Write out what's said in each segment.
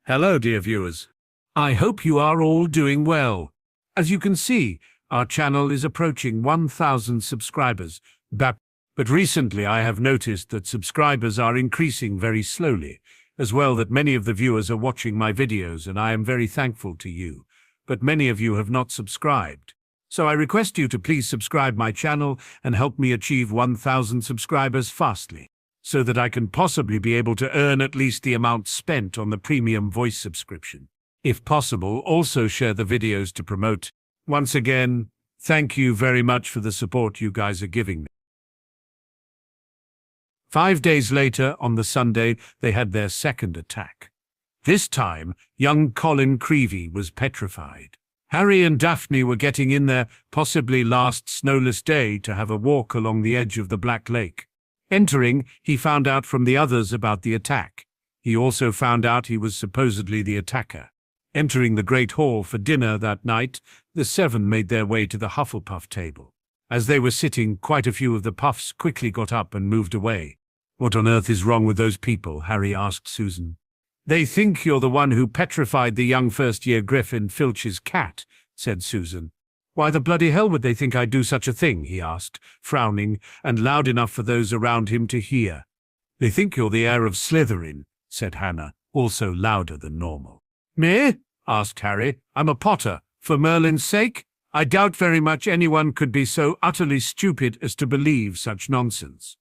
Hello, dear viewers. I hope you are all doing well. As you can see, our channel is approaching 1,000 subscribers. But recently I have noticed that subscribers are increasing very slowly, as well that many of the viewers are watching my videos, and I am very thankful to you. But many of you have not subscribed. So I request you to please subscribe my channel and help me achieve 1,000 subscribers fastly, so that I can possibly be able to earn at least the amount spent on the premium voice subscription. If possible, also share the videos to promote. Once again, thank you very much for the support you guys are giving me. 5 days later, on the Sunday, they had their second attack. This time, young Colin Creevey was petrified. Harry and Daphne were getting in their possibly last snowless day to have a walk along the edge of the Black Lake. Entering, he found out from the others about the attack. He also found out he was supposedly the attacker. Entering the Great Hall for dinner that night, the seven made their way to the Hufflepuff table. As they were sitting, quite a few of the Puffs quickly got up and moved away. "What on earth is wrong with those people?" Harry asked Susan. "They think you're the one who petrified the young first-year Griffin Filch's cat," said Susan. "Why the bloody hell would they think I'd do such a thing?" he asked, frowning, and loud enough for those around him to hear. "They think you're the heir of Slytherin," said Hannah, also louder than normal. "Me?" asked Harry. "I'm a Potter. For Merlin's sake? I doubt very much anyone could be so utterly stupid as to believe such nonsense."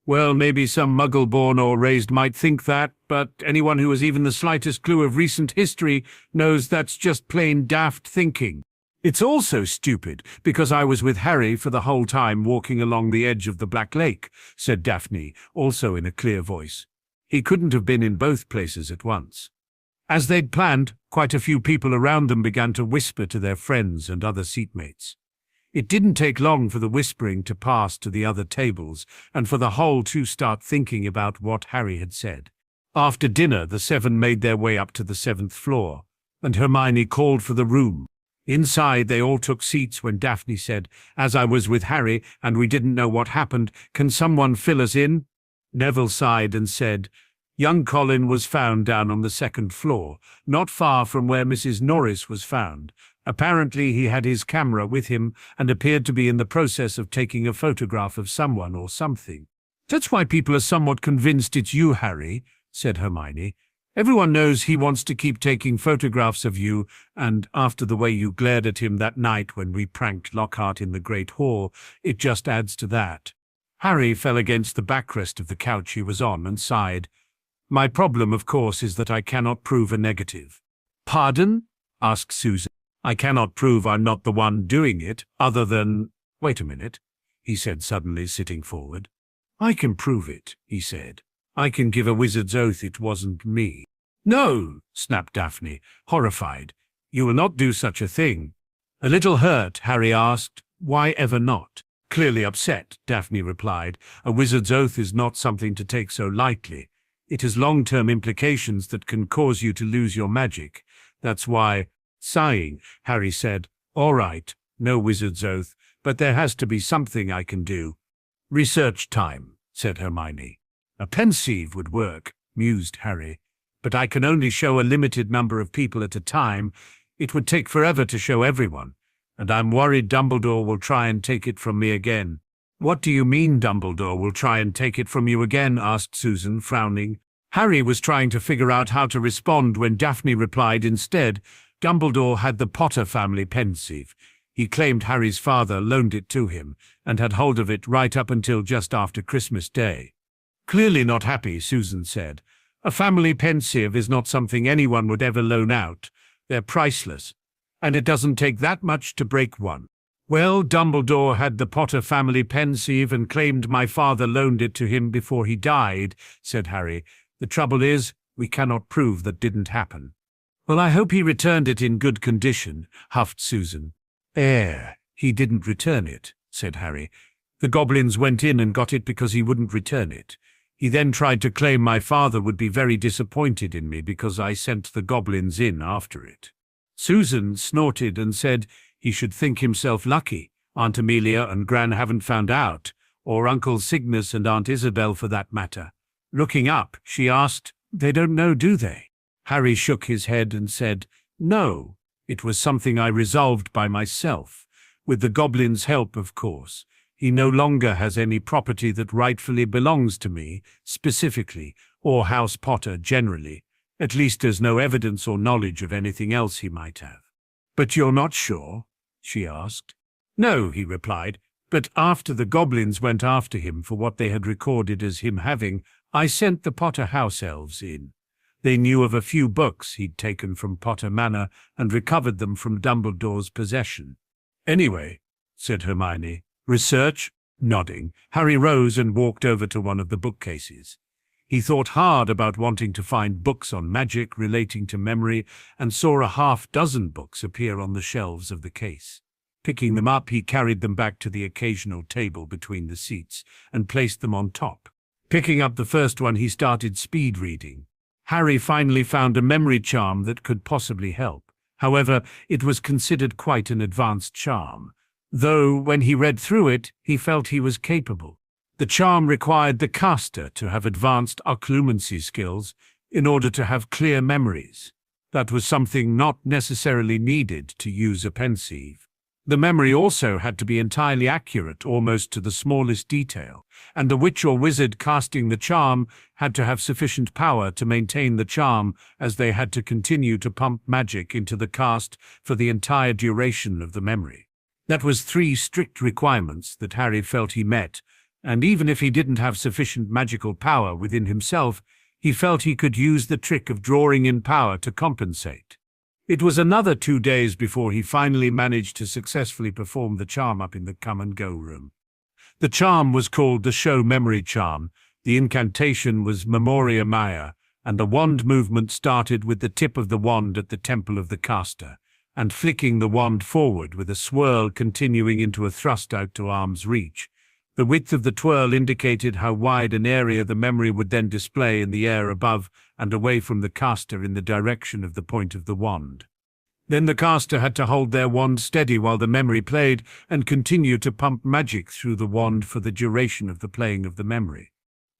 "Well, maybe some muggle-born or raised might think that, but anyone who has even the slightest clue of recent history knows that's just plain daft thinking. It's also stupid, because I was with Harry for the whole time walking along the edge of the Black Lake," said Daphne, also in a clear voice. "He couldn't have been in both places at once." As they'd planned, quite a few people around them began to whisper to their friends and other seatmates. It didn't take long for the whispering to pass to the other tables, and for the whole to start thinking about what Harry had said. After dinner, the seven made their way up to the 7th floor, and Hermione called for the room. Inside, they all took seats when Daphne said, "As I was with Harry and we didn't know what happened, can someone fill us in?" Neville sighed and said, "Young Colin was found down on the 2nd floor, not far from where Mrs. Norris was found. Apparently he had his camera with him and appeared to be in the process of taking a photograph of someone or something." "That's why people are somewhat convinced it's you, Harry," said Hermione. "Everyone knows he wants to keep taking photographs of you, and after the way you glared at him that night when we pranked Lockhart in the Great Hall, it just adds to that." Harry fell against the backrest of the couch he was on and sighed. "My problem, of course, is that I cannot prove a negative." "Pardon?" asked Susan. "I cannot prove I'm not the one doing it, other than—" "Wait a minute," he said suddenly, sitting forward. "I can prove it," he said. "I can give a wizard's oath it wasn't me." "No," snapped Daphne, horrified. "You will not do such a thing." A little hurt, Harry asked, "Why ever not?" Clearly upset, Daphne replied, "A wizard's oath is not something to take so lightly. It has long-term implications that can cause you to lose your magic. That's why—" Sighing, Harry said, "All right, no wizard's oath, but there has to be something I can do." "Research time," said Hermione. "A pensieve would work," mused Harry. "But I can only show a limited number of people at a time. It would take forever to show everyone, and I'm worried Dumbledore will try and take it from me again." "What do you mean Dumbledore will try and take it from you again?" asked Susan, frowning. Harry was trying to figure out how to respond when Daphne replied instead, "Dumbledore had the Potter family pensieve. He claimed Harry's father loaned it to him, and had hold of it right up until just after Christmas Day." "Clearly not happy," Susan said. "A family pensieve is not something anyone would ever loan out. They're priceless, and it doesn't take that much to break one." "Well, Dumbledore had the Potter family pensieve and claimed my father loaned it to him before he died," said Harry. "The trouble is, we cannot prove that didn't happen." "Well, I hope he returned it in good condition," huffed Susan. He didn't return it," said Harry. "The goblins went in and got it because he wouldn't return it. He then tried to claim my father would be very disappointed in me because I sent the goblins in after it." Susan snorted and said he should think himself lucky. Aunt Amelia and Gran haven't found out, or Uncle Cygnus and Aunt Isabel for that matter. Looking up, she asked, "They don't know, do they?" Harry shook his head and said, "No, it was something I resolved by myself. With the goblin's help, of course. He no longer has any property that rightfully belongs to me, specifically, or House Potter generally. At least there's no evidence or knowledge of anything else he might have." "But you're not sure?" she asked. "No," he replied, "but after the goblins went after him for what they had recorded as him having, I sent the Potter house elves in. They knew of a few books he'd taken from Potter Manor and recovered them from Dumbledore's possession." "Anyway," said Hermione. "Research?" Nodding, Harry rose and walked over to one of the bookcases. He thought hard about wanting to find books on magic relating to memory and saw a half-dozen books appear on the shelves of the case. Picking them up, he carried them back to the occasional table between the seats and placed them on top. Picking up the first one, he started speed reading. Harry finally found a memory charm that could possibly help. However, it was considered quite an advanced charm, though when he read through it, he felt he was capable. The charm required the caster to have advanced occlumency skills in order to have clear memories. That was something not necessarily needed to use a pensieve. The memory also had to be entirely accurate, almost to the smallest detail, and the witch or wizard casting the charm had to have sufficient power to maintain the charm, as they had to continue to pump magic into the cast for the entire duration of the memory. That was 3 strict requirements that Harry felt he met, and even if he didn't have sufficient magical power within himself, he felt he could use the trick of drawing in power to compensate. It was another 2 days before he finally managed to successfully perform the charm up in the come-and-go room. The charm was called the Show Memory Charm, the incantation was Memoria Maya, and the wand movement started with the tip of the wand at the temple of the caster, and flicking the wand forward with a swirl continuing into a thrust out to arm's reach. The width of the twirl indicated how wide an area the memory would then display in the air above and away from the caster in the direction of the point of the wand. Then the caster had to hold their wand steady while the memory played and continue to pump magic through the wand for the duration of the playing of the memory.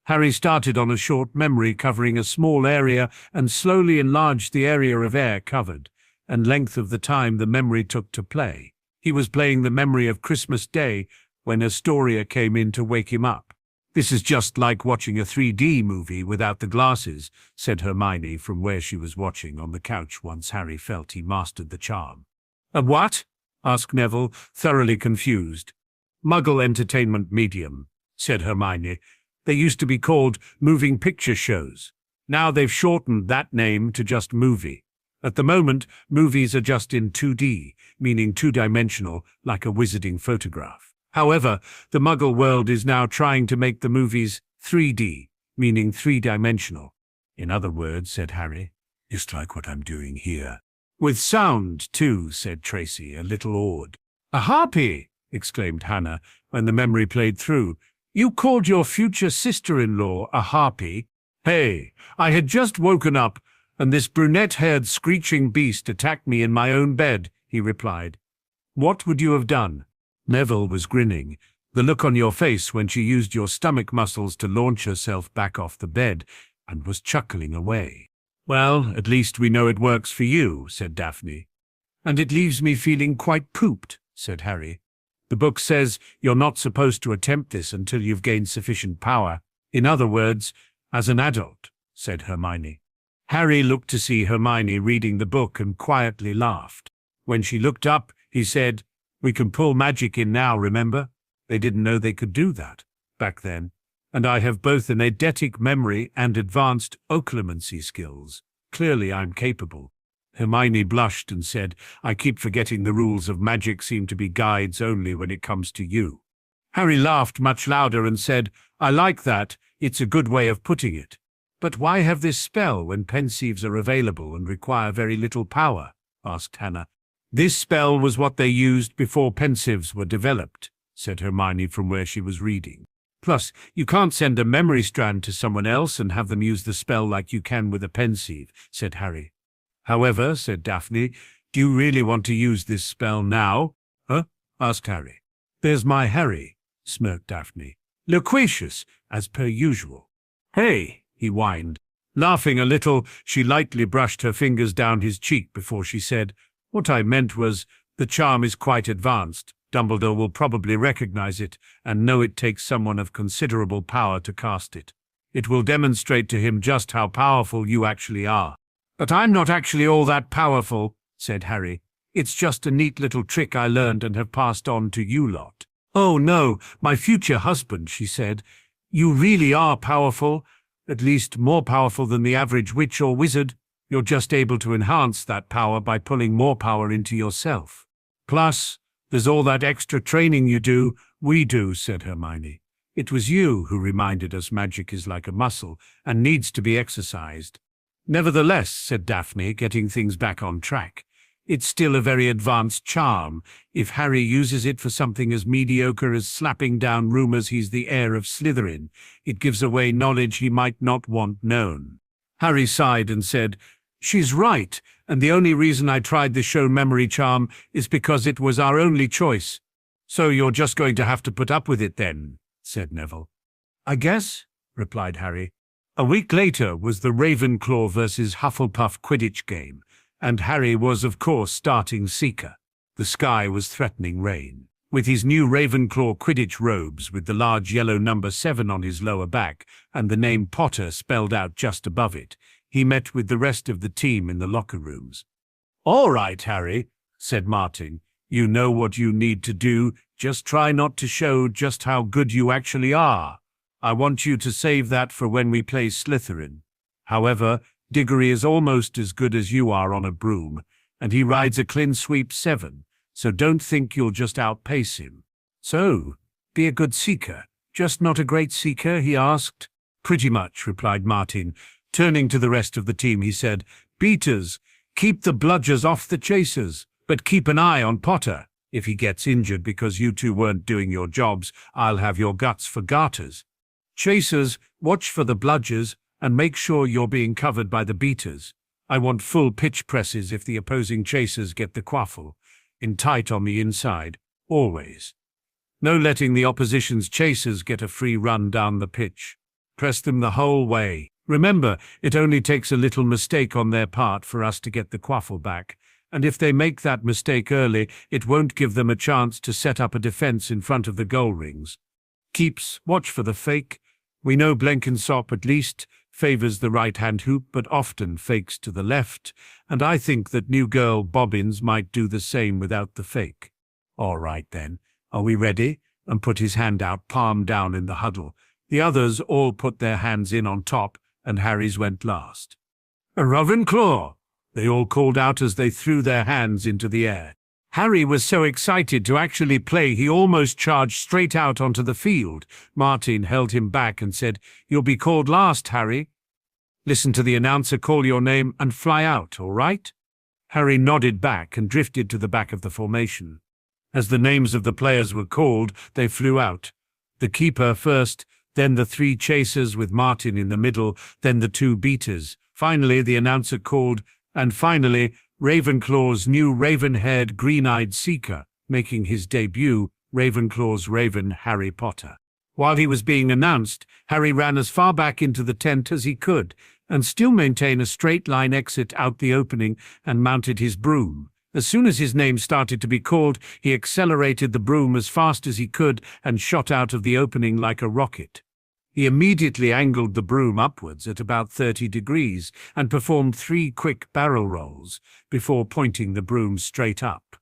Harry started on a short memory covering a small area and slowly enlarged the area of air covered and length of the time the memory took to play. He was playing the memory of Christmas Day when Astoria came in to wake him up. "This is just like watching a 3D movie without the glasses," said Hermione from where she was watching on the couch once Harry felt he mastered the charm. "A what?" asked Neville, thoroughly confused. "Muggle entertainment medium," said Hermione. "They used to be called moving picture shows. Now they've shortened that name to just movie. At the moment, movies are just in 2D, meaning two-dimensional, like a wizarding photograph. However, the Muggle world is now trying to make the movies 3D, meaning three-dimensional. In other words, said Harry, just like what I'm doing here. With sound, too, said Tracy, a little awed. A harpy, exclaimed Hannah, when the memory played through. You called your future sister-in-law a harpy? Hey, I had just woken up, and this brunette-haired screeching beast attacked me in my own bed, he replied. What would you have done? Neville was grinning. The look on your face when she used your stomach muscles to launch herself back off the bed, and was chuckling away. Well, at least we know it works for you, said Daphne. And it leaves me feeling quite pooped, said Harry. The book says you're not supposed to attempt this until you've gained sufficient power. In other words, as an adult, said Hermione. Harry looked to see Hermione reading the book and quietly laughed. When she looked up, he said, We can pull magic in now, remember? They didn't know they could do that back then. And I have both an eidetic memory and advanced occlumency skills. Clearly I'm capable. Hermione blushed and said, I keep forgetting the rules of magic seem to be guides only when it comes to you. Harry laughed much louder and said, I like that. It's a good way of putting it. But why have this spell when pensieves are available and require very little power? Asked Hannah. This spell was what they used before pensieves were developed, said Hermione from where she was reading. Plus, you can't send a memory strand to someone else and have them use the spell like you can with a pensieve, said Harry. However, said Daphne, do you really want to use this spell now? Huh? Asked Harry. There's my Harry, smirked Daphne. Loquacious, as per usual. Hey, he whined. Laughing a little, she lightly brushed her fingers down his cheek before she said, "What I meant was, the charm is quite advanced. Dumbledore will probably recognize it and know it takes someone of considerable power to cast it. It will demonstrate to him just how powerful you actually are." "But I'm not actually all that powerful," said Harry. "It's just a neat little trick I learned and have passed on to you lot." "Oh no, my future husband," she said. "You really are powerful, at least more powerful than the average witch or wizard. You're just able to enhance that power by pulling more power into yourself. Plus, there's all that extra training you do." "We do," said Hermione. "It was you who reminded us magic is like a muscle and needs to be exercised." "Nevertheless," said Daphne, getting things back on track, "it's still a very advanced charm. If Harry uses it for something as mediocre as slapping down rumors he's the heir of Slytherin, it gives away knowledge he might not want known." Harry sighed and said, "She's right, and the only reason I tried the show memory charm is because it was our only choice." "So you're just going to have to put up with it then," said Neville. "I guess," replied Harry. A week later was the Ravenclaw versus Hufflepuff Quidditch game, and Harry was, of course, starting seeker. The sky was threatening rain. With his new Ravenclaw Quidditch robes with the large yellow number 7 on his lower back and the name Potter spelled out just above it, he met with the rest of the team in the locker rooms. "All right, Harry," said Martin. "You know what you need to do. Just try not to show just how good you actually are. I want you to save that for when we play Slytherin. However, Diggory is almost as good as you are on a broom, and he rides a clean sweep 7, so don't think you'll just outpace him." "So, be a good seeker, just not a great seeker?" he asked. "Pretty much," replied Martin. Turning to the rest of the team, he said, "Beaters, keep the bludgers off the chasers, but keep an eye on Potter. If he gets injured because you two weren't doing your jobs, I'll have your guts for garters. Chasers, watch for the bludgers and make sure you're being covered by the beaters. I want full pitch presses if the opposing chasers get the quaffle. In tight on the inside, always. No letting the opposition's chasers get a free run down the pitch. Press them the whole way. Remember, it only takes a little mistake on their part for us to get the quaffle back, and if they make that mistake early, it won't give them a chance to set up a defense in front of the goal rings. Keeps, watch for the fake. We know Blenkinsop at least favors the right-hand hoop, but often fakes to the left, and I think that new girl Bobbins might do the same without the fake." "All right then, are we ready?" and put his hand out, palm down in the huddle. The others all put their hands in on top, and Harry's went last. "A Ravenclaw!" they all called out as they threw their hands into the air. Harry was so excited to actually play he almost charged straight out onto the field. Martin held him back and said, "You'll be called last, Harry. Listen to the announcer call your name and fly out, all right?" Harry nodded back and drifted to the back of the formation. As the names of the players were called, they flew out. The keeper first, then the 3 chasers with Martin in the middle, then the 2 beaters. Finally, the announcer called, and finally, Ravenclaw's new raven-haired, green-eyed seeker, making his debut, Ravenclaw's Raven, Harry Potter. While he was being announced, Harry ran as far back into the tent as he could, and still maintain a straight-line exit out the opening, and mounted his broom. As soon as his name started to be called, he accelerated the broom as fast as he could and shot out of the opening like a rocket. He immediately angled the broom upwards at about 30 degrees and performed 3 quick barrel rolls before pointing the broom straight up.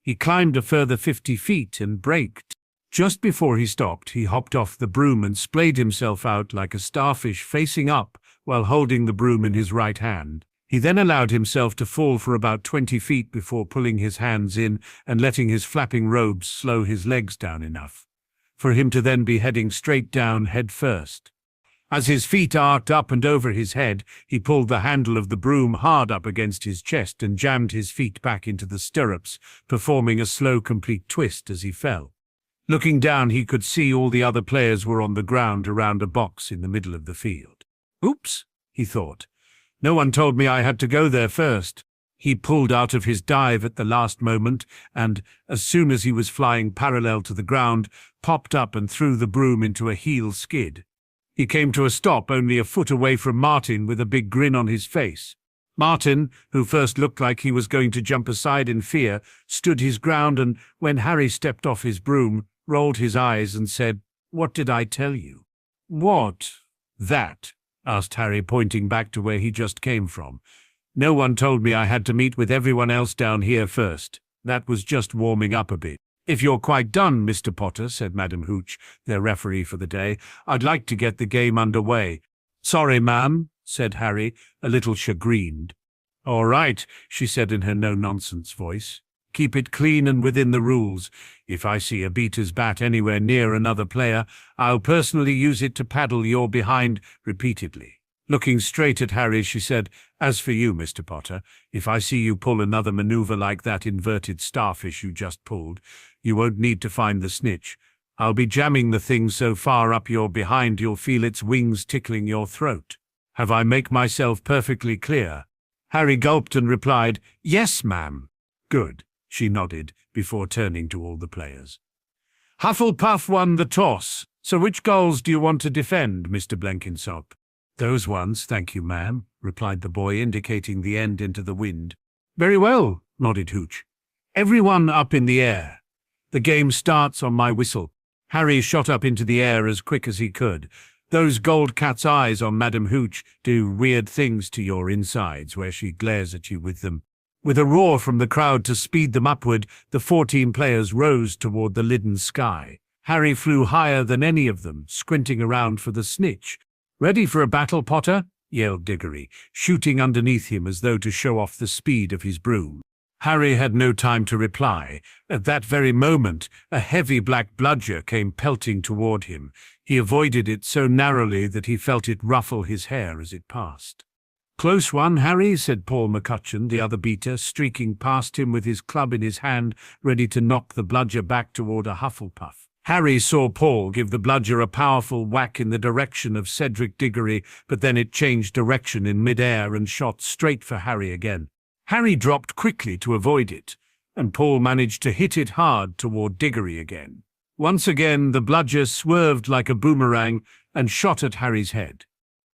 He climbed a further 50 feet and braked. Just before he stopped, he hopped off the broom and splayed himself out like a starfish facing up while holding the broom in his right hand. He then allowed himself to fall for about 20 feet before pulling his hands in and letting his flapping robes slow his legs down enough for him to then be heading straight down head first. As his feet arced up and over his head, he pulled the handle of the broom hard up against his chest and jammed his feet back into the stirrups, performing a slow, complete twist as he fell. Looking down, he could see all the other players were on the ground around a box in the middle of the field. "Oops," he thought. "No one told me I had to go there first." He pulled out of his dive at the last moment and, as soon as he was flying parallel to the ground, popped up and threw the broom into a heel skid. He came to a stop only a foot away from Martin with a big grin on his face. Martin, who first looked like he was going to jump aside in fear, stood his ground and, when Harry stepped off his broom, rolled his eyes and said, "What did I tell you?" "What? That?" asked Harry, pointing back to where he just came from. "No one told me I had to meet with everyone else down here first. That was just warming up a bit." "If you're quite done, Mr. Potter," said Madam Hooch, their referee for the day, "I'd like to get the game underway." "Sorry, ma'am," said Harry, a little chagrined. "All right," she said in her no-nonsense voice. "Keep it clean and within the rules. If I see a beater's bat anywhere near another player, I'll personally use it to paddle your behind repeatedly." Looking straight at Harry, she said, "As for you, Mr. Potter, if I see you pull another maneuver like that inverted starfish you just pulled, you won't need to find the snitch. I'll be jamming the thing so far up your behind you'll feel its wings tickling your throat. Have I make myself perfectly clear?" Harry gulped and replied, "Yes, ma'am." "Good," she nodded, before turning to all the players. "Hufflepuff won the toss, so which goals do you want to defend, Mr. Blenkinsop?" "Those ones, thank you, ma'am," replied the boy, indicating the end into the wind. "Very well," nodded Hooch. "Everyone up in the air. The game starts on my whistle." Harry shot up into the air as quick as he could. Those gold cat's eyes on Madam Hooch do weird things to your insides where she glares at you with them. With a roar from the crowd to speed them upward, the 14 players rose toward the leaden sky. Harry flew higher than any of them, squinting around for the snitch. "Ready for a battle, Potter?" yelled Diggory, shooting underneath him as though to show off the speed of his broom. Harry had no time to reply. At that very moment, a heavy black bludger came pelting toward him. He avoided it so narrowly that he felt it ruffle his hair as it passed. "Close one, Harry," said Paul McCutcheon, the other beater, streaking past him with his club in his hand, ready to knock the bludger back toward a Hufflepuff. Harry saw Paul give the bludger a powerful whack in the direction of Cedric Diggory, but then it changed direction in mid-air and shot straight for Harry again. Harry dropped quickly to avoid it, and Paul managed to hit it hard toward Diggory again. Once again, the bludger swerved like a boomerang and shot at Harry's head.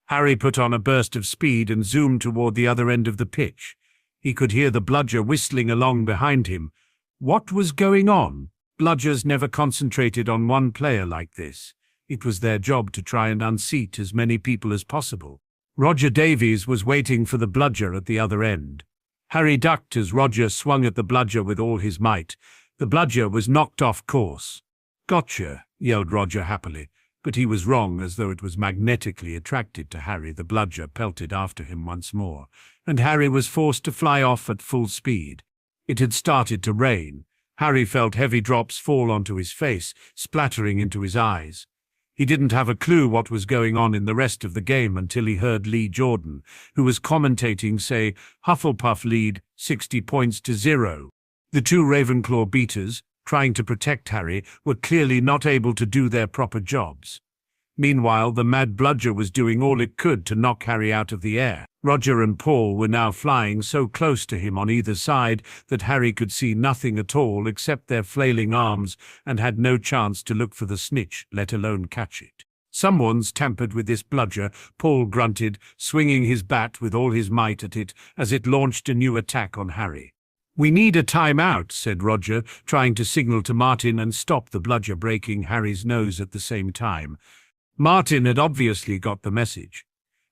Harry put on a burst of speed and zoomed toward the other end of the pitch. He could hear the bludger whistling along behind him. What was going on? Bludgers never concentrated on one player like this. It was their job to try and unseat as many people as possible. Roger Davies was waiting for the bludger at the other end. Harry ducked as Roger swung at the bludger with all his might. The bludger was knocked off course. "Gotcha," yelled Roger happily, but he was wrong. As though it was magnetically attracted to Harry, the bludger pelted after him once more, and Harry was forced to fly off at full speed. It had started to rain. Harry felt heavy drops fall onto his face, splattering into his eyes. He didn't have a clue what was going on in the rest of the game until he heard Lee Jordan, who was commentating, say, "Hufflepuff lead 60 points to 0. The two Ravenclaw beaters, trying to protect Harry, were clearly not able to do their proper jobs. Meanwhile, the mad bludger was doing all it could to knock Harry out of the air. Roger and Paul were now flying so close to him on either side that Harry could see nothing at all except their flailing arms and had no chance to look for the snitch, let alone catch it. "Someone's tampered with this bludger," Paul grunted, swinging his bat with all his might at it as it launched a new attack on Harry. "We need a time-out," said Roger, trying to signal to Martin and stop the bludger breaking Harry's nose at the same time. Martin had obviously got the message.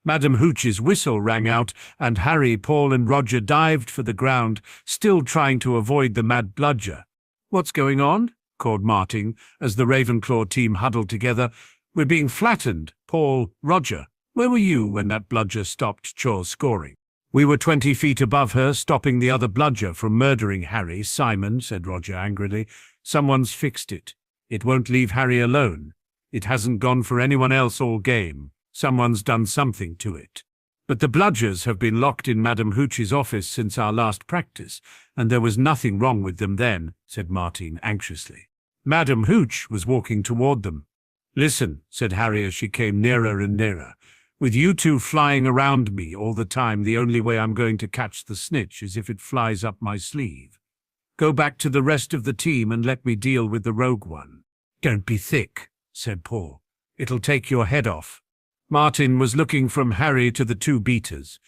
Madam Hooch's whistle rang out, and Harry, Paul, and Roger dived for the ground, still trying to avoid the mad bludger. "What's going on?" called Martin, as the Ravenclaw team huddled together. "We're being flattened. Paul, Roger, where were you when that bludger stopped Chaw's scoring?" "We were 20 feet above her, stopping the other bludger from murdering Harry, Simon," said Roger angrily. "Someone's fixed it. It won't leave Harry alone. It hasn't gone for anyone else all game. Someone's done something to it. But the bludgers have been locked in Madam Hooch's office since our last practice, and there was nothing wrong with them then," said Martin anxiously. Madam Hooch was walking toward them. "Listen," said Harry as she came nearer and nearer. "With you two flying around me all the time, the only way I'm going to catch the snitch is if it flies up my sleeve. Go back to the rest of the team and let me deal with the rogue one." "Don't be thick," said Paul. "It'll take your head off." Martin was looking from Harry to the two beaters.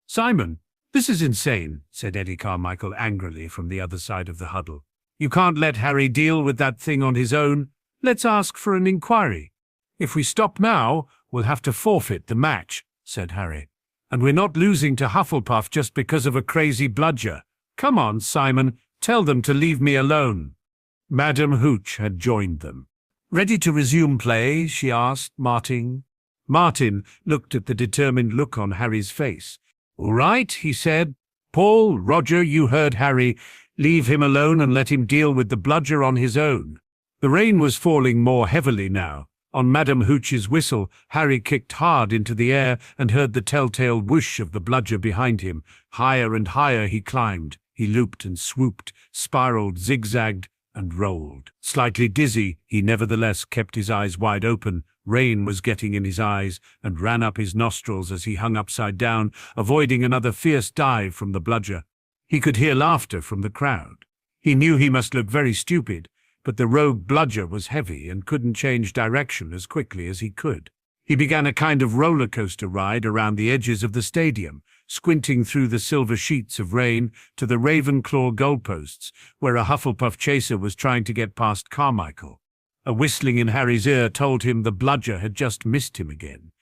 "Simon, this is insane," said Eddie Carmichael angrily from the other side of the huddle. "You can't let Harry deal with that thing on his own. Let's ask for an inquiry." "If we stop now, we'll have to forfeit the match," said Harry. "And we're not losing to Hufflepuff just because of a crazy bludger. Come on, Simon, tell them to leave me alone." Madame Hooch had joined them. "Ready to resume play?" she asked Martin. Martin looked at the determined look on Harry's face. "All right," he said. "Paul, Roger, you heard Harry. Leave him alone and let him deal with the bludger on his own." The rain was falling more heavily now. On Madame Hooch's whistle, Harry kicked hard into the air and heard the telltale whoosh of the bludger behind him. Higher and higher he climbed. He looped and swooped, spiraled, zigzagged, and rolled. Slightly dizzy, he nevertheless kept his eyes wide open. Rain was getting in his eyes and ran up his nostrils as he hung upside down, avoiding another fierce dive from the bludger. He could hear laughter from the crowd. He knew he must look very stupid, but the rogue bludger was heavy and couldn't change direction as quickly as he could. He began a kind of roller coaster ride around the edges of the stadium, squinting through the silver sheets of rain to the Ravenclaw goalposts, where a Hufflepuff chaser was trying to get past Carmichael. A whistling in Harry's ear told him the bludger had just missed him again.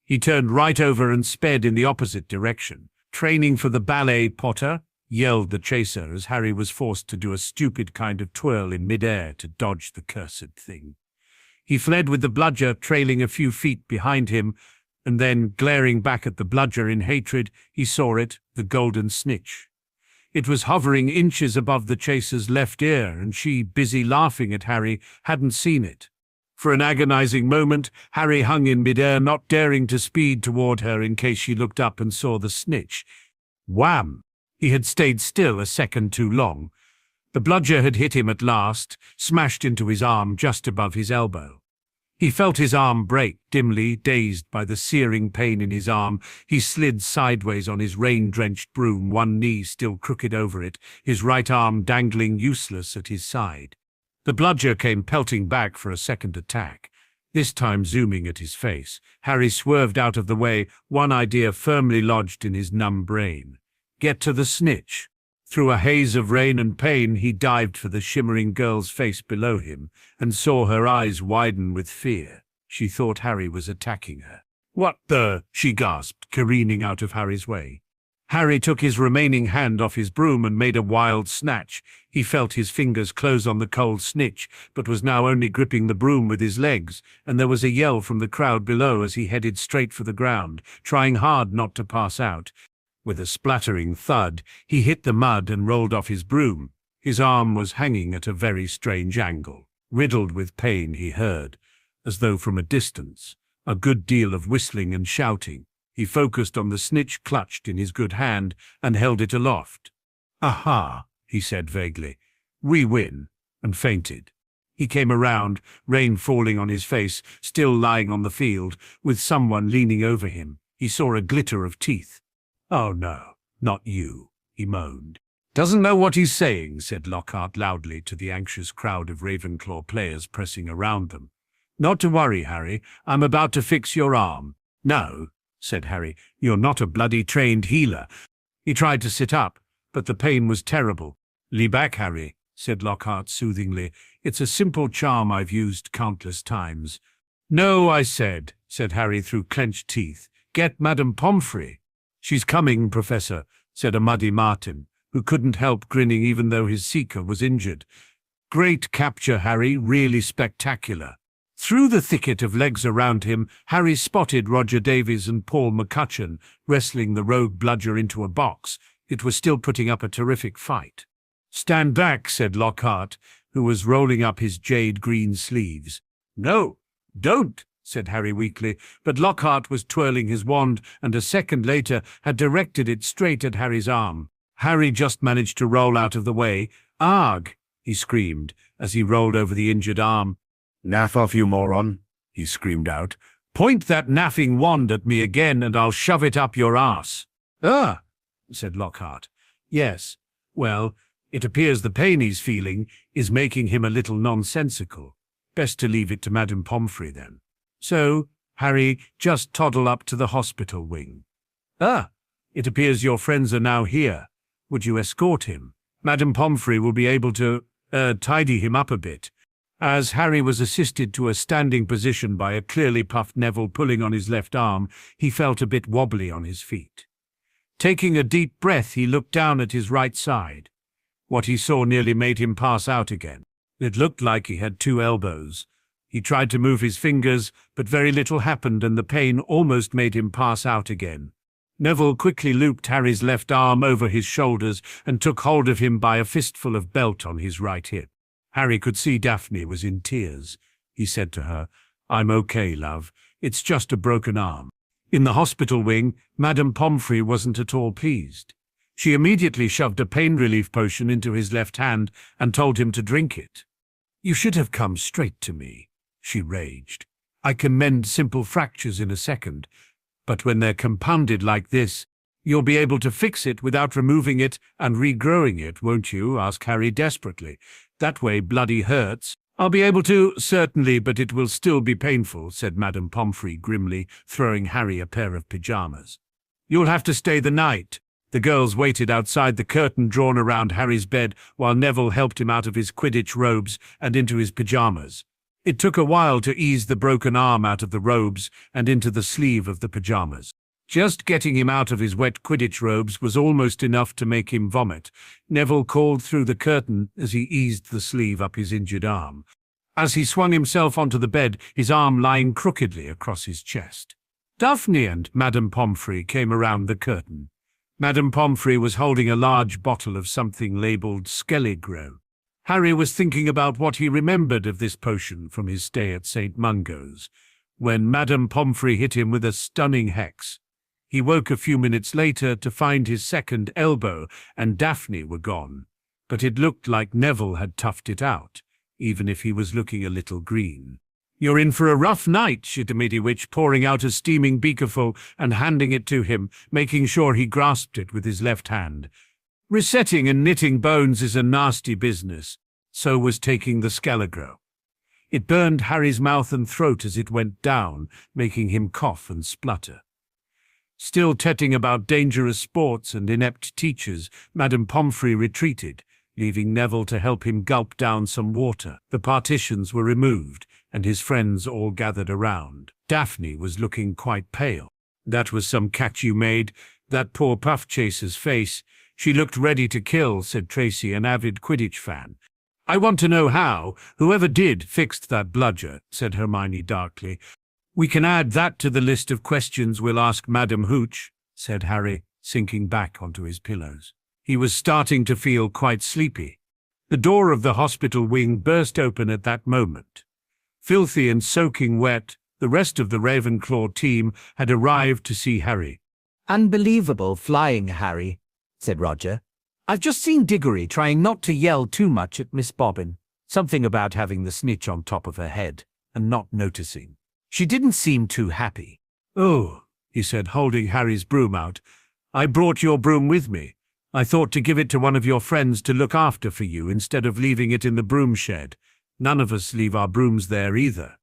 He turned right over and sped in the opposite direction. "Training for the ballet, Potter?" yelled the chaser as Harry was forced to do a stupid kind of twirl in midair to dodge the cursed thing. He fled with the bludger trailing a few feet behind him, and then, glaring back at the bludger in hatred, he saw it, the golden snitch. It was hovering inches above the chaser's left ear, and she, busy laughing at Harry, hadn't seen it. For an agonizing moment, Harry hung in midair, not daring to speed toward her in case she looked up and saw the snitch. Wham! He had stayed still a second too long. The bludger had hit him at last, smashed into his arm just above his elbow. He felt his arm break, dimly, dazed by the searing pain in his arm. He slid sideways on his rain-drenched broom, one knee still crooked over it, his right arm dangling useless at his side. The bludger came pelting back for a second attack, this time zooming at his face. Harry swerved out of the way, one idea firmly lodged in his numb brain. Get to the snitch. Through a haze of rain and pain, he dived for the shimmering girl's face below him and saw her eyes widen with fear. She thought Harry was attacking her. "What the?" she gasped, careening out of Harry's way. Harry took his remaining hand off his broom and made a wild snatch. He felt his fingers close on the cold snitch, but was now only gripping the broom with his legs, and there was a yell from the crowd below as he headed straight for the ground, trying hard not to pass out. With a splattering thud, he hit the mud and rolled off his broom. His arm was hanging at a very strange angle. Riddled with pain, he heard, as though from a distance, a good deal of whistling and shouting. He focused on the snitch clutched in his good hand and held it aloft. "Aha," he said vaguely. "We win," and fainted. He came around, rain falling on his face, still lying on the field, with someone leaning over him. He saw a glitter of teeth. "Oh no, not you," he moaned. "Doesn't know what he's saying," said Lockhart loudly to the anxious crowd of Ravenclaw players pressing around them. "Not to worry, Harry. I'm about to fix your arm." "No," said Harry. "You're not a bloody trained healer." He tried to sit up, but the pain was terrible. "Lie back, Harry," said Lockhart soothingly. "It's a simple charm I've used countless times." "No, I said Harry through clenched teeth. "Get Madame Pomfrey." "She's coming, Professor," said a muddy Martin, who couldn't help grinning even though his seeker was injured. "Great capture, Harry, really spectacular." Through the thicket of legs around him, Harry spotted Roger Davies and Paul McCutcheon wrestling the rogue bludger into a box. It was still putting up a terrific fight. "Stand back," said Lockhart, who was rolling up his jade-green sleeves. "No, don't," said Harry weakly, but Lockhart was twirling his wand and a second later had directed it straight at Harry's arm. Harry just managed to roll out of the way. "Arg!" he screamed as he rolled over the injured arm. "Naff off, you moron," he screamed out. "Point that naffing wand at me again and I'll shove it up your arse." "Ah," said Lockhart. "Yes, well, it appears the pain he's feeling is making him a little nonsensical. Best to leave it to Madame Pomfrey then." So, Harry, just toddle up to the hospital wing. Ah, it appears your friends are now here. Would you escort him? Madame Pomfrey will be able to, tidy him up a bit. As Harry was assisted to a standing position by a clearly puffed Neville pulling on his left arm, he felt a bit wobbly on his feet. Taking a deep breath, he looked down at his right side. What he saw nearly made him pass out again. It looked like he had 2 elbows. He tried to move his fingers, but very little happened and the pain almost made him pass out again. Neville quickly looped Harry's left arm over his shoulders and took hold of him by a fistful of belt on his right hip. Harry could see Daphne was in tears. He said to her, "I'm okay, love. It's just a broken arm." In the hospital wing, Madame Pomfrey wasn't at all pleased. She immediately shoved a pain relief potion into his left hand and told him to drink it. "You should have come straight to me," she raged. "I can mend simple fractures in a second, but when they're compounded like this, you'll be able to fix it without removing it and regrowing it, won't you?" asked Harry desperately. "That way bloody hurts." "I'll be able to, certainly, but it will still be painful," said Madame Pomfrey grimly, throwing Harry a pair of pyjamas. "You'll have to stay the night." The girls waited outside the curtain drawn around Harry's bed while Neville helped him out of his Quidditch robes and into his pyjamas. It took a while to ease the broken arm out of the robes and into the sleeve of the pyjamas. Just getting him out of his wet Quidditch robes was almost enough to make him vomit. Neville called through the curtain as he eased the sleeve up his injured arm. As he swung himself onto the bed, his arm lying crookedly across his chest. Daphne and Madame Pomfrey came around the curtain. Madame Pomfrey was holding a large bottle of something labelled Skelligro. Harry was thinking about what he remembered of this potion from his stay at St. Mungo's, when Madame Pomfrey hit him with a stunning hex. He woke a few minutes later to find his second elbow and Daphne were gone, but it looked like Neville had toughed it out, even if he was looking a little green. "You're in for a rough night," said the Witch, pouring out a steaming beakerful and handing it to him, making sure he grasped it with his left hand. Resetting and knitting bones is a nasty business. So was taking the Skelligro. It burned Harry's mouth and throat as it went down, making him cough and splutter. Still tetting about dangerous sports and inept teachers, Madame Pomfrey retreated, leaving Neville to help him gulp down some water. The partitions were removed, and his friends all gathered around. Daphne was looking quite pale. "That was some catch you made. That poor Puff Chaser's face. She looked ready to kill," said Tracy, an avid Quidditch fan. "I want to know how whoever did fixed that bludger," said Hermione darkly. "We can add that to the list of questions we'll ask Madame Hooch," said Harry, sinking back onto his pillows. He was starting to feel quite sleepy. The door of the hospital wing burst open at that moment. Filthy and soaking wet, the rest of the Ravenclaw team had arrived to see Harry. "Unbelievable flying, Harry," said Roger. "I've just seen Diggory trying not to yell too much at Miss Bobbin. Something about having the snitch on top of her head and not noticing. She didn't seem too happy." "Oh," he said, holding Harry's broom out. "I brought your broom with me. I thought to give it to one of your friends to look after for you instead of leaving it in the broom shed. None of us leave our brooms there either."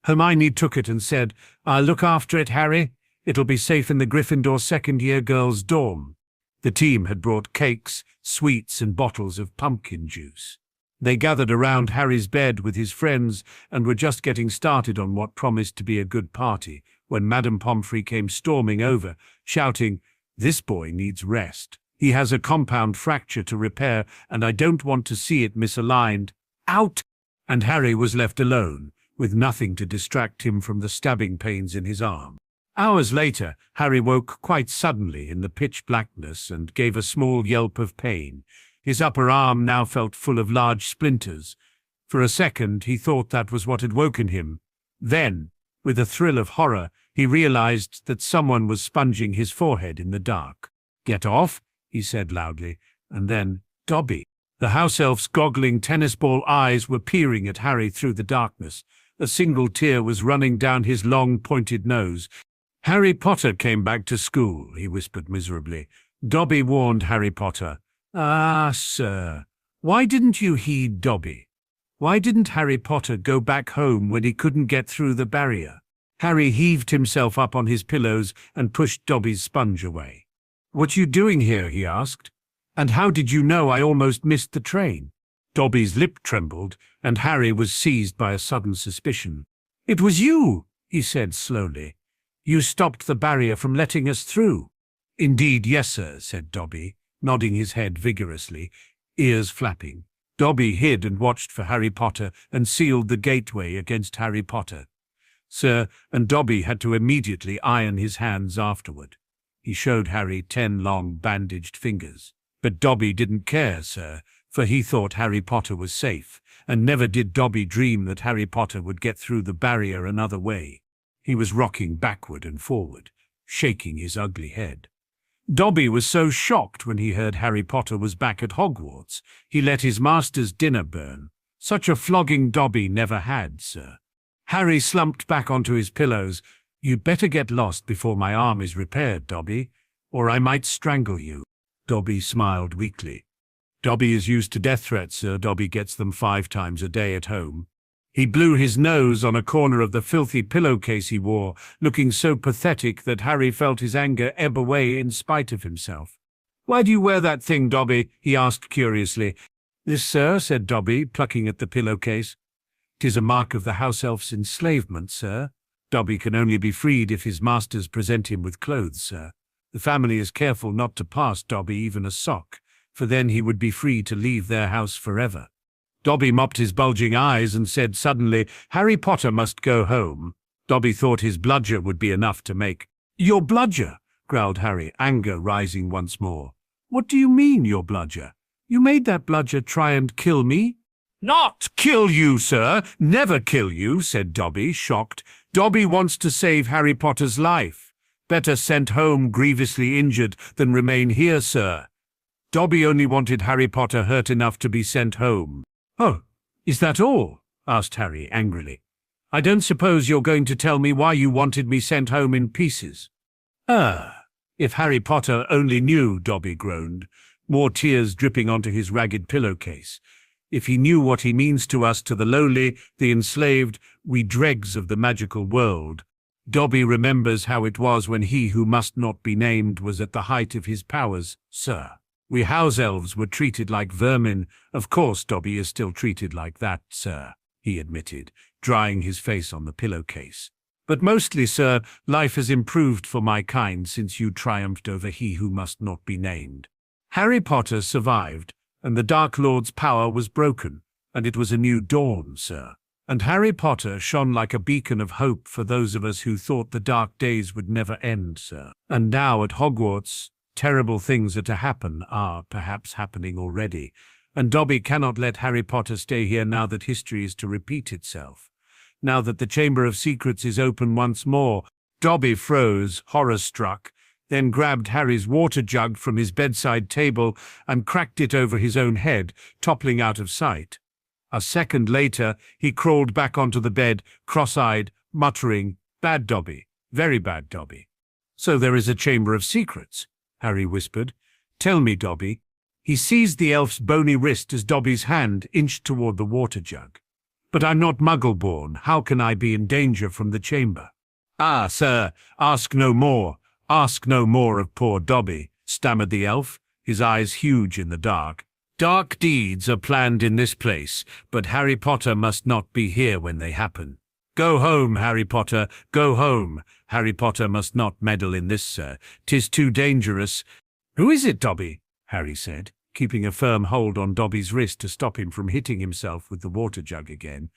Hermione took it and said, "I'll look after it, Harry. It'll be safe in the Gryffindor second-year girls' dorm." The team had brought cakes, sweets, and bottles of pumpkin juice. They gathered around Harry's bed with his friends and were just getting started on what promised to be a good party when Madame Pomfrey came storming over, shouting, "This boy needs rest. He has a compound fracture to repair, and I don't want to see it misaligned. Out!" And Harry was left alone, with nothing to distract him from the stabbing pains in his arm. Hours later, Harry woke quite suddenly in the pitch blackness and gave a small yelp of pain. His upper arm now felt full of large splinters. For a second, he thought that was what had woken him. Then, with a thrill of horror, he realized that someone was sponging his forehead in the dark. "Get off," he said loudly, and then, "Dobby." The house elf's goggling tennis ball eyes were peering at Harry through the darkness. A single tear was running down his long, pointed nose. "Harry Potter came back to school," he whispered miserably. Dobby warned Harry Potter. "Ah, sir, why didn't you heed Dobby? Why didn't Harry Potter go back home when he couldn't get through the barrier?" Harry heaved himself up on his pillows and pushed Dobby's sponge away. "What you doing here?" he asked. "And how did you know I almost missed the train?" Dobby's lip trembled, and Harry was seized by a sudden suspicion. "It was you," he said slowly. "You stopped the barrier from letting us through." "Indeed, yes, sir," said Dobby, nodding his head vigorously, ears flapping. Dobby hid and watched for Harry Potter and sealed the gateway against Harry Potter. "Sir," and Dobby had to immediately iron his hands afterward. He showed Harry 10 long bandaged fingers. But Dobby didn't care, sir, for he thought Harry Potter was safe, and never did Dobby dream that Harry Potter would get through the barrier another way. He was rocking backward and forward, shaking his ugly head. Dobby was so shocked when he heard Harry Potter was back at Hogwarts, he let his master's dinner burn. Such a flogging Dobby never had, sir. Harry slumped back onto his pillows. "You'd better get lost before my arm is repaired, Dobby, or I might strangle you." Dobby smiled weakly. "Dobby is used to death threats, sir. Dobby gets them 5 times a day at home." He blew his nose on a corner of the filthy pillowcase he wore, looking so pathetic that Harry felt his anger ebb away in spite of himself. "Why do you wear that thing, Dobby?" he asked curiously. "This, sir," said Dobby, plucking at the pillowcase. "'Tis a mark of the house elf's enslavement, sir. Dobby can only be freed if his masters present him with clothes, sir. The family is careful not to pass Dobby even a sock, for then he would be free to leave their house forever." Dobby mopped his bulging eyes and said suddenly, "Harry Potter must go home." Dobby thought his bludger would be enough to make. "Your bludger?" growled Harry, anger rising once more. "What do you mean, your bludger? You made that bludger try and kill me?" "Not kill you, sir! Never kill you," said Dobby, shocked. "Dobby wants to save Harry Potter's life. Better sent home grievously injured than remain here, sir." Dobby only wanted Harry Potter hurt enough to be sent home. "Oh, is that all?" asked Harry angrily. "I don't suppose you're going to tell me why you wanted me sent home in pieces." If Harry Potter only knew," Dobby groaned, more tears dripping onto his ragged pillowcase. "If he knew what he means to us, to the lowly, the enslaved, we dregs of the magical world. Dobby remembers how it was when he who must not be named was at the height of his powers, sir. We house elves were treated like vermin. Of course Dobby is still treated like that, sir," he admitted, drying his face on the pillowcase. "But mostly, sir, life has improved for my kind since you triumphed over he who must not be named. Harry Potter survived, and the Dark Lord's power was broken, and it was a new dawn, sir. And Harry Potter shone like a beacon of hope for those of us who thought the dark days would never end, sir. And now at Hogwarts, terrible things are to happen, are perhaps happening already, and Dobby cannot let Harry Potter stay here now that history is to repeat itself. Now that the Chamber of Secrets is open once more." Dobby froze, horror-struck, then grabbed Harry's water jug from his bedside table and cracked it over his own head, toppling out of sight. A second later, he crawled back onto the bed, cross-eyed, muttering, "Bad Dobby, very bad Dobby." "So there is a Chamber of Secrets," Harry whispered. "Tell me, Dobby." He seized the elf's bony wrist as Dobby's hand inched toward the water jug. "But I'm not Muggle-born. How can I be in danger from the chamber?" "Ah, sir, ask no more. Ask no more of poor Dobby," stammered the elf, his eyes huge in the dark. "Dark deeds are planned in this place, but Harry Potter must not be here when they happen. Go home, Harry Potter, go home. Harry Potter must not meddle in this, sir. 'Tis too dangerous." "Who is it, Dobby?" Harry said, keeping a firm hold on Dobby's wrist to stop him from hitting himself with the water jug again.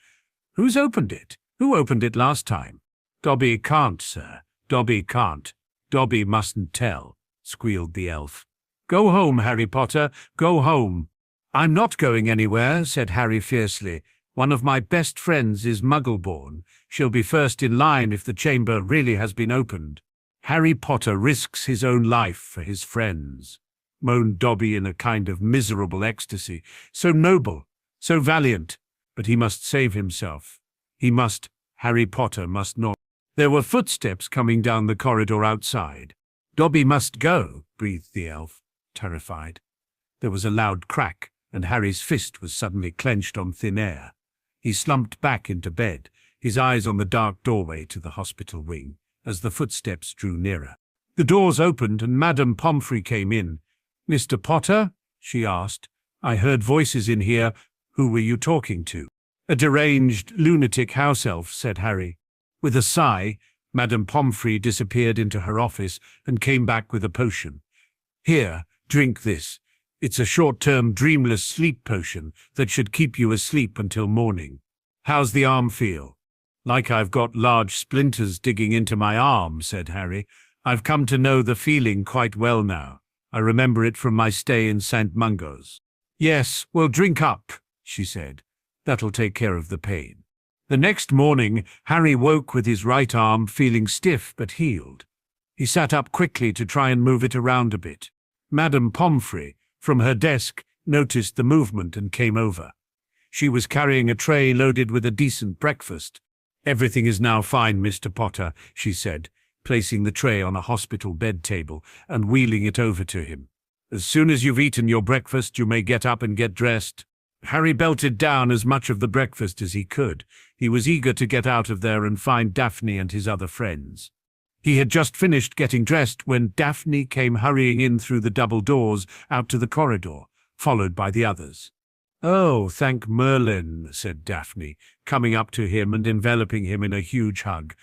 "Who's opened it? Who opened it last time?" "Dobby can't, sir. Dobby can't. Dobby mustn't tell," squealed the elf. "Go home, Harry Potter, go home." "I'm not going anywhere," said Harry fiercely. "One of my best friends is Muggle-born. She'll be first in line if the chamber really has been opened." "Harry Potter risks his own life for his friends," moaned Dobby in a kind of miserable ecstasy. "So noble, so valiant, but he must save himself. He must. Harry Potter must not." There were footsteps coming down the corridor outside. "Dobby must go," breathed the elf, terrified. There was a loud crack, and Harry's fist was suddenly clenched on thin air. He slumped back into bed, his eyes on the dark doorway to the hospital wing, as the footsteps drew nearer. The doors opened and Madame Pomfrey came in. "Mr. Potter?" she asked. "I heard voices in here. Who were you talking to?" "A deranged, lunatic house elf," said Harry. With a sigh, Madame Pomfrey disappeared into her office and came back with a potion. "Here, drink this. It's a short-term dreamless sleep potion that should keep you asleep until morning. How's the arm feel?" "Like I've got large splinters digging into my arm," said Harry. "I've come to know the feeling quite well now. I remember it from my stay in St. Mungo's." "Yes, well, drink up," she said. "That'll take care of the pain." The next morning, Harry woke with his right arm feeling stiff but healed. He sat up quickly to try and move it around a bit. Madame Pomfrey, from her desk, noticed the movement and came over. She was carrying a tray loaded with a decent breakfast. "Everything is now fine, Mr. Potter," she said, placing the tray on a hospital bed table and wheeling it over to him. "As soon as you've eaten your breakfast, you may get up and get dressed." Harry belted down as much of the breakfast as he could. He was eager to get out of there and find Daphne and his other friends. He had just finished getting dressed when Daphne came hurrying in through the double doors out to the corridor, followed by the others. "Oh, thank Merlin," said Daphne, coming up to him and enveloping him in a huge hug.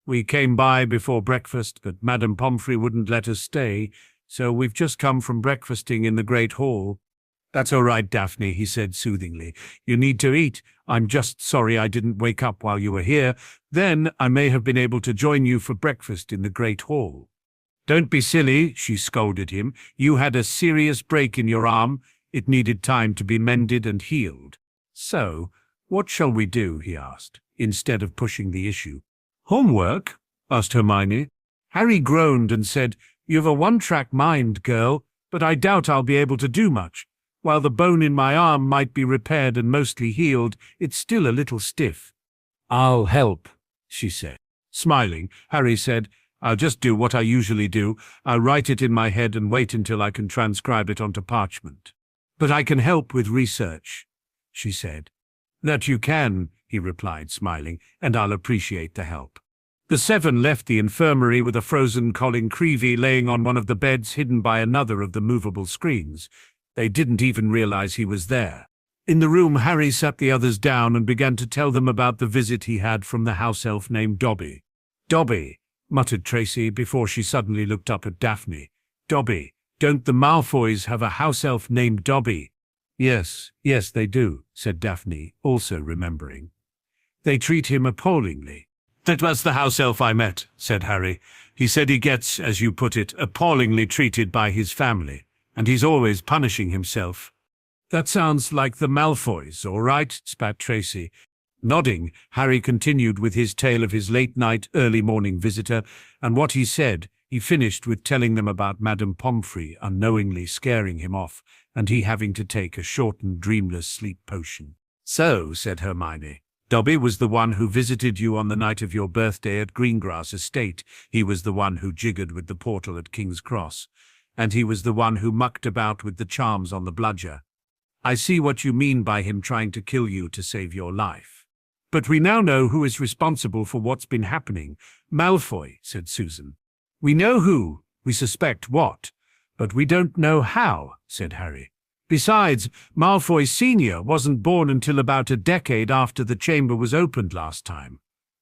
"We came by before breakfast, but Madame Pomfrey wouldn't let us stay, so we've just come from breakfasting in the Great Hall." "That's all right, Daphne," he said soothingly. "You need to eat. I'm just sorry I didn't wake up while you were here. Then I may have been able to join you for breakfast in the Great Hall." "Don't be silly," she scolded him. "You had a serious break in your arm. It needed time to be mended and healed." "So, what shall we do?" he asked, instead of pushing the issue. "Homework?" asked Hermione. Harry groaned and said, "You've a one-track mind, girl, but I doubt I'll be able to do much. While the bone in my arm might be repaired and mostly healed, it's still a little stiff." "I'll help," she said. Smiling, Harry said, "I'll just do what I usually do. I'll write it in my head and wait until I can transcribe it onto parchment." "But I can help with research," she said. "That you can," he replied, smiling, "and I'll appreciate the help." The seven left the infirmary with a frozen Colin Creevey laying on one of the beds hidden by another of the movable screens. They didn't even realize he was there. In the room, Harry sat the others down and began to tell them about the visit he had from the house elf named Dobby. "Dobby," muttered Tracy before she suddenly looked up at Daphne. "Dobby, don't the Malfoys have a house elf named Dobby?" Yes, they do," said Daphne, also remembering. "They treat him appallingly." "That was the house elf I met," said Harry. "He said he gets, as you put it, appallingly treated by his family, and he's always punishing himself." "That sounds like the Malfoys, all right," spat Tracy. Nodding, Harry continued with his tale of his late-night, early-morning visitor, and what he said, he finished with telling them about Madame Pomfrey unknowingly scaring him off, and he having to take a shortened, dreamless sleep potion. "So," said Hermione, "Dobby was the one who visited you on the night of your birthday at Greengrass Estate. He was the one who jiggered with the portal at King's Cross, and he was the one who mucked about with the charms on the bludger. I see what you mean by him trying to kill you to save your life. But we now know who is responsible for what's been happening." "Malfoy," said Susan. "We know who, we suspect what, but we don't know how," said Harry. "Besides, Malfoy Sr. wasn't born until about a decade after the chamber was opened last time.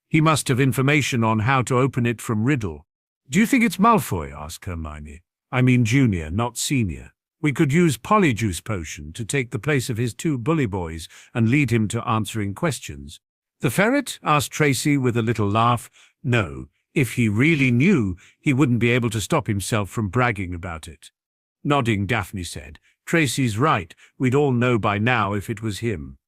He must have information on how to open it from Riddle." "Do you think it's Malfoy?" asked Hermione. "I mean Junior, not Senior. We could use Polyjuice Potion to take the place of his two bully boys and lead him to answering questions." "The ferret?" asked Tracy with a little laugh. "No, if he really knew, he wouldn't be able to stop himself from bragging about it." Nodding, Daphne said, "Tracy's right. We'd all know by now if it was him.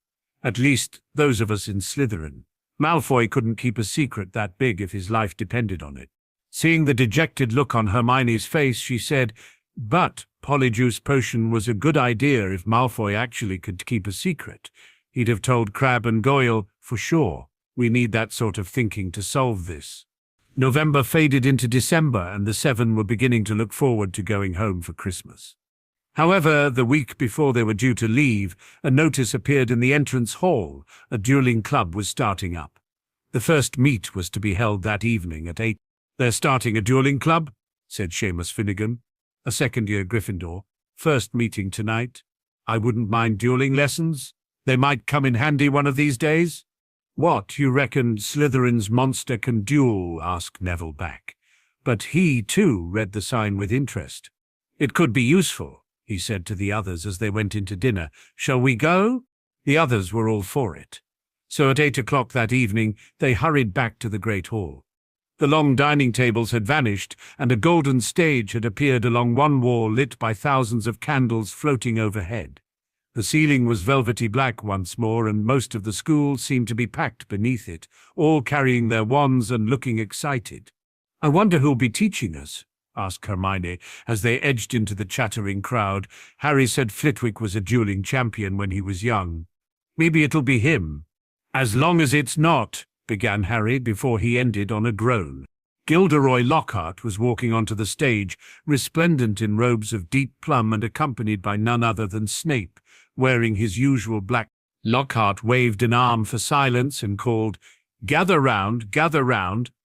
At least, those of us in Slytherin. Malfoy couldn't keep a secret that big if his life depended on it." Seeing the dejected look on Hermione's face, she said, "But Polyjuice Potion was a good idea if Malfoy actually could keep a secret. He'd have told Crabbe and Goyle for sure. We need that sort of thinking to solve this." November faded into December, and the seven were beginning to look forward to going home for Christmas. However, the week before they were due to leave, a notice appeared in the entrance hall. A dueling club was starting up. The first meet was to be held that evening at 8. "They're starting a dueling club," said Seamus Finnegan, a second-year Gryffindor. "First meeting tonight. I wouldn't mind dueling lessons. They might come in handy one of these days." "What, you reckon Slytherin's monster can duel?" asked Neville back. But he, too, read the sign with interest. "It could be useful," he said to the others as they went into dinner. "Shall we go?" The others were all for it. So at 8 o'clock that evening, they hurried back to the Great Hall. The long dining tables had vanished, and a golden stage had appeared along one wall lit by thousands of candles floating overhead. The ceiling was velvety black once more, and most of the school seemed to be packed beneath it, all carrying their wands and looking excited. "I wonder who'll be teaching us?" asked Hermione, as they edged into the chattering crowd. "Harry said Flitwick was a dueling champion when he was young. Maybe it'll be him." "As long as it's not," began Harry before he ended on a groan. Gilderoy Lockhart was walking onto the stage, resplendent in robes of deep plum and accompanied by none other than Snape, wearing his usual black. Lockhart waved an arm for silence and called, gather round,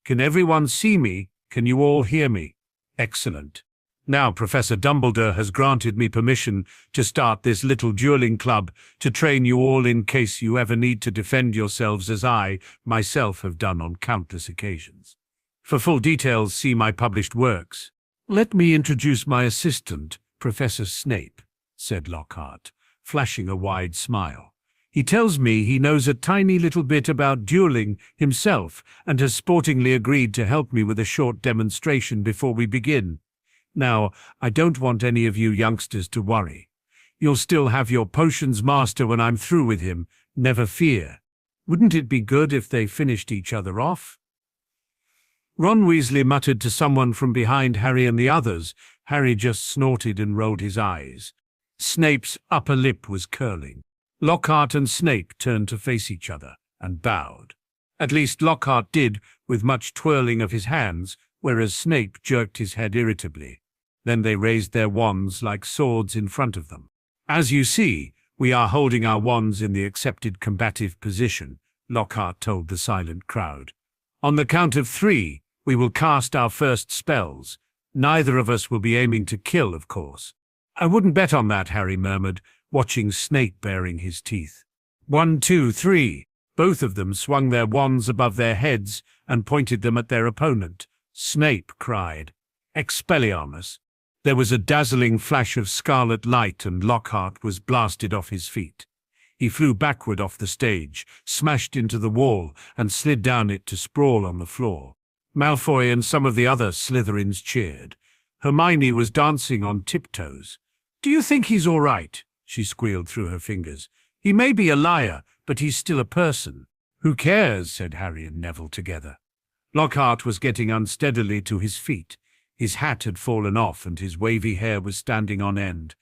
can everyone see me? Can you all hear me? Excellent. Now Professor Dumbledore has granted me permission to start this little dueling club to train you all in case you ever need to defend yourselves as I, myself, have done on countless occasions. For full details, see my published works. Let me introduce my assistant, Professor Snape, said Lockhart, flashing a wide smile. He tells me he knows a tiny little bit about dueling himself and has sportingly agreed to help me with a short demonstration before we begin. Now, I don't want any of you youngsters to worry. You'll still have your potions master when I'm through with him, never fear. Wouldn't it be good if they finished each other off? Ron Weasley muttered to someone from behind Harry and the others. Harry just snorted and rolled his eyes. Snape's upper lip was curling. Lockhart and Snape turned to face each other and bowed. At least Lockhart did, with much twirling of his hands, whereas Snape jerked his head irritably. Then they raised their wands like swords in front of them. As you see, we are holding our wands in the accepted combative position, Lockhart told the silent crowd. On the count of 3, we will cast our first spells. Neither of us will be aiming to kill, of course. I wouldn't bet on that, Harry murmured, watching Snape baring his teeth. 1, 2, 3. Both of them swung their wands above their heads and pointed them at their opponent. Snape cried, Expelliarmus. There was a dazzling flash of scarlet light and Lockhart was blasted off his feet. He flew backward off the stage, smashed into the wall, and slid down it to sprawl on the floor. Malfoy and some of the other Slytherins cheered. Hermione was dancing on tiptoes. "Do you think he's all right?" she squealed through her fingers. "He may be a liar, but he's still a person." "Who cares?" said Harry and Neville together. Lockhart was getting unsteadily to his feet. His hat had fallen off and his wavy hair was standing on end.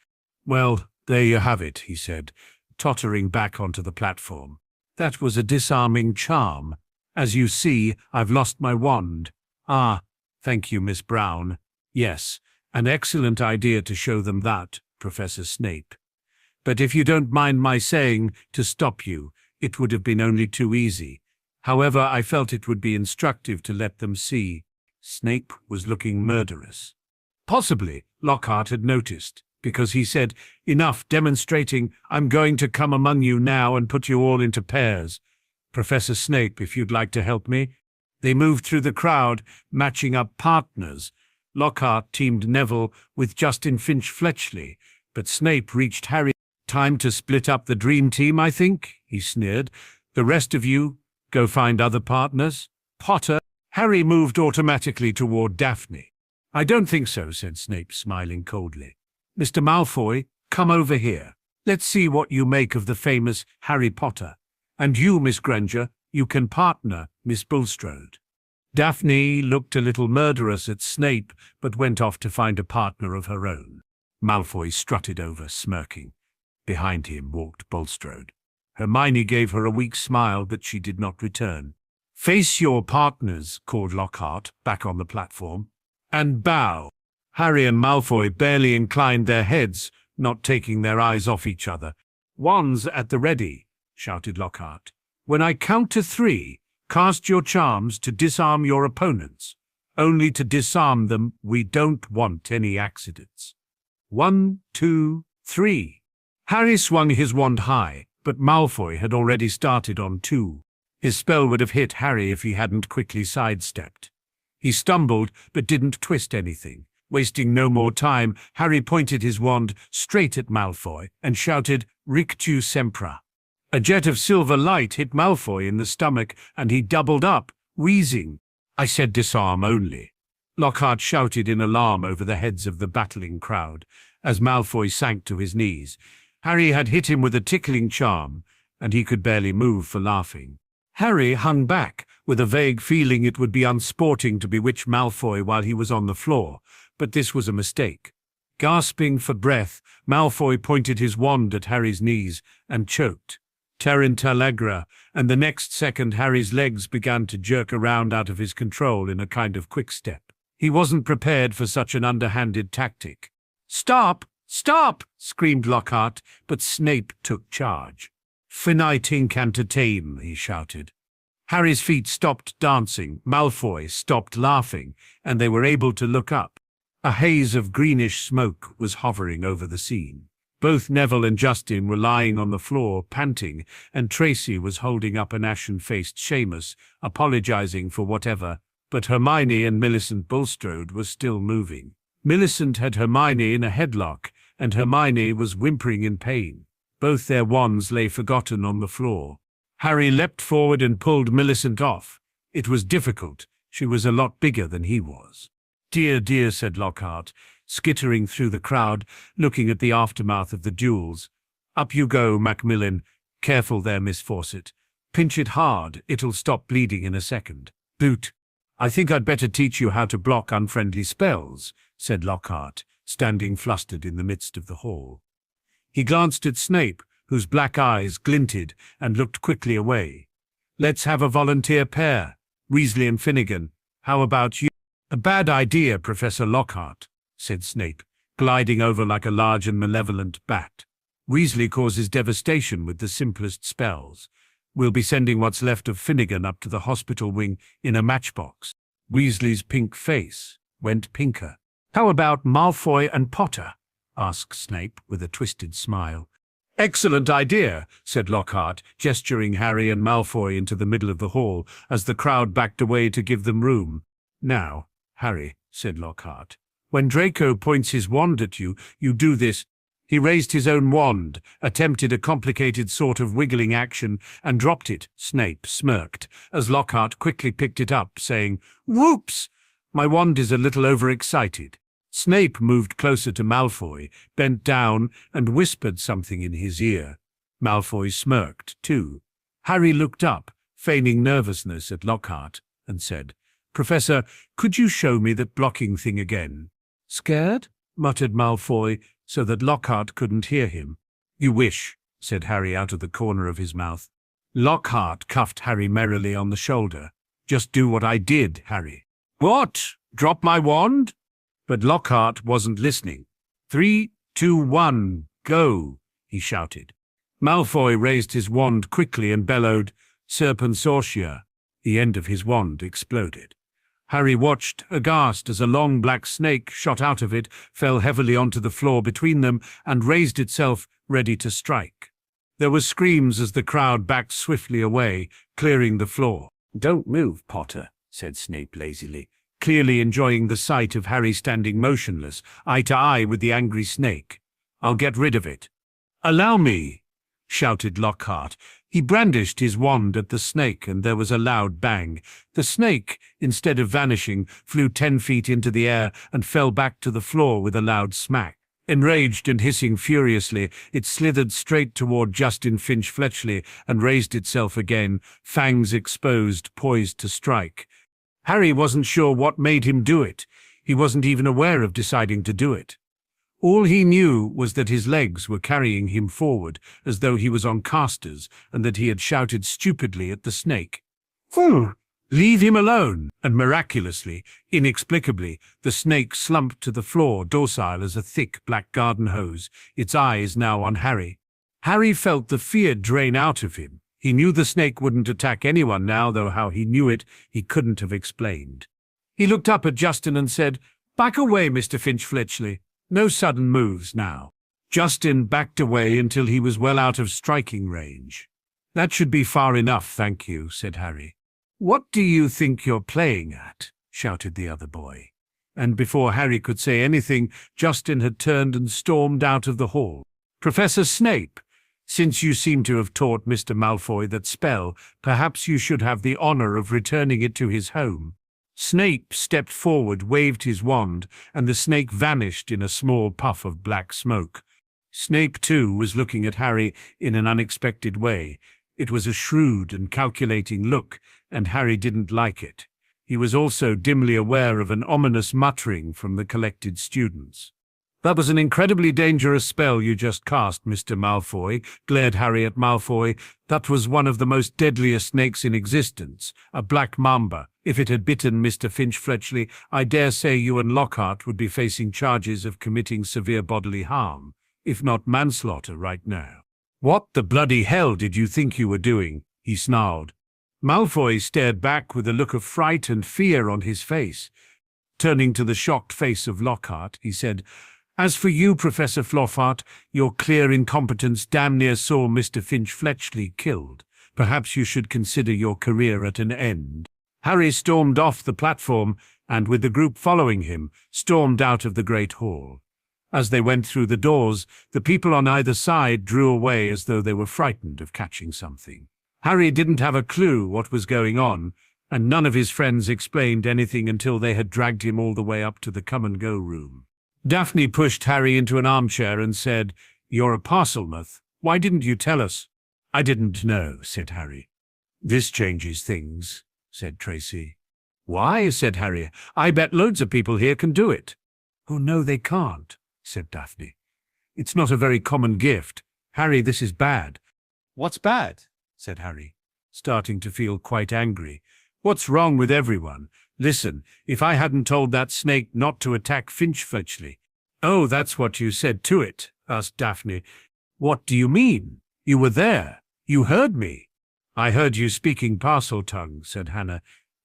"Well, there you have it," he said, tottering back onto the platform. "That was a disarming charm. As you see, I've lost my wand." "Ah, thank you, Miss Brown. Yes, an excellent idea to show them that, Professor Snape. But if you don't mind my saying to stop you, it would have been only too easy. However, I felt it would be instructive to let them see." Snape was looking murderous. Possibly, Lockhart had noticed, because he said, "Enough demonstrating. I'm going to come among you now and put you all into pairs. Professor Snape, if you'd like to help me." They moved through the crowd, matching up partners. Lockhart teamed Neville with Justin Finch-Fletchley, but Snape reached Harry. "Time to split up the dream team, I think," he sneered. "The rest of you, go find other partners. Potter." Harry moved automatically toward Daphne. "I don't think so," said Snape, smiling coldly. "Mr. Malfoy, come over here. Let's see what you make of the famous Harry Potter. And you, Miss Granger, you can partner Miss Bulstrode." Daphne looked a little murderous at Snape, but went off to find a partner of her own. Malfoy strutted over, smirking. Behind him walked Bulstrode. Hermione gave her a weak smile, but she did not return. "Face your partners," called Lockhart, back on the platform, "and bow." Harry and Malfoy barely inclined their heads, not taking their eyes off each other. "Wands at the ready," shouted Lockhart. "When I count to 3, Cast your charms to disarm your opponents. Only to disarm them, we don't want any accidents. 1, 2, 3. Harry swung his wand high, but Malfoy had already started on 2. His spell would have hit Harry if he hadn't quickly sidestepped. He stumbled, but didn't twist anything. Wasting no more time, Harry pointed his wand straight at Malfoy and shouted, "Rictu Sempra." A jet of silver light hit Malfoy in the stomach, and he doubled up, wheezing. "I said disarm only." Lockhart shouted in alarm over the heads of the battling crowd, as Malfoy sank to his knees. Harry had hit him with a tickling charm, and he could barely move for laughing. Harry hung back, with a vague feeling it would be unsporting to bewitch Malfoy while he was on the floor, but this was a mistake. Gasping for breath, Malfoy pointed his wand at Harry's knees and choked. Terrent Allegra, and the next second Harry's legs began to jerk around out of his control in a kind of quick-step. He wasn't prepared for such an underhanded tactic. "Stop! Stop!" screamed Lockhart, but Snape took charge. "Finite incantatame," he shouted. Harry's feet stopped dancing, Malfoy stopped laughing, and they were able to look up. A haze of greenish smoke was hovering over the scene. Both Neville and Justin were lying on the floor, panting, and Tracy was holding up an ashen-faced Seamus, apologizing for whatever, but Hermione and Millicent Bulstrode were still moving. Millicent had Hermione in a headlock, and Hermione was whimpering in pain. Both their wands lay forgotten on the floor. Harry leapt forward and pulled Millicent off. It was difficult. She was a lot bigger than he was. "Dear, dear," said Lockhart, skittering through the crowd, looking at the aftermath of the duels. "Up you go, Macmillan. Careful there, Miss Fawcett. Pinch it hard, it'll stop bleeding in a second. Boot. I think I'd better teach you how to block unfriendly spells," said Lockhart, standing flustered in the midst of the hall. He glanced at Snape, whose black eyes glinted, and looked quickly away. "Let's have a volunteer pair. Weasley and Finnegan. How about you?" "A bad idea, Professor Lockhart," said Snape, gliding over like a large and malevolent bat. "Weasley causes devastation with the simplest spells. We'll be sending what's left of Finnegan up to the hospital wing in a matchbox." Weasley's pink face went pinker. "How about Malfoy and Potter?" asked Snape with a twisted smile. "Excellent idea," said Lockhart, gesturing Harry and Malfoy into the middle of the hall as the crowd backed away to give them room. "Now, Harry," said Lockhart, "when Draco points his wand at you, you do this." He raised his own wand, attempted a complicated sort of wiggling action, and dropped it. Snape smirked as Lockhart quickly picked it up, saying, "Whoops! My wand is a little overexcited." Snape moved closer to Malfoy, bent down, and whispered something in his ear. Malfoy smirked, too. Harry looked up, feigning nervousness at Lockhart, and said, "Professor, could you show me that blocking thing again?" "Scared?" muttered Malfoy, so that Lockhart couldn't hear him. "You wish," said Harry out of the corner of his mouth. Lockhart cuffed Harry merrily on the shoulder. "Just do what I did, Harry." "What? Drop my wand?" But Lockhart wasn't listening. 3, 2, 1, go, he shouted. Malfoy raised his wand quickly and bellowed, "Serpent Sorcia." The end of his wand exploded. Harry watched, aghast, as a long black snake shot out of it, fell heavily onto the floor between them, and raised itself, ready to strike. There were screams as the crowd backed swiftly away, clearing the floor. "Don't move, Potter," said Snape lazily, clearly enjoying the sight of Harry standing motionless, eye to eye with the angry snake. "I'll get rid of it." "Allow me," shouted Lockhart. He brandished his wand at the snake, and there was a loud bang. The snake, instead of vanishing, flew 10 feet into the air and fell back to the floor with a loud smack. Enraged and hissing furiously, it slithered straight toward Justin Finch-Fletchley and raised itself again, fangs exposed, poised to strike. Harry wasn't sure what made him do it. He wasn't even aware of deciding to do it. All he knew was that his legs were carrying him forward as though he was on casters, and that he had shouted stupidly at the snake. "Phew! Leave him alone!" And miraculously, inexplicably, the snake slumped to the floor, docile as a thick black garden hose, its eyes now on Harry. Harry felt the fear drain out of him. He knew the snake wouldn't attack anyone now, though how he knew it, he couldn't have explained. He looked up at Justin and said, "Back away, Mr. Finch-Fletchley. No sudden moves now." Justin backed away until he was well out of striking range. "That should be far enough, thank you," said Harry. "What do you think you're playing at?" shouted the other boy. And before Harry could say anything, Justin had turned and stormed out of the hall. "Professor Snape, since you seem to have taught Mr. Malfoy that spell, perhaps you should have the honor of returning it to his home." Snape stepped forward, waved his wand, and the snake vanished in a small puff of black smoke. Snape, too, was looking at Harry in an unexpected way. It was a shrewd and calculating look, and Harry didn't like it. He was also dimly aware of an ominous muttering from the collected students. "That was an incredibly dangerous spell you just cast, Mr. Malfoy," glared Harry at Malfoy. "That was one of the most deadliest snakes in existence, a black mamba. If it had bitten Mr. Finch-Fletchley, I dare say you and Lockhart would be facing charges of committing severe bodily harm, if not manslaughter right now." "What the bloody hell did you think you were doing?" he snarled. Malfoy stared back with a look of fright and fear on his face. Turning to the shocked face of Lockhart, he said, "As for you, Professor Floffart, your clear incompetence damn near saw Mr. Finch-Fletchley killed. Perhaps you should consider your career at an end." Harry stormed off the platform and, with the group following him, stormed out of the Great Hall. As they went through the doors, the people on either side drew away as though they were frightened of catching something. Harry didn't have a clue what was going on, and none of his friends explained anything until they had dragged him all the way up to the come-and-go room. Daphne pushed Harry into an armchair and said, "You're a Parselmouth. Why didn't you tell us?" "I didn't know," said Harry. "This changes things," said Tracy. "Why?" said Harry. "I bet loads of people here can do it." "Oh, no, they can't," said Daphne. "It's not a very common gift. Harry, this is bad." What's bad? Said Harry, starting to feel quite angry. "What's wrong with everyone? Listen, if I hadn't told that snake not to attack Finch-Fletchley—" "Oh, that's what you said to it?" asked Daphne. "What do you mean? You were there. You heard me." "I heard you speaking Parseltongue," said Hannah.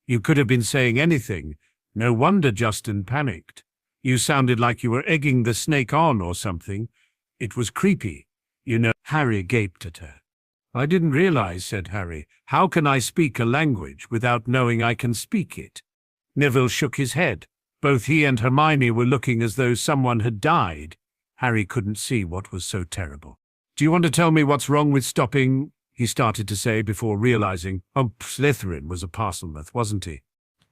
"You could have been saying anything. No wonder Justin panicked. You sounded like you were egging the snake on or something. It was creepy. You know." Harry gaped at her. "I didn't realize," said Harry. "How can I speak a language without knowing I can speak it?" Neville shook his head. Both he and Hermione were looking as though someone had died. Harry couldn't see what was so terrible. "Do you want to tell me what's wrong with stopping—" he started to say before realizing, Slytherin was a Parselmouth, wasn't he?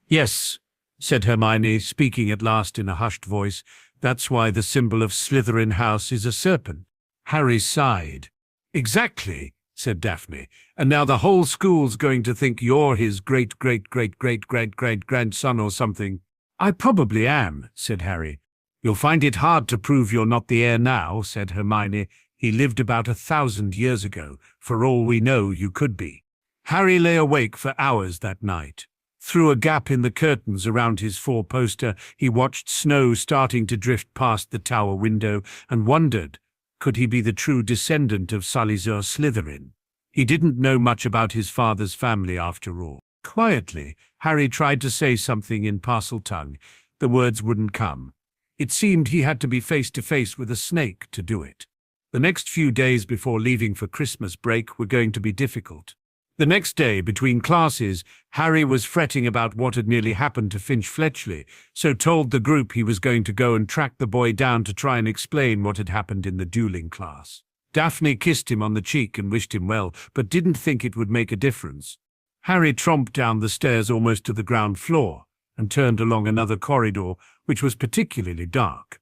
"Yes," said Hermione, speaking at last in a hushed voice. "That's why the symbol of Slytherin House is a serpent." Harry sighed. "Exactly," said Daphne. "And now the whole school's going to think you're his great-great-great-great-great-grandson or something." "I probably am," said Harry. "You'll find it hard to prove you're not the heir now," said Hermione. "He lived about 1,000 years ago. For all we know, you could be." Harry lay awake for hours that night. Through a gap in the curtains around his four-poster, he watched snow starting to drift past the tower window and wondered, could he be the true descendant of Salazar Slytherin? He didn't know much about his father's family after all. Quietly, Harry tried to say something in Parseltongue. The words wouldn't come. It seemed he had to be face-to-face with a snake to do it. The next few days before leaving for Christmas break were going to be difficult. The next day, between classes, Harry was fretting about what had nearly happened to Finch-Fletchley, so told the group he was going to go and track the boy down to try and explain what had happened in the dueling class. Daphne kissed him on the cheek and wished him well, but didn't think it would make a difference. Harry tromped down the stairs almost to the ground floor and turned along another corridor, which was particularly dark.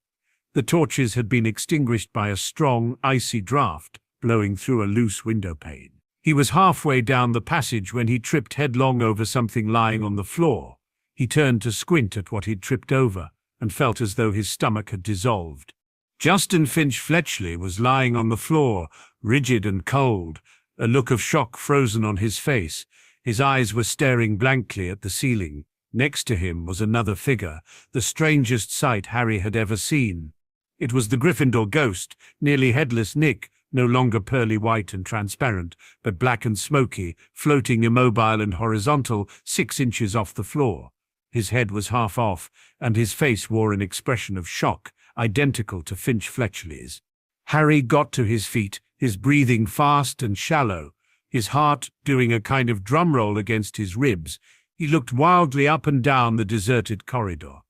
The torches had been extinguished by a strong, icy draught blowing through a loose window pane. He was halfway down the passage when he tripped headlong over something lying on the floor. He turned to squint at what he'd tripped over and felt as though his stomach had dissolved. Justin Finch-Fletchley was lying on the floor, rigid and cold, a look of shock frozen on his face. His eyes were staring blankly at the ceiling. Next to him was another figure, the strangest sight Harry had ever seen. It was the Gryffindor ghost, nearly headless Nick, no longer pearly white and transparent, but black and smoky, floating immobile and horizontal 6 inches off the floor. His head was half off, and his face wore an expression of shock, identical to Finch Fletchley's. Harry got to his feet, his breathing fast and shallow, his heart doing a kind of drum roll against his ribs. He looked wildly up and down the deserted corridor.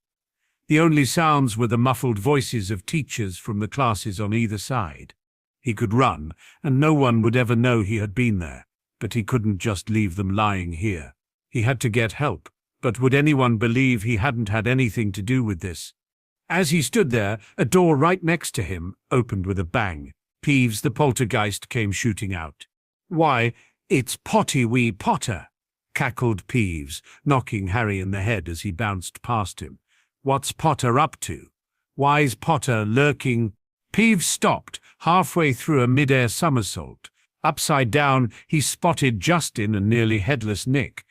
The only sounds were the muffled voices of teachers from the classes on either side. He could run, and no one would ever know he had been there, but he couldn't just leave them lying here. He had to get help, but would anyone believe he hadn't had anything to do with this? As he stood there, a door right next to him opened with a bang. Peeves the poltergeist came shooting out. "Why, it's Potty wee Potter," cackled Peeves, knocking Harry in the head as he bounced past him. "What's Potter up to? Why's Potter lurking?" Peeves stopped, halfway through a mid-air somersault. Upside down, he spotted Justin and nearly headless Nick.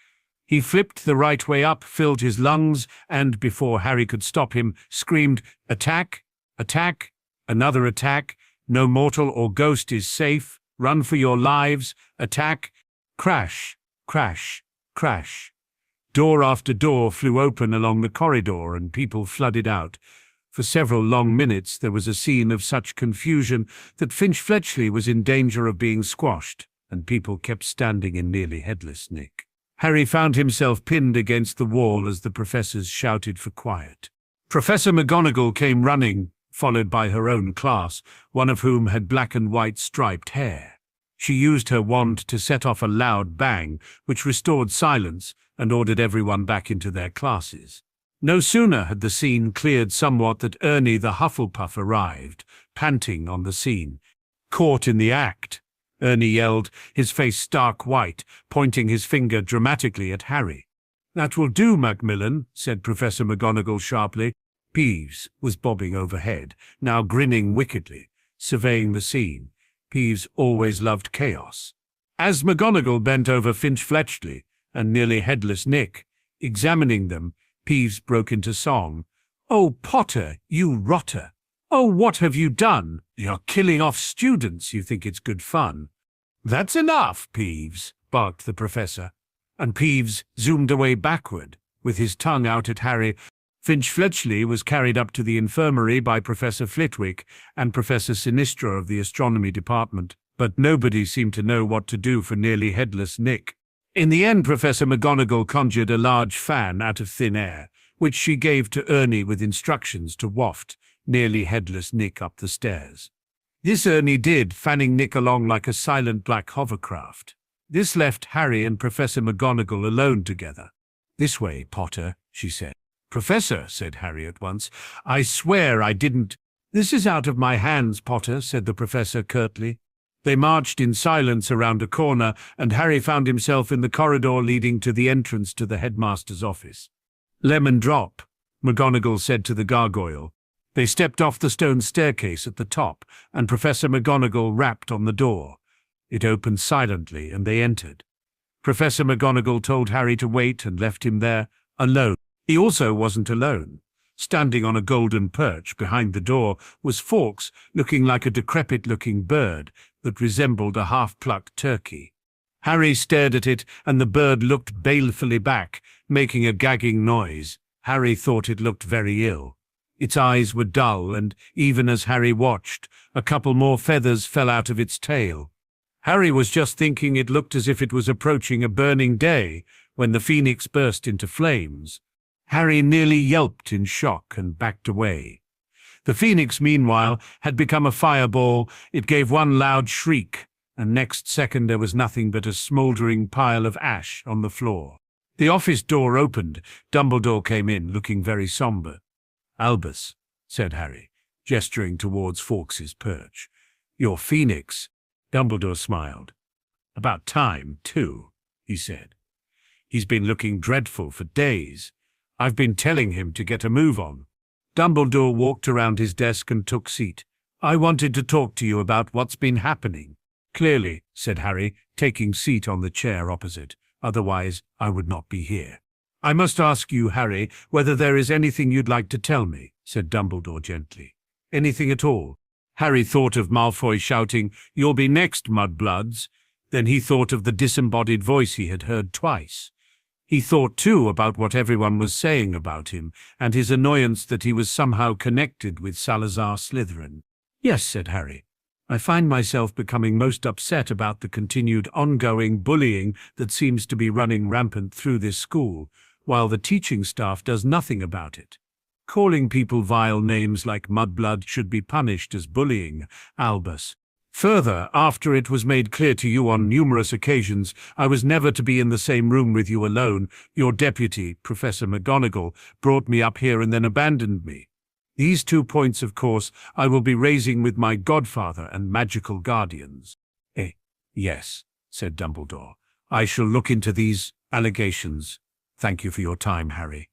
He flipped the right way up, filled his lungs, and, before Harry could stop him, screamed, "Attack! Attack! Another attack! No mortal or ghost is safe! Run for your lives! Attack!" Crash! Crash! Crash! Door after door flew open along the corridor, and people flooded out. For several long minutes there was a scene of such confusion that Finch Fletchley was in danger of being squashed, and people kept standing in nearly headless Nick. Harry found himself pinned against the wall as the professors shouted for quiet. Professor McGonagall came running, followed by her own class, one of whom had black and white striped hair. She used her wand to set off a loud bang, which restored silence and ordered everyone back into their classes. No sooner had the scene cleared somewhat that Ernie the Hufflepuff arrived, panting on the scene. "Caught in the act," Ernie yelled, his face stark white, pointing his finger dramatically at Harry. "That will do, Macmillan," said Professor McGonagall sharply. Peeves was bobbing overhead, now grinning wickedly, surveying the scene. Peeves always loved chaos. As McGonagall bent over Finch Fletchley and nearly headless Nick, examining them, Peeves broke into song. "Oh, Potter, you rotter! Oh, what have you done? You're killing off students. You think it's good fun." "That's enough, Peeves," barked the professor, and Peeves zoomed away backward, with his tongue out at Harry. Finch Fletchley was carried up to the infirmary by Professor Flitwick and Professor Sinistra of the astronomy department, but nobody seemed to know what to do for nearly headless Nick. In the end, Professor McGonagall conjured a large fan out of thin air, which she gave to Ernie with instructions to waft nearly headless Nick up the stairs. This Ernie did, fanning Nick along like a silent black hovercraft. This left Harry and Professor McGonagall alone together. "This way, Potter," she said. "Professor," said Harry at once, "I swear I didn't." "This is out of my hands, Potter," said the professor curtly. They marched in silence around a corner, and Harry found himself in the corridor leading to the entrance to the headmaster's office. "Lemon drop," McGonagall said to the gargoyle. They stepped off the stone staircase at the top, and Professor McGonagall rapped on the door. It opened silently, and they entered. Professor McGonagall told Harry to wait and left him there, alone. He also wasn't alone. Standing on a golden perch behind the door was Fawkes, looking like a decrepit-looking bird that resembled a half-plucked turkey. Harry stared at it, and the bird looked balefully back, making a gagging noise. Harry thought it looked very ill. Its eyes were dull, and even as Harry watched, a couple more feathers fell out of its tail. Harry was just thinking it looked as if it was approaching a burning day when the phoenix burst into flames. Harry nearly yelped in shock and backed away. The phoenix, meanwhile, had become a fireball. It gave one loud shriek, and next second there was nothing but a smouldering pile of ash on the floor. The office door opened. Dumbledore came in, looking very sombre. "Albus," said Harry, gesturing towards Fawkes's perch. "Your phoenix." Dumbledore smiled. "About time, too," he said. "He's been looking dreadful for days. I've been telling him to get a move on." Dumbledore walked around his desk and took seat. "I wanted to talk to you about what's been happening." "Clearly," said Harry, taking seat on the chair opposite. "Otherwise, I would not be here." "I must ask you, Harry, whether there is anything you'd like to tell me," said Dumbledore gently. "Anything at all." Harry thought of Malfoy shouting, "You'll be next, mudbloods." Then he thought of the disembodied voice he had heard twice. He thought, too, about what everyone was saying about him, and his annoyance that he was somehow connected with Salazar Slytherin. "Yes," said Harry. "I find myself becoming most upset about the continued ongoing bullying that seems to be running rampant through this school, while the teaching staff does nothing about it. Calling people vile names like mudblood should be punished as bullying, Albus. Further, after it was made clear to you on numerous occasions I was never to be in the same room with you alone, your deputy, Professor McGonagall, brought me up here and then abandoned me. These 2 points, of course, I will be raising with my godfather and magical guardians." Yes," said Dumbledore. "I shall look into these allegations. Thank you for your time, Harry."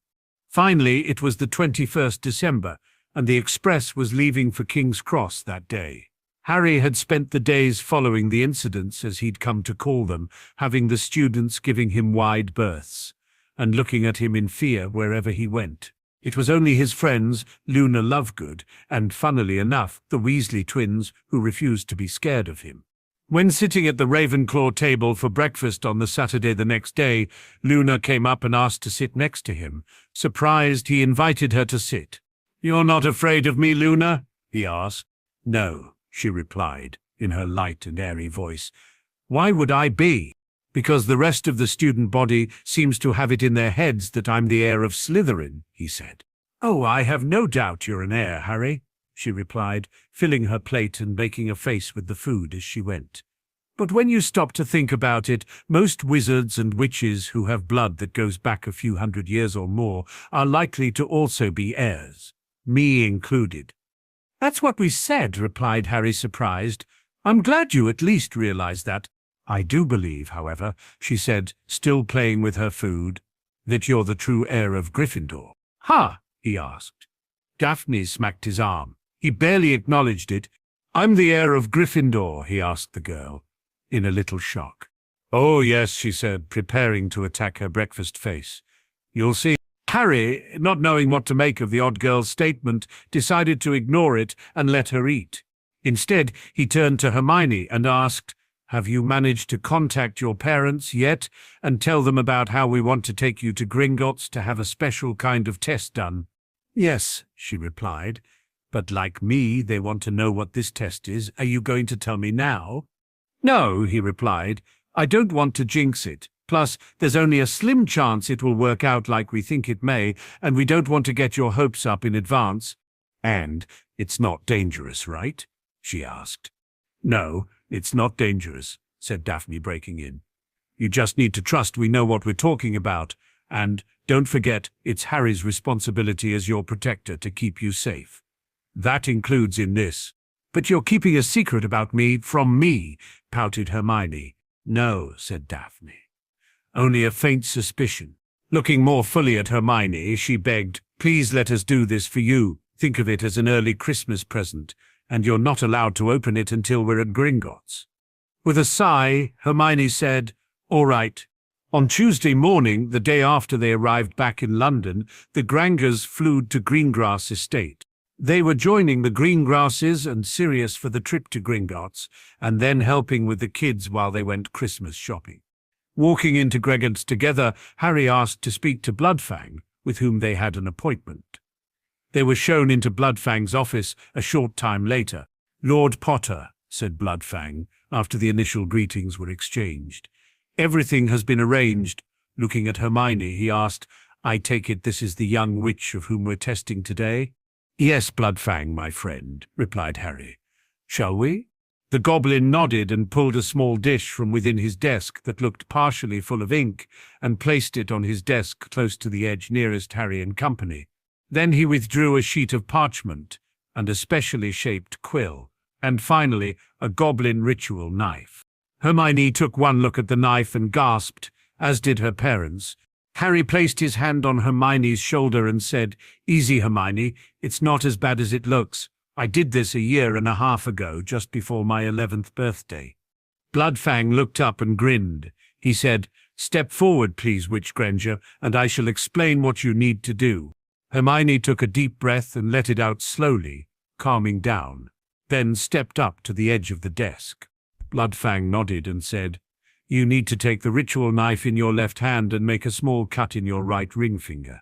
Finally, it was the 21st December, and the express was leaving for King's Cross that day. Harry had spent the days following the incidents, as he'd come to call them, having the students giving him wide berths, and looking at him in fear wherever he went. It was only his friends, Luna Lovegood, and, funnily enough, the Weasley twins, who refused to be scared of him. When sitting at the Ravenclaw table for breakfast on the Saturday the next day, Luna came up and asked to sit next to him. Surprised, he invited her to sit. "You're not afraid of me, Luna?" he asked. "No," she replied, in her light and airy voice. "Why would I be? Because the rest of the student body seems to have it in their heads that I'm the heir of Slytherin," he said. "Oh, I have no doubt you're an heir, Harry," she replied, filling her plate and making a face with the food as she went. "But when you stop to think about it, most wizards and witches who have blood that goes back a few hundred years or more are likely to also be heirs, me included." "That's what we said," replied Harry, surprised. "I'm glad you at least realize that." "I do believe, however," she said, still playing with her food, "that you're the true heir of Gryffindor." "Ha?" he asked. Daphne smacked his arm. He barely acknowledged it. "I'm the heir of Gryffindor?" he asked the girl, in a little shock. "Oh, yes," she said, preparing to attack her breakfast face. "You'll see." Harry, not knowing what to make of the odd girl's statement, decided to ignore it and let her eat. Instead, he turned to Hermione and asked, "Have you managed to contact your parents yet and tell them about how we want to take you to Gringotts to have a special kind of test done?" "Yes," she replied, "but like me, they want to know what this test is. Are you going to tell me now?" "No," he replied, "I don't want to jinx it. Plus, there's only a slim chance it will work out like we think it may, and we don't want to get your hopes up in advance." "And it's not dangerous, right?" she asked. "No, it's not dangerous," said Daphne, breaking in. "You just need to trust we know what we're talking about, and don't forget it's Harry's responsibility as your protector to keep you safe. That includes in this." "But you're keeping a secret about me from me," pouted Hermione. "No," said Daphne. "Only a faint suspicion." Looking more fully at Hermione, she begged, "Please let us do this for you. Think of it as an early Christmas present, and you're not allowed to open it until we're at Gringotts." With a sigh, Hermione said, "All right." On Tuesday morning, the day after they arrived back in London, the Grangers flew to Greengrass Estate. They were joining the Greengrasses and Sirius for the trip to Gringotts, and then helping with the kids while they went Christmas shopping. Walking into Gregor's together, Harry asked to speak to Bloodfang, with whom they had an appointment. They were shown into Bloodfang's office a short time later. "Lord Potter," said Bloodfang, after the initial greetings were exchanged. "Everything has been arranged." Looking at Hermione, he asked, "I take it this is the young witch of whom we're testing today?" "Yes, Bloodfang, my friend," replied Harry. "Shall we?" The goblin nodded and pulled a small dish from within his desk that looked partially full of ink and placed it on his desk close to the edge nearest Harry and company. Then he withdrew a sheet of parchment and a specially shaped quill, and finally a goblin ritual knife. Hermione took one look at the knife and gasped, as did her parents. Harry placed his hand on Hermione's shoulder and said, "Easy, Hermione, it's not as bad as it looks. I did this 1.5 years ago, just before my 11th birthday." Bloodfang looked up and grinned. He said, "Step forward, please, Witch Granger, and I shall explain what you need to do." Hermione took a deep breath and let it out slowly, calming down. then stepped up to the edge of the desk. Bloodfang nodded and said, "You need to take the ritual knife in your left hand and make a small cut in your right ring finger.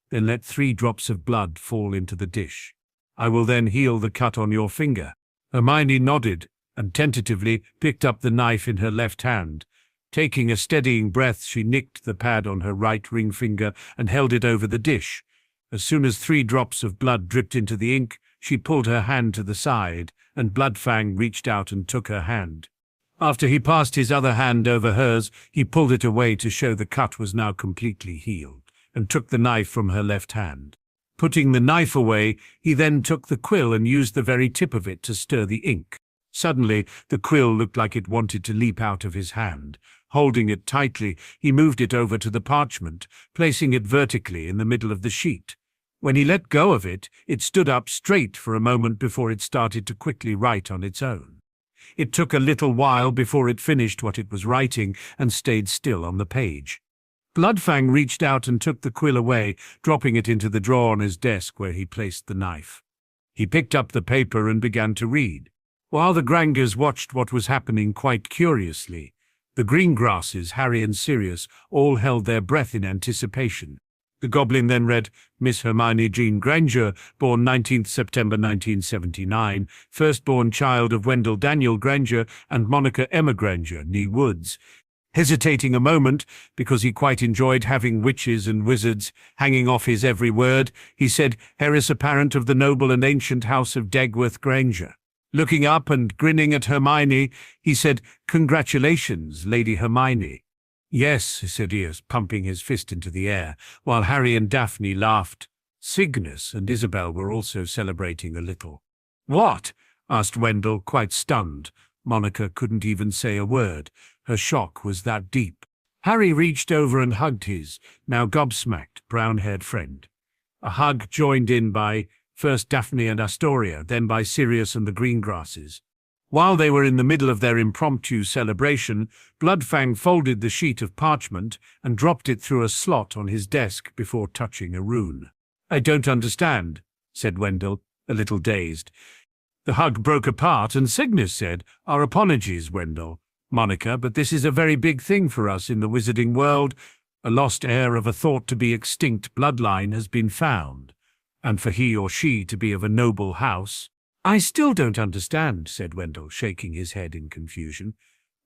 Then let 3 drops of blood fall into the dish. I will then heal the cut on your finger." Hermione nodded and tentatively picked up the knife in her left hand. Taking a steadying breath, she nicked the pad on her right ring finger and held it over the dish. As soon as 3 drops of blood dripped into the ink, she pulled her hand to the side, and Bloodfang reached out and took her hand. After he passed his other hand over hers, he pulled it away to show the cut was now completely healed, and took the knife from her left hand. Putting the knife away, he then took the quill and used the very tip of it to stir the ink. Suddenly, the quill looked like it wanted to leap out of his hand. Holding it tightly, he moved it over to the parchment, placing it vertically in the middle of the sheet. When he let go of it, it stood up straight for a moment before it started to quickly write on its own. It took a little while before it finished what it was writing and stayed still on the page. Bloodfang reached out and took the quill away, dropping it into the drawer on his desk where he placed the knife. He picked up the paper and began to read, while the Grangers watched what was happening quite curiously. The Greengrasses, Harry and Sirius, all held their breath in anticipation. The Goblin then read, "Miss Hermione Jean Granger, born 19th September 1979, firstborn child of Wendell Daniel Granger and Monica Emma Granger, née Woods." Hesitating a moment, because he quite enjoyed having witches and wizards hanging off his every word, he said, "Heiress apparent of the noble and ancient house of Dagworth Granger." Looking up and grinning at Hermione, he said, "Congratulations, Lady Hermione." "Yes," said Sirius, pumping his fist into the air, while Harry and Daphne laughed. Cygnus and Isabel were also celebrating a little. "What?" asked Wendell, quite stunned. Monica couldn't even say a word. Her shock was that deep. Harry reached over and hugged his, now gobsmacked, brown-haired friend. A hug joined in by first Daphne and Astoria, then by Sirius and the Greengrasses. While they were in the middle of their impromptu celebration, Bloodfang folded the sheet of parchment and dropped it through a slot on his desk before touching a rune. "I don't understand," said Wendell, a little dazed. The hug broke apart, and Cygnus said, "Our apologies, Wendell. Monica, but this is a very big thing for us in the wizarding world. A lost heir of a thought-to-be-extinct bloodline has been found, and for he or she to be of a noble house—" "I still don't understand," said Wendell, shaking his head in confusion.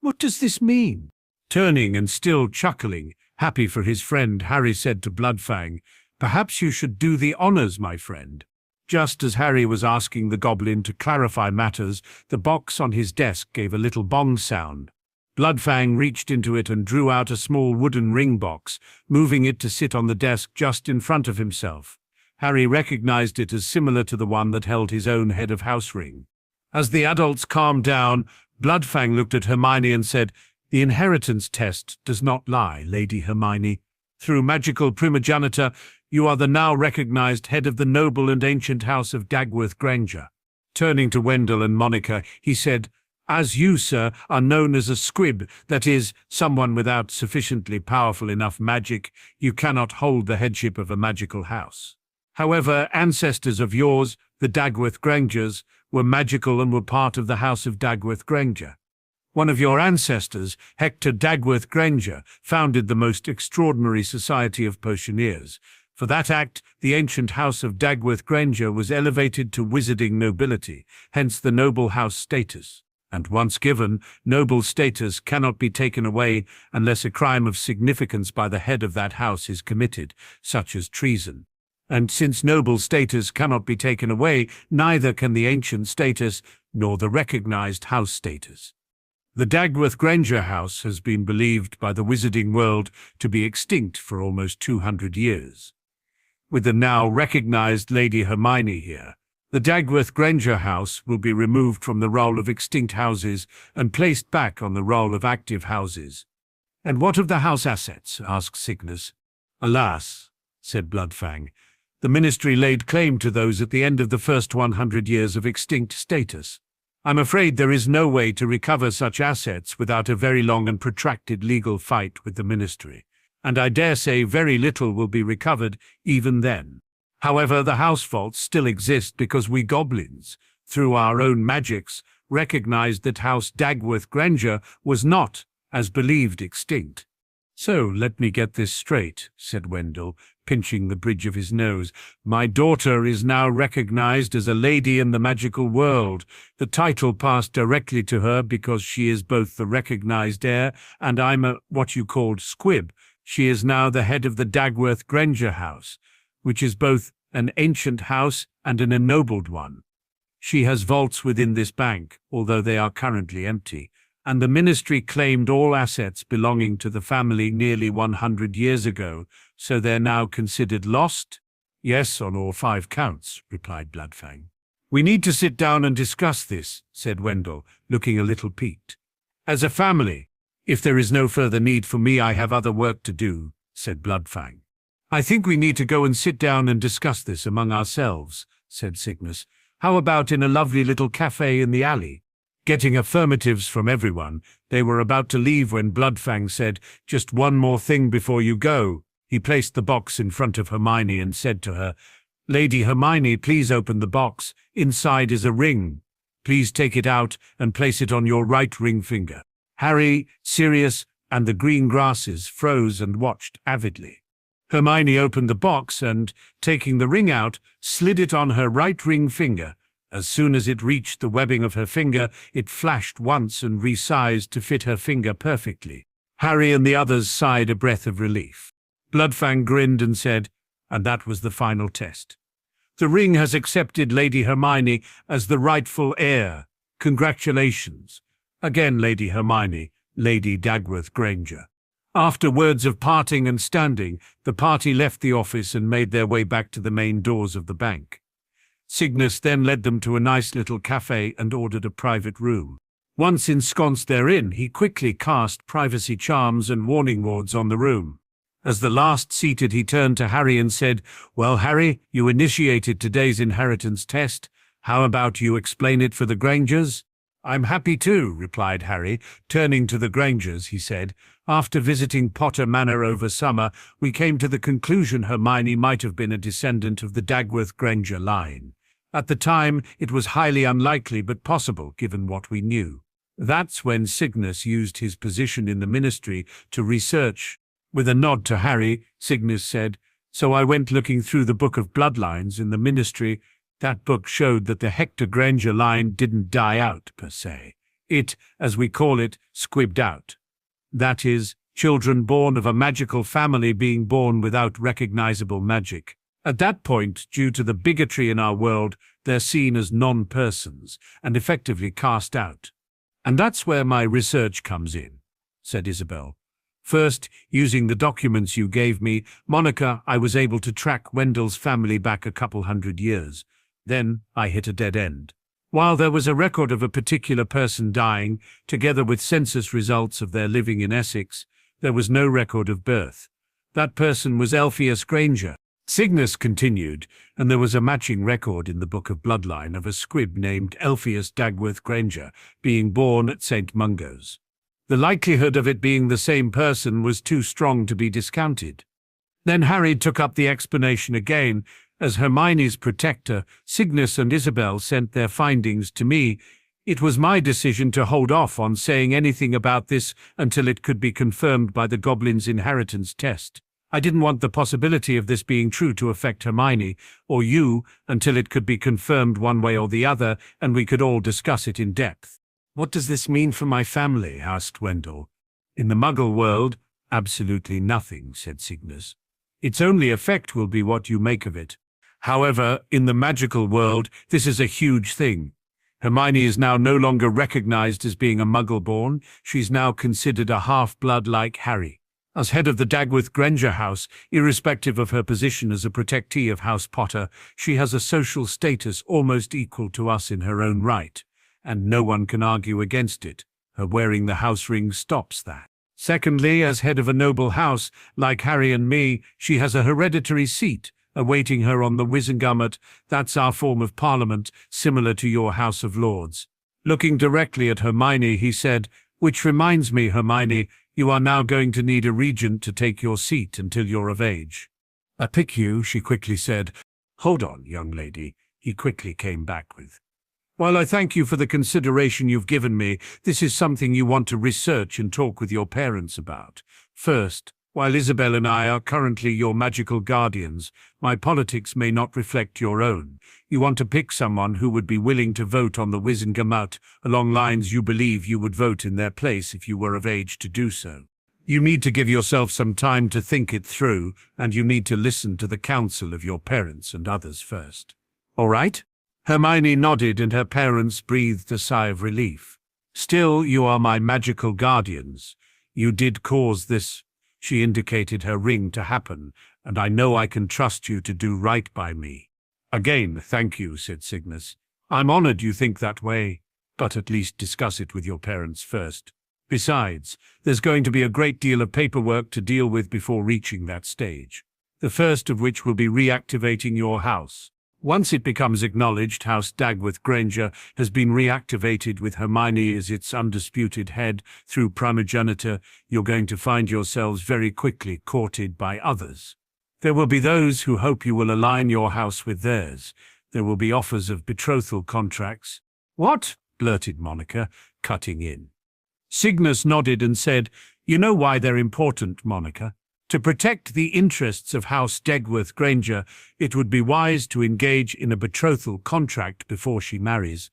"What does this mean?" Turning and still chuckling, happy for his friend, Harry said to Bloodfang, "Perhaps you should do the honors, my friend." Just as Harry was asking the goblin to clarify matters, the box on his desk gave a little bong sound. Bloodfang reached into it and drew out a small wooden ring box, moving it to sit on the desk just in front of himself. Harry recognized it as similar to the one that held his own head of house ring. As the adults calmed down, Bloodfang looked at Hermione and said, "The inheritance test does not lie, Lady Hermione. Through magical primogeniture, you are the now recognized head of the noble and ancient house of Dagworth Granger." Turning to Wendell and Monica, he said, "As you, sir, are known as a squib, that is, someone without sufficiently powerful enough magic, you cannot hold the headship of a magical house. However, ancestors of yours, the Dagworth Grangers, were magical and were part of the house of Dagworth Granger. One of your ancestors, Hector Dagworth Granger, founded the most extraordinary society of potioneers. For that act, the ancient house of Dagworth Granger was elevated to wizarding nobility, hence the noble house status. And once given, noble status cannot be taken away unless a crime of significance by the head of that house is committed, such as treason. And since noble status cannot be taken away, neither can the ancient status nor the recognized house status. The Dagworth Granger house has been believed by the wizarding world to be extinct for almost 200 years. With the now recognized Lady Hermione here, the Dagworth Granger house will be removed from the roll of extinct houses and placed back on the roll of active houses." "And what of the house assets?" asked Cygnus. "Alas," said Bloodfang, "the ministry laid claim to those at the end of the first 100 years of extinct status. I'm afraid there is no way to recover such assets without a very long and protracted legal fight with the ministry, and I dare say very little will be recovered even then. However, the house vaults still exist because we goblins, through our own magics, recognized that House Dagworth Granger was not, as believed, extinct. So let me get this straight, said Wendell, pinching the bridge of his nose. My daughter is now recognized as a lady in the magical world. The title passed directly to her because she is both the recognized heir and I'm what you called squib. She is now the head of the Dagworth Granger house, which is both an ancient house and an ennobled one. She has vaults within this bank, although they are currently empty, and the ministry claimed all assets belonging to the family nearly 100 years ago, so they're now considered lost? Yes, on all 5 counts, replied Bloodfang. We need to sit down and discuss this, said Wendell, looking a little piqued. As a family, if there is no further need for me, I have other work to do, said Bloodfang. I think we need to go and sit down and discuss this among ourselves, said Cygnus. How about in a lovely little cafe in the alley? Getting affirmatives from everyone, they were about to leave when Bloodfang said, Just one more thing before you go. He placed the box in front of Hermione and said to her, Lady Hermione, please open the box. Inside is a ring. Please take it out and place it on your right ring finger. Harry, Sirius, and the green grasses froze and watched avidly. Hermione opened the box and, taking the ring out, slid it on her right ring finger. As soon as it reached the webbing of her finger, it flashed once and resized to fit her finger perfectly. Harry and the others sighed a breath of relief. Bloodfang grinned and said, And that was the final test. The ring has accepted Lady Hermione as the rightful heir. Congratulations. Again, Lady Hermione, Lady Dagworth Granger. After words of parting and standing, the party left the office and made their way back to the main doors of the bank. Cygnus then led them to a nice little cafe and ordered a private room. Once ensconced therein, he quickly cast privacy charms and warning wards on the room. As the last seated, he turned to Harry and said, Well, Harry, you initiated today's inheritance test. How about you explain it for the Grangers? I'm happy to, replied Harry. Turning to the Grangers, he said, After visiting Potter Manor over summer, we came to the conclusion Hermione might have been a descendant of the Dagworth Granger line. At the time, it was highly unlikely but possible, given what we knew. That's when Cygnus used his position in the ministry to research. With a nod to Harry, Cygnus said, So I went looking through the Book of Bloodlines in the ministry. That book showed that the Hector Granger line didn't die out, per se. It, as we call it, squibbed out. That is, children born of a magical family being born without recognizable magic. At that point, due to the bigotry in our world, they're seen as non-persons and effectively cast out. And that's where my research comes in, said Isabel. First, using the documents you gave me, Monica, I was able to track Wendell's family back a couple 100 years. Then I hit a dead end. While there was a record of a particular person dying, together with census results of their living in Essex, there was no record of birth. That person was Elphias Granger. Cygnus continued, and there was a matching record in the Book of Bloodline of a squib named Elphias Dagworth Granger being born at St. Mungo's. The likelihood of it being the same person was too strong to be discounted. Then Harry took up the explanation again. As Hermione's protector, Cygnus and Isabel sent their findings to me. It was my decision to hold off on saying anything about this until it could be confirmed by the Goblin's inheritance test. I didn't want the possibility of this being true to affect Hermione, or you, until it could be confirmed one way or the other, and we could all discuss it in depth. What does this mean for my family? Asked Wendell. In the Muggle world, absolutely nothing, said Cygnus. Its only effect will be what you make of it. However, in the magical world, this is a huge thing. Hermione is now no longer recognized as being a Muggle-born. She's now considered a half-blood like Harry. As head of the Dagworth Granger house, irrespective of her position as a protectee of House Potter, she has a social status almost equal to us in her own right, and no one can argue against it. Her wearing the house ring stops that. Secondly, as head of a noble house, like Harry and me, she has a hereditary seat, awaiting her on the Wizengamot. That's our form of parliament, similar to your House of Lords. Looking directly at Hermione, he said, Which reminds me, Hermione, you are now going to need a regent to take your seat until you're of age. I pick you, she quickly said. Hold on, young lady, he quickly came back with. While I thank you for the consideration you've given me, this is something you want to research and talk with your parents about. First, while Isabel and I are currently your magical guardians, my politics may not reflect your own. You want to pick someone who would be willing to vote on the Wizengamot along lines you believe you would vote in their place if you were of age to do so. You need to give yourself some time to think it through, and you need to listen to the counsel of your parents and others first. All right? Hermione nodded and her parents breathed a sigh of relief. Still, you are my magical guardians. You did cause this. She indicated her ring to happen, and I know I can trust you to do right by me. Again, thank you, said Cygnus. I'm honored you think that way, but at least discuss it with your parents first. Besides, there's going to be a great deal of paperwork to deal with before reaching that stage. The first of which will be reactivating your house. Once it becomes acknowledged House Dagworth Granger has been reactivated with Hermione as its undisputed head through primogeniture, you're going to find yourselves very quickly courted by others. There will be those who hope you will align your house with theirs. There will be offers of betrothal contracts. What? Blurted Monica, cutting in. Cygnus nodded and said, You know why they're important, Monica. To protect the interests of House Dagworth Granger, it would be wise to engage in a betrothal contract before she marries.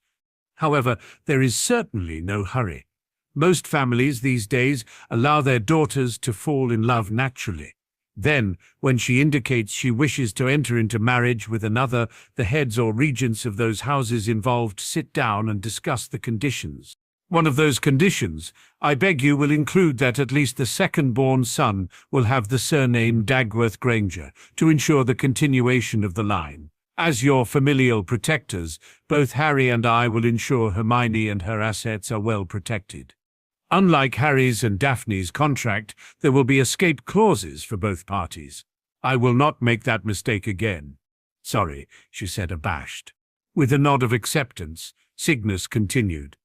However, there is certainly no hurry. Most families these days allow their daughters to fall in love naturally. Then, when she indicates she wishes to enter into marriage with another, the heads or regents of those houses involved sit down and discuss the conditions. One of those conditions, I beg you, will include that at least the second-born son will have the surname Dagworth Granger to ensure the continuation of the line. As your familial protectors, both Harry and I will ensure Hermione and her assets are well protected. Unlike Harry's and Daphne's contract, there will be escape clauses for both parties. I will not make that mistake again. Sorry, she said abashed. With a nod of acceptance, Cygnus continued.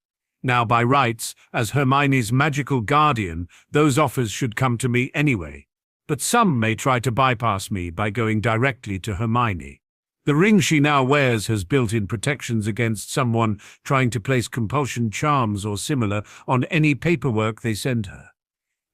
Now, by rights, as Hermione's magical guardian, those offers should come to me anyway. But some may try to bypass me by going directly to Hermione. The ring she now wears has built-in protections against someone trying to place compulsion charms or similar on any paperwork they send her.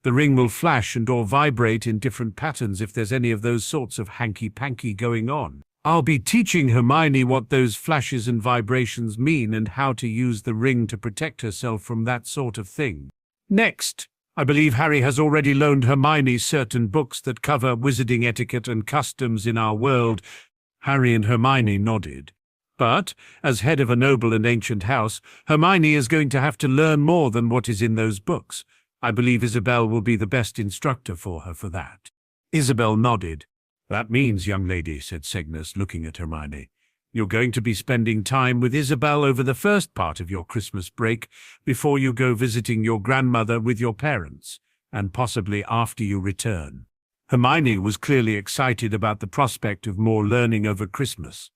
The ring will flash and or vibrate in different patterns if there's any of those sorts of hanky-panky going on. I'll be teaching Hermione what those flashes and vibrations mean and how to use the ring to protect herself from that sort of thing. Next, I believe Harry has already loaned Hermione certain books that cover wizarding etiquette and customs in our world. Harry and Hermione nodded. But, as head of a noble and ancient house, Hermione is going to have to learn more than what is in those books. I believe Isabel will be the best instructor for her for that. Isabel nodded. That means, young lady, said Cygnus, looking at Hermione, you're going to be spending time with Isabel over the first part of your Christmas break before you go visiting your grandmother with your parents, and possibly after you return. Hermione was clearly excited about the prospect of more learning over Christmas.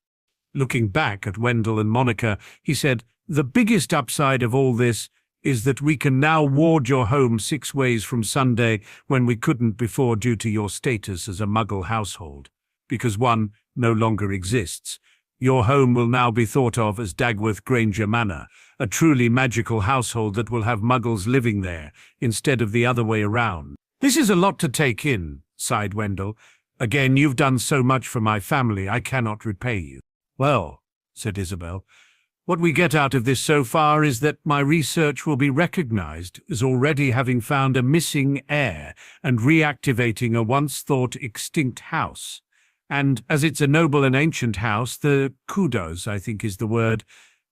Looking back at Wendell and Monica, he said, The biggest upside of all this is that we can now ward your home 6 ways from Sunday when we couldn't before due to your status as a Muggle household, because one no longer exists. Your home will now be thought of as Dagworth Granger Manor, a truly magical household that will have Muggles living there, instead of the other way around. This is a lot to take in, sighed Wendell. Again, you've done so much for my family, I cannot repay you. Well, said Isabel, what we get out of this so far is that my research will be recognized as already having found a missing heir and reactivating a once-thought extinct house. And as it's a noble and ancient house, the kudos, I think is the word,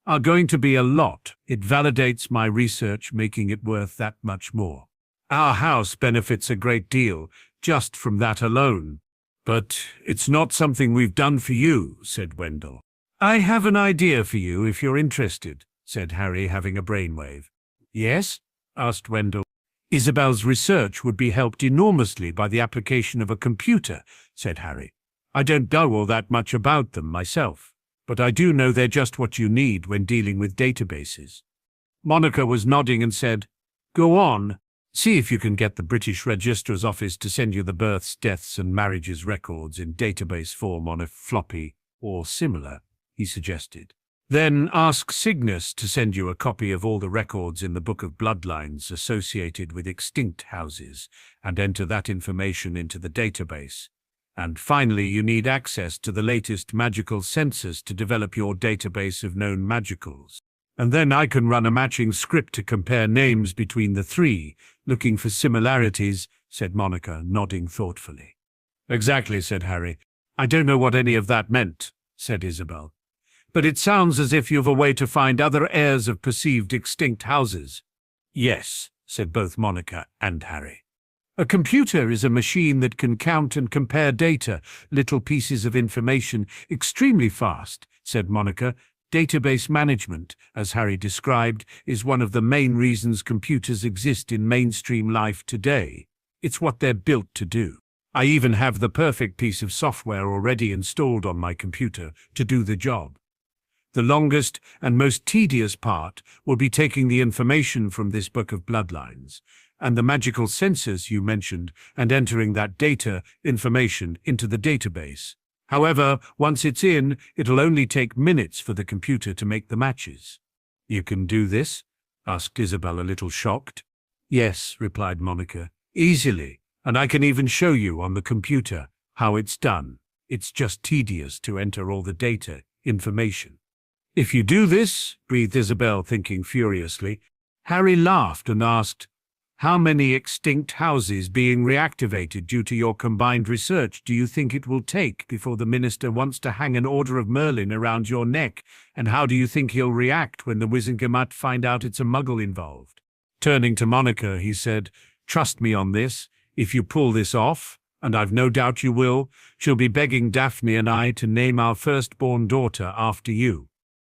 are going to be a lot. It validates my research, making it worth that much more. Our house benefits a great deal, just from that alone. But it's not something we've done for you, said Wendell. I have an idea for you if you're interested, said Harry, having a brainwave. Yes? Asked Wendell. Isabel's research would be helped enormously by the application of a computer, said Harry. I don't know all that much about them myself, but I do know they're just what you need when dealing with databases. Monica was nodding and said, Go on. See if you can get the British Registrar's Office to send you the births, deaths and marriages records in database form on a floppy or similar, he suggested. Then ask Cygnus to send you a copy of all the records in the Book of Bloodlines associated with extinct houses, and enter that information into the database. And finally, you need access to the latest magical census to develop your database of known magicals. And then I can run a matching script to compare names between the three, looking for similarities, said Monica, nodding thoughtfully. Exactly, said Harry. I don't know what any of that meant, said Isabel. But it sounds as if you've a way to find other heirs of perceived extinct houses. Yes, said both Monica and Harry. A computer is a machine that can count and compare data, little pieces of information, extremely fast, said Monica. Database management, as Harry described, is one of the main reasons computers exist in mainstream life today. It's what they're built to do. I even have the perfect piece of software already installed on my computer to do the job. The longest and most tedious part will be taking the information from this Book of Bloodlines and the magical census you mentioned and entering that data information into the database. However, once it's in, it'll only take minutes for the computer to make the matches. You can do this? Asked Isabel, a little shocked. Yes, replied Monica, easily, and I can even show you on the computer how it's done. It's just tedious to enter all the data information. If you do this, breathed Isabel, thinking furiously. Harry laughed and asked, how many extinct houses being reactivated due to your combined research do you think it will take before the minister wants to hang an Order of Merlin around your neck, and how do you think he'll react when the Wizengamot find out it's a muggle involved? Turning to Monica, he said, trust me on this. If you pull this off, and I've no doubt you will, she'll be begging Daphne and I to name our firstborn daughter after you.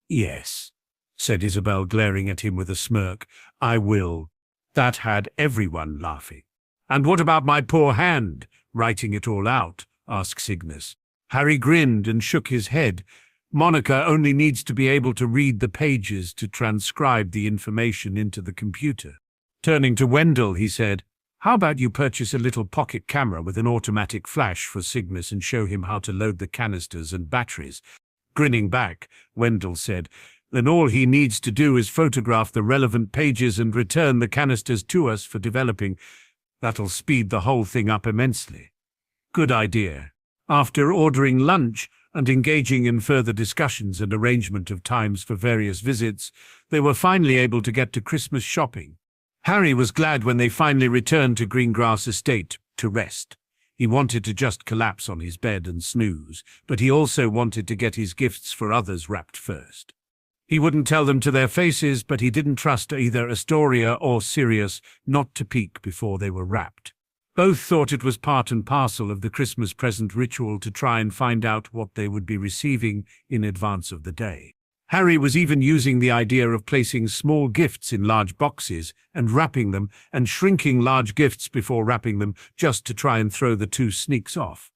Yes, said Isabel, glaring at him with a smirk. I will. That had everyone laughing. And what about my poor hand, writing it all out? Asked Cygnus. Harry grinned and shook his head. Monica only needs to be able to read the pages to transcribe the information into the computer. Turning to Wendell, he said, how about you purchase a little pocket camera with an automatic flash for Cygnus and show him how to load the canisters and batteries? Grinning back, Wendell said, then all he needs to do is photograph the relevant pages and return the canisters to us for developing. That'll speed the whole thing up immensely. Good idea. After ordering lunch and engaging in further discussions and arrangement of times for various visits, they were finally able to get to Christmas shopping. Harry was glad when they finally returned to Greengrass Estate to rest. He wanted to just collapse on his bed and snooze, but he also wanted to get his gifts for others wrapped first. He wouldn't tell them to their faces, but he didn't trust either Astoria or Sirius not to peek before they were wrapped. Both thought it was part and parcel of the Christmas present ritual to try and find out what they would be receiving in advance of the day. Harry was even using the idea of placing small gifts in large boxes and wrapping them and shrinking large gifts before wrapping them just to try and throw the two sneaks off.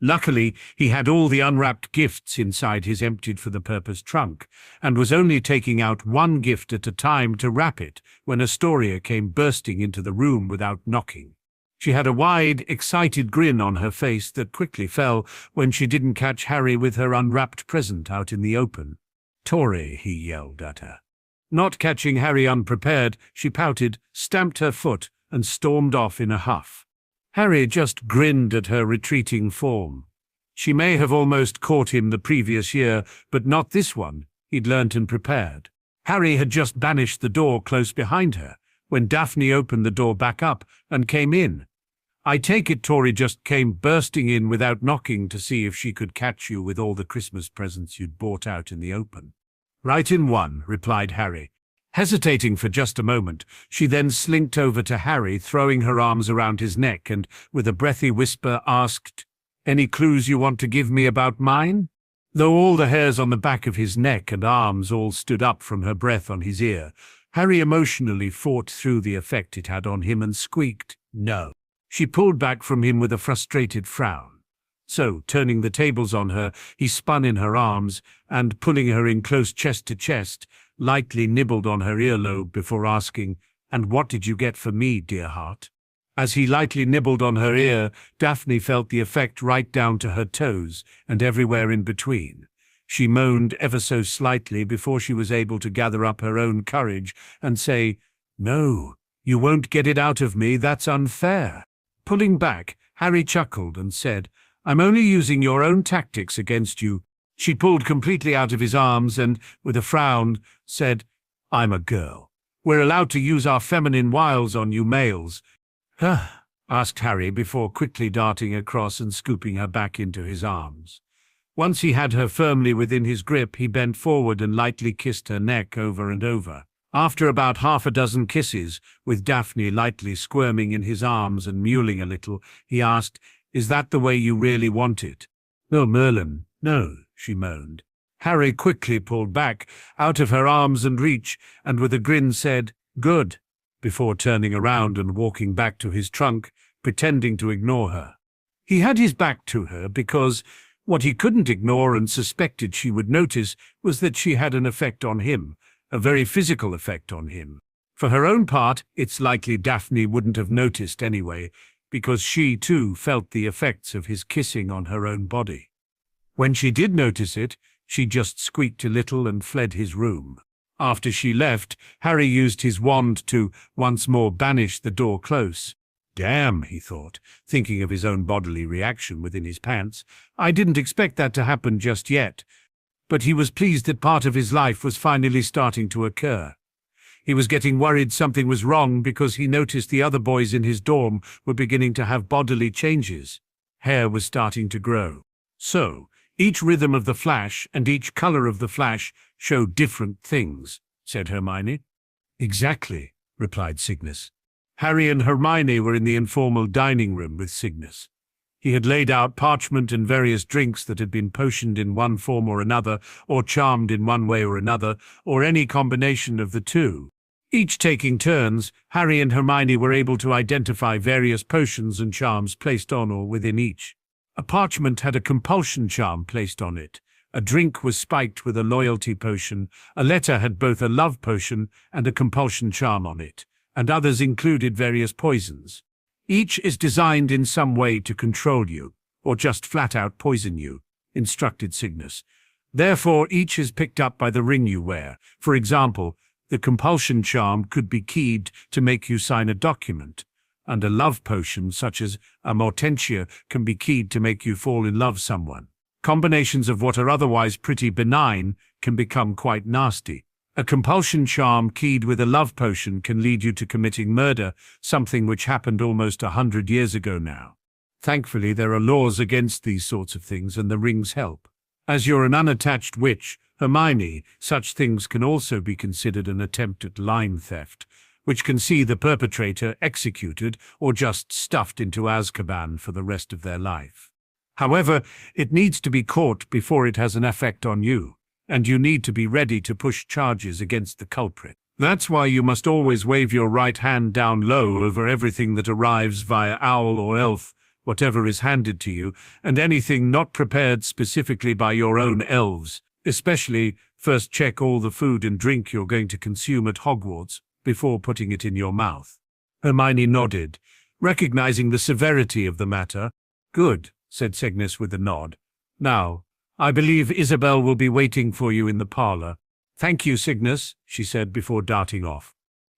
Luckily, he had all the unwrapped gifts inside his emptied-for-the-purpose trunk, and was only taking out one gift at a time to wrap it when Astoria came bursting into the room without knocking. She had a wide, excited grin on her face that quickly fell when she didn't catch Harry with her unwrapped present out in the open. Tory, he yelled at her. Not catching Harry unprepared, she pouted, stamped her foot, and stormed off in a huff. Harry just grinned at her retreating form. She may have almost caught him the previous year, but not this one. He'd learnt and prepared. Harry had just banished the door close behind her, when Daphne opened the door back up and came in. I take it Tori just came bursting in without knocking to see if she could catch you with all the Christmas presents you'd bought out in the open. Right in one, replied Harry. Hesitating for just a moment, she then slinked over to Harry, throwing her arms around his neck and, with a breathy whisper, asked, "Any clues you want to give me about mine?" Though all the hairs on the back of his neck and arms all stood up from her breath on his ear, Harry emotionally fought through the effect it had on him and squeaked, "No." She pulled back from him with a frustrated frown. So, turning the tables on her, he spun in her arms and, pulling her in close chest to chest, lightly nibbled on her earlobe before asking, "And what did you get for me, dear heart?" As he lightly nibbled on her ear, Daphne felt the effect right down to her toes and everywhere in between. She moaned ever so slightly before she was able to gather up her own courage and say, "No, you won't get it out of me, that's unfair." Pulling back, Harry chuckled and said, "I'm only using your own tactics against you." She pulled completely out of his arms and, with a frown, said, "I'm a girl. We're allowed to use our feminine wiles on you males." "Huh?" asked Harry before quickly darting across and scooping her back into his arms. Once he had her firmly within his grip, he bent forward and lightly kissed her neck over and over. After about half a dozen kisses, with Daphne lightly squirming in his arms and mewling a little, he asked, "Is that the way you really want it?" "Oh, Merlin, no," she moaned. Harry quickly pulled back, out of her arms and reach, and with a grin said, "Good," before turning around and walking back to his trunk, pretending to ignore her. He had his back to her because what he couldn't ignore and suspected she would notice was that she had an effect on him, a very physical effect on him. For her own part, it's likely Daphne wouldn't have noticed anyway, because she too felt the effects of his kissing on her own body. When she did notice it, she just squeaked a little and fled his room. After she left, Harry used his wand to once more banish the door close. "Damn," he thought, thinking of his own bodily reaction within his pants. "I didn't expect that to happen just yet." But he was pleased that part of his life was finally starting to occur. He was getting worried something was wrong because he noticed the other boys in his dorm were beginning to have bodily changes. Hair was starting to grow. So, each rhythm of the flash and each color of the flash showed different things, said Hermione. "Exactly," replied Cygnus. Harry and Hermione were in the informal dining room with Cygnus. He had laid out parchment and various drinks that had been potioned in one form or another, or charmed in one way or another, or any combination of the two. Each taking turns, Harry and Hermione were able to identify various potions and charms placed on or within each. A parchment had a compulsion charm placed on it. A drink was spiked with a loyalty potion. A letter had both a love potion and a compulsion charm on it, and others included various poisons. Each is designed in some way to control you, or just flat out poison you, instructed Cygnus. Therefore, each is picked up by the ring you wear. For example, the compulsion charm could be keyed to make you sign a document, and a love potion, such as a mortentia, can be keyed to make you fall in love with someone. Combinations of what are otherwise pretty benign can become quite nasty. A compulsion charm keyed with a love potion can lead you to committing murder, something which happened almost 100 years ago now. Thankfully, there are laws against these sorts of things, and the rings help. As you're an unattached witch, Hermione, such things can also be considered an attempt at line theft, which can see the perpetrator executed or just stuffed into Azkaban for the rest of their life. However, it needs to be caught before it has an effect on you, and you need to be ready to push charges against the culprit. That's why you must always wave your right hand down low over everything that arrives via owl or elf, whatever is handed to you, and anything not prepared specifically by your own elves. Especially, first check all the food and drink you're going to consume at Hogwarts before putting it in your mouth. Hermione nodded, recognizing the severity of the matter. "Good," said Cygnus with a nod. "Now, I believe Isabel will be waiting for you in the parlor." "Thank you, Cygnus," she said before darting off.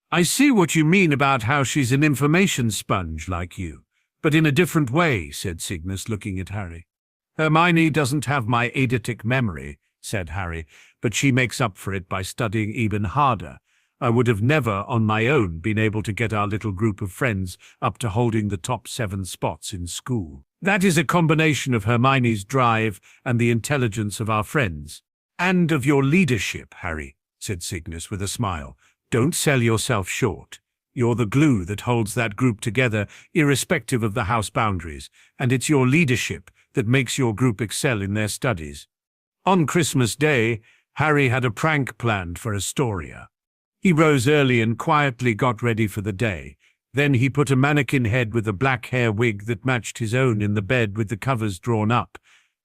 "I see what you mean about how she's an information sponge like you, but in a different way," said Cygnus, looking at Harry. "Hermione doesn't have my eidetic memory," said Harry, "but she makes up for it by studying even harder. I would have never, on my own, been able to get our little group of friends up to holding the top 7 spots in school. That is a combination of Hermione's drive and the intelligence of our friends. And of your leadership, Harry," said Cygnus with a smile. "Don't sell yourself short. You're the glue that holds that group together, irrespective of the house boundaries, and it's your leadership that makes your group excel in their studies." On Christmas Day, Harry had a prank planned for Astoria. He rose early and quietly got ready for the day. Then he put a mannequin head with a black hair wig that matched his own in the bed with the covers drawn up,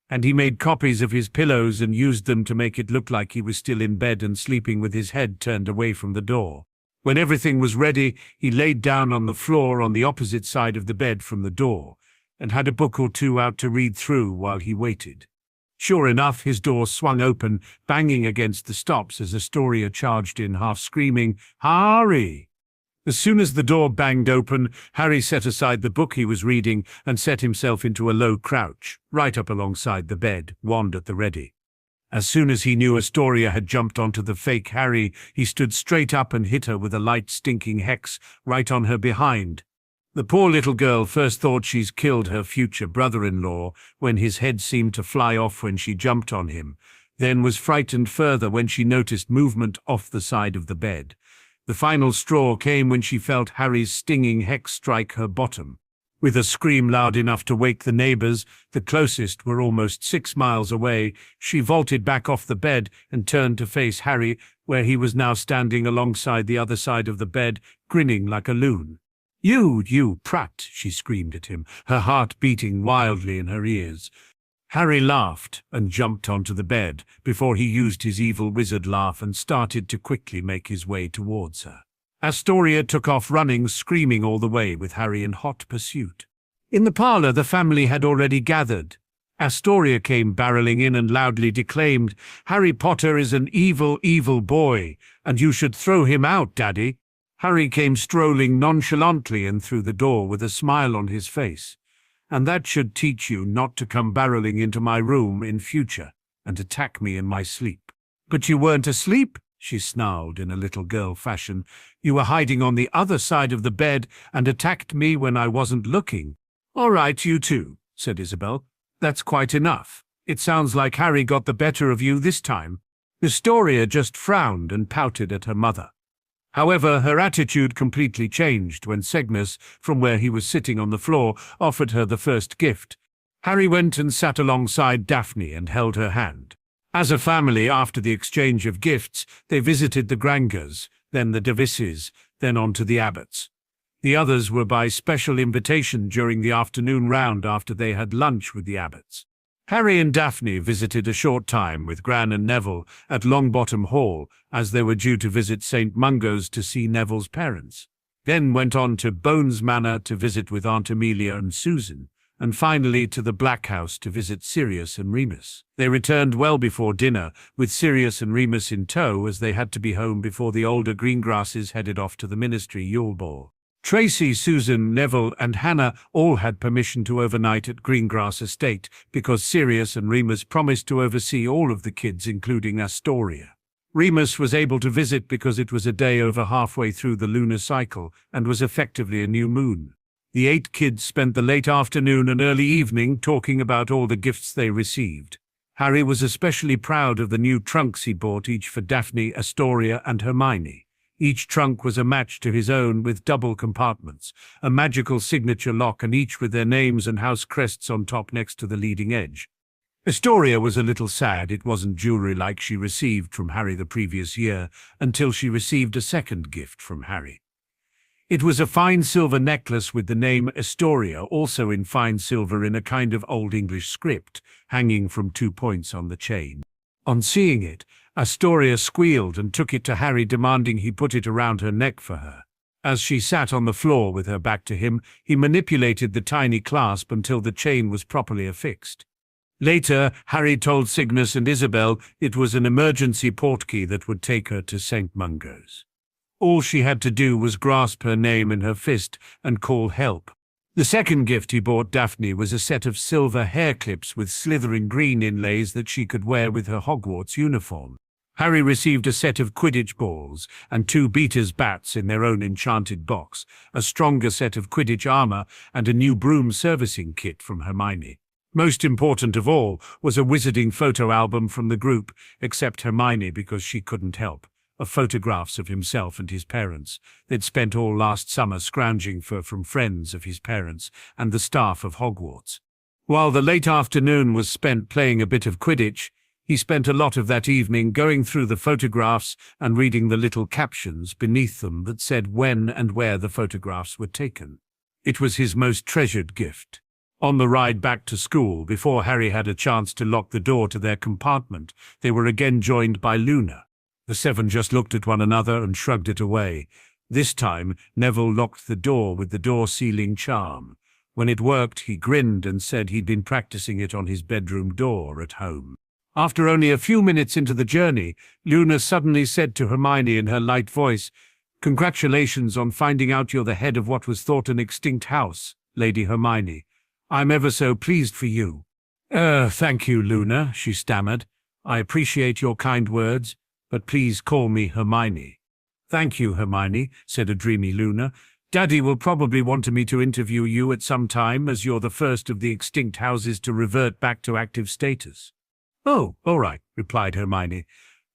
and he made copies of his pillows and used them to make it look like he was still in bed and sleeping with his head turned away from the door. When everything was ready, he laid down on the floor on the opposite side of the bed from the door, and had a book or two out to read through while he waited. Sure enough, his door swung open, banging against the stops as Astoria charged in, half screaming, "Harry!" As soon as the door banged open, Harry set aside the book he was reading and set himself into a low crouch, right up alongside the bed, wand at the ready. As soon as he knew Astoria had jumped onto the fake Harry, he stood straight up and hit her with a light stinking hex right on her behind. The poor little girl first thought she's killed her future brother-in-law when his head seemed to fly off when she jumped on him, then was frightened further when she noticed movement off the side of the bed. The final straw came when she felt Harry's stinging hex strike her bottom. With a scream loud enough to wake the neighbors, the closest were almost 6 miles away, she vaulted back off the bed and turned to face Harry, where he was now standing alongside the other side of the bed, grinning like a loon. You prat," she screamed at him, her heart beating wildly in her ears. Harry laughed and jumped onto the bed before he used his evil wizard laugh and started to quickly make his way towards her. Astoria took off running, screaming all the way, with Harry in hot pursuit. In the parlor, the family had already gathered. Astoria came barreling in and loudly declaimed, "Harry Potter is an evil, evil boy, and you should throw him out, Daddy." Harry came strolling nonchalantly in through the door with a smile on his face. "And that should teach you not to come barreling into my room in future and attack me in my sleep." "But you weren't asleep," she snarled in a little girl fashion. "You were hiding on the other side of the bed and attacked me when I wasn't looking." "All right, you two," said Isabel. "That's quite enough. It sounds like Harry got the better of you this time." Astoria just frowned and pouted at her mother. However, her attitude completely changed when Cygnus, from where he was sitting on the floor, offered her the first gift. Harry went and sat alongside Daphne and held her hand. As a family, after the exchange of gifts, they visited the Grangers, then the Davises, then on to the Abbots. The others were by special invitation during the afternoon round after they had lunch with the Abbots. Harry and Daphne visited a short time with Gran and Neville at Longbottom Hall, as they were due to visit St. Mungo's to see Neville's parents, then went on to Bones Manor to visit with Aunt Amelia and Susan, and finally to the Black House to visit Sirius and Remus. They returned well before dinner, with Sirius and Remus in tow, as they had to be home before the older Greengrasses headed off to the Ministry Yule Ball. Tracy, Susan, Neville, and Hannah all had permission to overnight at Greengrass Estate because Sirius and Remus promised to oversee all of the kids, including Astoria. Remus was able to visit because it was a day over halfway through the lunar cycle and was effectively a new moon. The 8 kids spent the late afternoon and early evening talking about all the gifts they received. Harry was especially proud of the new trunks he bought, each for Daphne, Astoria, and Hermione. Each trunk was a match to his own, with double compartments, a magical signature lock, and each with their names and house crests on top next to the leading edge. Astoria was a little sad it wasn't jewelry like she received from Harry the previous year, until she received a second gift from Harry. It was a fine silver necklace with the name Astoria, also in fine silver in a kind of Old English script, hanging from 2 points on the chain. On seeing it, Astoria squealed and took it to Harry, demanding he put it around her neck for her. As she sat on the floor with her back to him, he manipulated the tiny clasp until the chain was properly affixed. Later, Harry told Cygnus and Isabel it was an emergency portkey that would take her to St. Mungo's. All she had to do was grasp her name in her fist and call help. The second gift he bought Daphne was a set of silver hair clips with Slytherin green inlays that she could wear with her Hogwarts uniform. Harry received a set of Quidditch balls and 2 beaters bats in their own enchanted box, a stronger set of Quidditch armor, and a new broom servicing kit from Hermione. Most important of all was a wizarding photo album from the group, except Hermione because she couldn't help, of photographs of himself and his parents. They'd spent all last summer scrounging for from friends of his parents and the staff of Hogwarts. While the late afternoon was spent playing a bit of Quidditch, he spent a lot of that evening going through the photographs and reading the little captions beneath them that said when and where the photographs were taken. It was his most treasured gift. On the ride back to school, before Harry had a chance to lock the door to their compartment, they were again joined by Luna. The 7 just looked at one another and shrugged it away. This time, Neville locked the door with the door sealing charm. When it worked, he grinned and said he'd been practicing it on his bedroom door at home. After only a few minutes into the journey, Luna suddenly said to Hermione in her light voice, "Congratulations on finding out you're the head of what was thought an extinct house, Lady Hermione. I'm ever so pleased for you." Thank you, Luna," she stammered. "I appreciate your kind words, but please call me Hermione." "Thank you, Hermione," said a dreamy Luna. "Daddy will probably want me to interview you at some time, as you're the first of the extinct houses to revert back to active status." "Oh, all right," replied Hermione.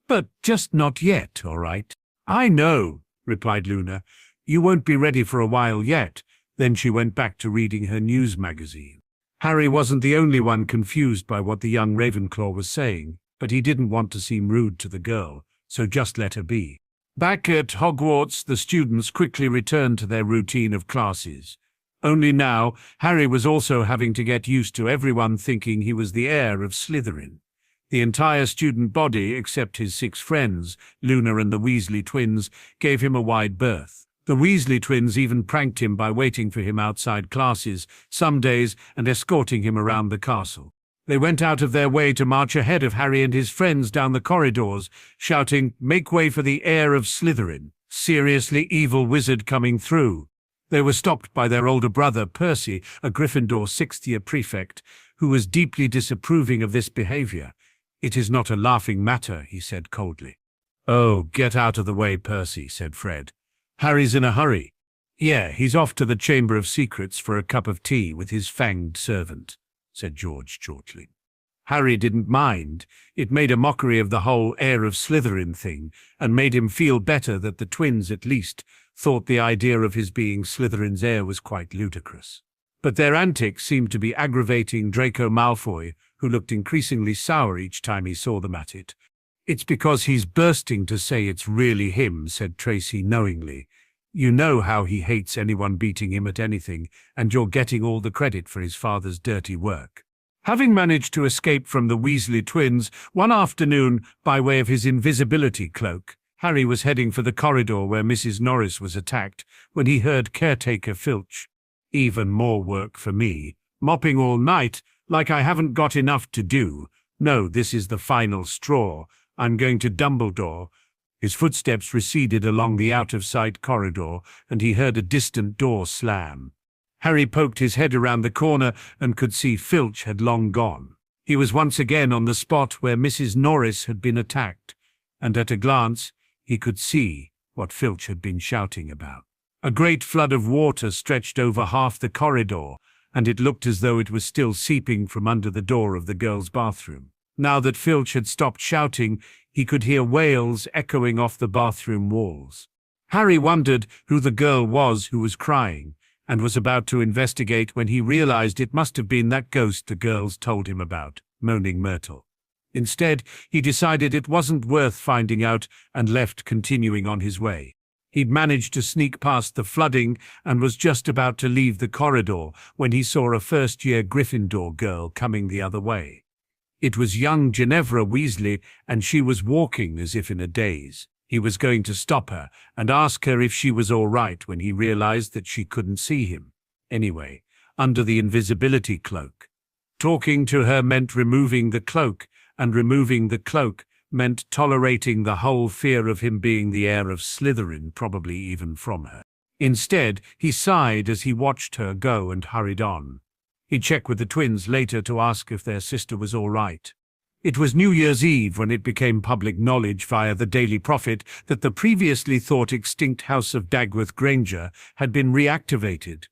"But just not yet, all right?" "I know," replied Luna. "You won't be ready for a while yet." Then she went back to reading her news magazine. Harry wasn't the only one confused by what the young Ravenclaw was saying, but he didn't want to seem rude to the girl, so just let her be. Back at Hogwarts, the students quickly returned to their routine of classes. Only now, Harry was also having to get used to everyone thinking he was the heir of Slytherin. The entire student body, except his 6 friends, Luna and the Weasley twins, gave him a wide berth. The Weasley twins even pranked him by waiting for him outside classes some days and escorting him around the castle. They went out of their way to march ahead of Harry and his friends down the corridors, shouting, "Make way for the heir of Slytherin, seriously evil wizard coming through." They were stopped by their older brother, Percy, a Gryffindor 6th-year prefect, who was deeply disapproving of this behavior. "It is not a laughing matter," he said coldly. "Oh, get out of the way, Percy," said Fred. "Harry's in a hurry." "Yeah, he's off to the Chamber of Secrets for a cup of tea with his fanged servant," said George shortly. Harry didn't mind. It made a mockery of the whole heir of Slytherin thing, and made him feel better that the twins, at least, thought the idea of his being Slytherin's heir was quite ludicrous. But their antics seemed to be aggravating Draco Malfoy, who looked increasingly sour each time he saw them at it. "It's because he's bursting to say it's really him," said Tracy knowingly. "You know how he hates anyone beating him at anything, and you're getting all the credit for his father's dirty work." Having managed to escape from the Weasley twins one afternoon by way of his invisibility cloak, Harry was heading for the corridor where Mrs. Norris was attacked when he heard caretaker Filch. "Even more work for me. Mopping all night, like I haven't got enough to do. No, this is the final straw. I'm going to Dumbledore." His footsteps receded along the out-of-sight corridor, and he heard a distant door slam. Harry poked his head around the corner and could see Filch had long gone. He was once again on the spot where Mrs. Norris had been attacked, and at a glance he could see what Filch had been shouting about. A great flood of water stretched over half the corridor, and it looked as though it was still seeping from under the door of the girls' bathroom. Now that Filch had stopped shouting, he could hear wails echoing off the bathroom walls. Harry wondered who the girl was who was crying, and was about to investigate when he realized it must have been that ghost the girls told him about, Moaning Myrtle. Instead, he decided it wasn't worth finding out and left, continuing on his way. He'd managed to sneak past the flooding and was just about to leave the corridor when he saw a first-year Gryffindor girl coming the other way. It was young Ginevra Weasley, and she was walking as if in a daze. He was going to stop her and ask her if she was all right when he realized that she couldn't see him. Anyway, under the invisibility cloak. Talking to her meant removing the cloak, and removing the cloak meant tolerating the whole fear of him being the heir of Slytherin, probably even from her. Instead, he sighed as he watched her go and hurried on. He'd check with the twins later to ask if their sister was all right. It was New Year's Eve when it became public knowledge via the Daily Prophet that the previously thought extinct house of Dagworth Granger had been reactivated.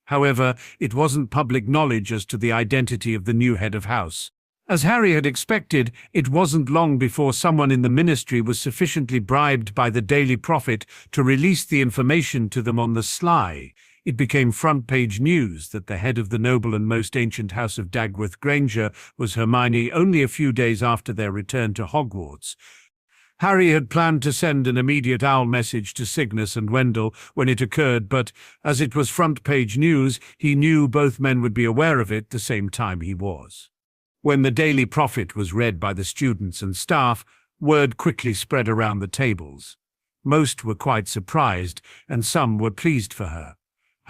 However, it wasn't public knowledge as to the identity of the new head of house. As Harry had expected, it wasn't long before someone in the ministry was sufficiently bribed by the Daily Prophet to release the information to them on the sly. It became front-page news that the head of the noble and most ancient house of Dagworth Granger was Hermione only a few days after their return to Hogwarts. Harry had planned to send an immediate owl message to Cygnus and Wendell when it occurred, but as it was front-page news, he knew both men would be aware of it the same time he was. When the Daily Prophet was read by the students and staff, word quickly spread around the tables. Most were quite surprised, and some were pleased for her.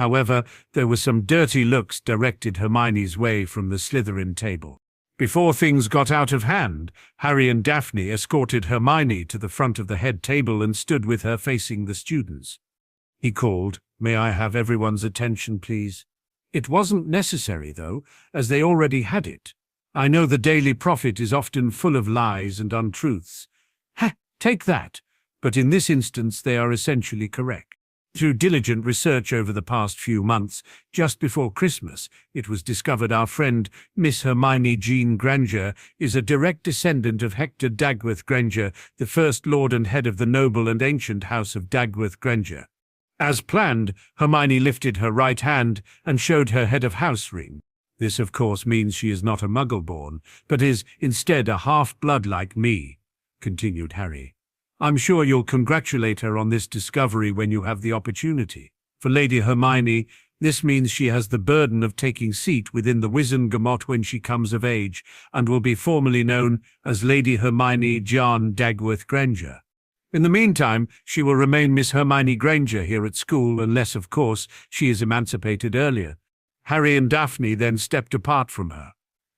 However, there were some dirty looks directed Hermione's way from the Slytherin table. Before things got out of hand, Harry and Daphne escorted Hermione to the front of the head table and stood with her facing the students. He called, "May I have everyone's attention, please?" It wasn't necessary, though, as they already had it. I know the Daily Prophet is often full of lies and untruths. Ha! Take that! But in this instance they are essentially correct. Through diligent research over the past few months, just before Christmas, it was discovered our friend, Miss Hermione Jean Granger, is a direct descendant of Hector Dagworth Granger, the first Lord and head of the noble and ancient house of Dagworth Granger. As planned, Hermione lifted her right hand and showed her head of house ring. This, of course, means she is not a Muggle-born, but is instead a half-blood like me, continued Harry. I'm sure you'll congratulate her on this discovery when you have the opportunity. For Lady Hermione, this means she has the burden of taking seat within the Wizengamot when she comes of age, and will be formally known as Lady Hermione Jean Dagworth Granger. In the meantime, she will remain Miss Hermione Granger here at school, unless, of course, she is emancipated earlier. Harry and Daphne then stepped apart from her.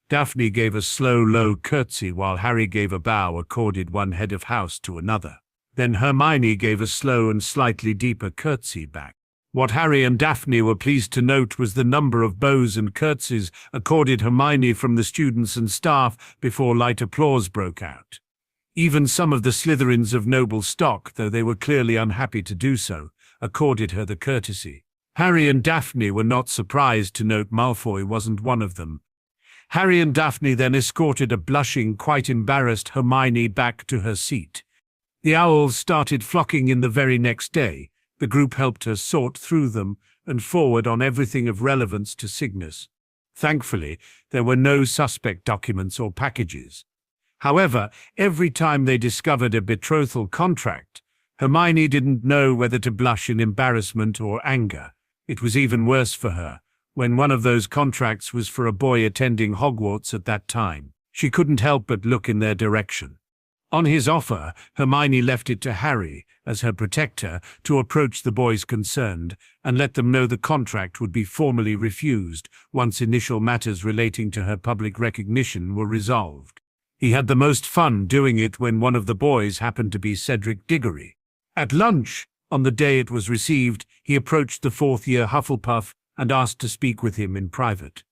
Daphne gave a slow, low curtsy while Harry gave a bow accorded one head of house to another. Then Hermione gave a slow and slightly deeper curtsy back. What Harry and Daphne were pleased to note was the number of bows and curtsies accorded Hermione from the students and staff before light applause broke out. Even some of the Slytherins of noble stock, though they were clearly unhappy to do so, accorded her the courtesy. Harry and Daphne were not surprised to note Malfoy wasn't one of them. Harry and Daphne then escorted a blushing, quite embarrassed Hermione back to her seat. The owls started flocking in the very next day. The group helped her sort through them and forward on everything of relevance to Cygnus. Thankfully, there were no suspect documents or packages. However, every time they discovered a betrothal contract, Hermione didn't know whether to blush in embarrassment or anger. It was even worse for her when one of those contracts was for a boy attending Hogwarts at that time. She couldn't help but look in their direction. On his offer, Hermione left it to Harry, as her protector, to approach the boys concerned and let them know the contract would be formally refused once initial matters relating to her public recognition were resolved. He had the most fun doing it when one of the boys happened to be Cedric Diggory. At lunch, on the day it was received, he approached the fourth-year Hufflepuff and asked to speak with him in private.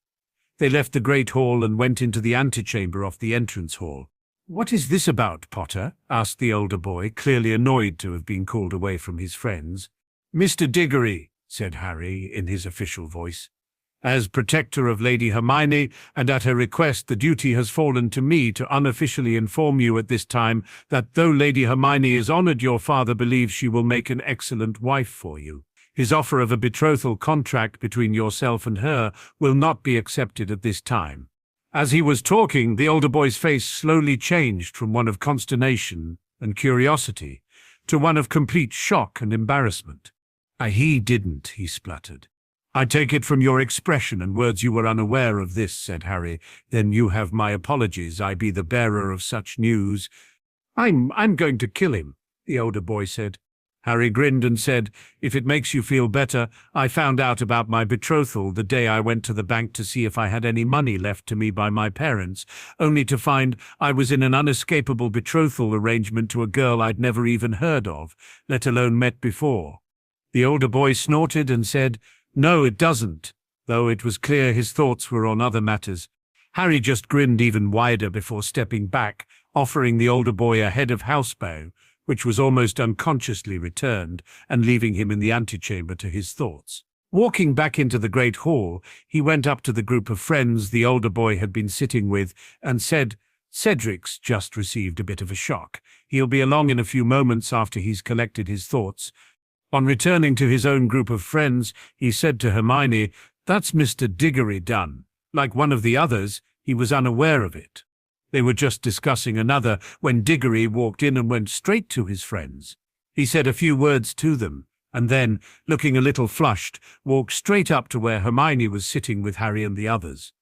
They left the Great Hall and went into the antechamber off the entrance hall. "What is this about, Potter?" asked the older boy, clearly annoyed to have been called away from his friends. "Mr. Diggory," said Harry in his official voice, "as protector of Lady Hermione, and at her request, the duty has fallen to me to unofficially inform you at this time that though Lady Hermione is honored, your father believes she will make an excellent wife for you. His offer of a betrothal contract between yourself and her will not be accepted at this time." As he was talking, the older boy's face slowly changed from one of consternation and curiosity to one of complete shock and embarrassment. "He didn't," he spluttered. "I take it from your expression and words you were unaware of this," said Harry. "Then you have my apologies. I be the bearer of such news." I'm going to kill him," the older boy said. Harry grinned and said, "If it makes you feel better, I found out about my betrothal the day I went to the bank to see if I had any money left to me by my parents, only to find I was in an unescapable betrothal arrangement to a girl I'd never even heard of, let alone met before." The older boy snorted and said, "No, it doesn't," though it was clear his thoughts were on other matters. Harry just grinned even wider before stepping back, offering the older boy a head of house bow, which was almost unconsciously returned, and leaving him in the antechamber to his thoughts. Walking back into the great hall, he went up to the group of friends the older boy had been sitting with and said, "Cedric's just received a bit of a shock. He'll be along in a few moments after he's collected his thoughts." On returning to his own group of friends, he said to Hermione, "That's Mr. Diggory done. Like one of the others, he was unaware of it." They were just discussing another when Diggory walked in and went straight to his friends. He said a few words to them, and then, looking a little flushed, walked straight up to where Hermione was sitting with Harry and the others.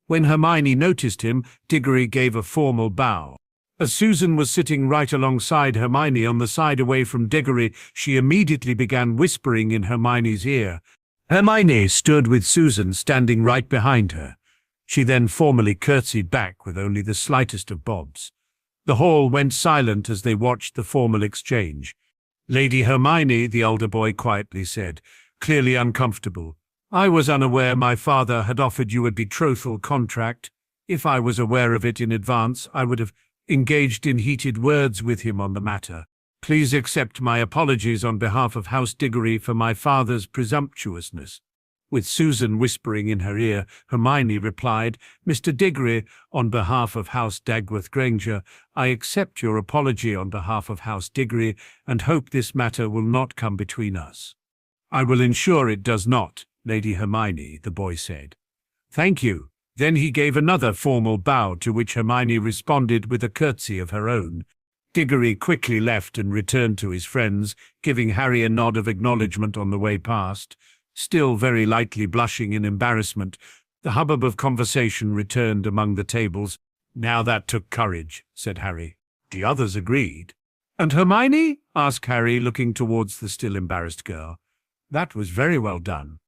When Hermione noticed him, Diggory gave a formal bow. As Susan was sitting right alongside Hermione on the side away from Diggory, she immediately began whispering in Hermione's ear, Hermione stood with Susan standing right behind her. She then formally curtsied back with only the slightest of bobs. The hall went silent as they watched the formal exchange. Lady Hermione, the older boy quietly said, clearly uncomfortable, I was unaware my father had offered you a betrothal contract. If I was aware of it in advance, I would have engaged in heated words with him on the matter. Please accept my apologies on behalf of House Diggory for my father's presumptuousness. With Susan whispering in her ear, Hermione replied, Mr. Diggory, on behalf of House Dagworth Granger, I accept your apology on behalf of House Diggory and hope this matter will not come between us. I will ensure it does not, Lady Hermione, the boy said. Thank you. Then he gave another formal bow to which Hermione responded with a curtsy of her own. Diggory quickly left and returned to his friends, giving Harry a nod of acknowledgement on the way past. Still very lightly blushing in embarrassment, the hubbub of conversation returned among the tables. Now that took courage, said Harry. The others agreed. And Hermione? Asked Harry, looking towards the still embarrassed girl. That was very well done.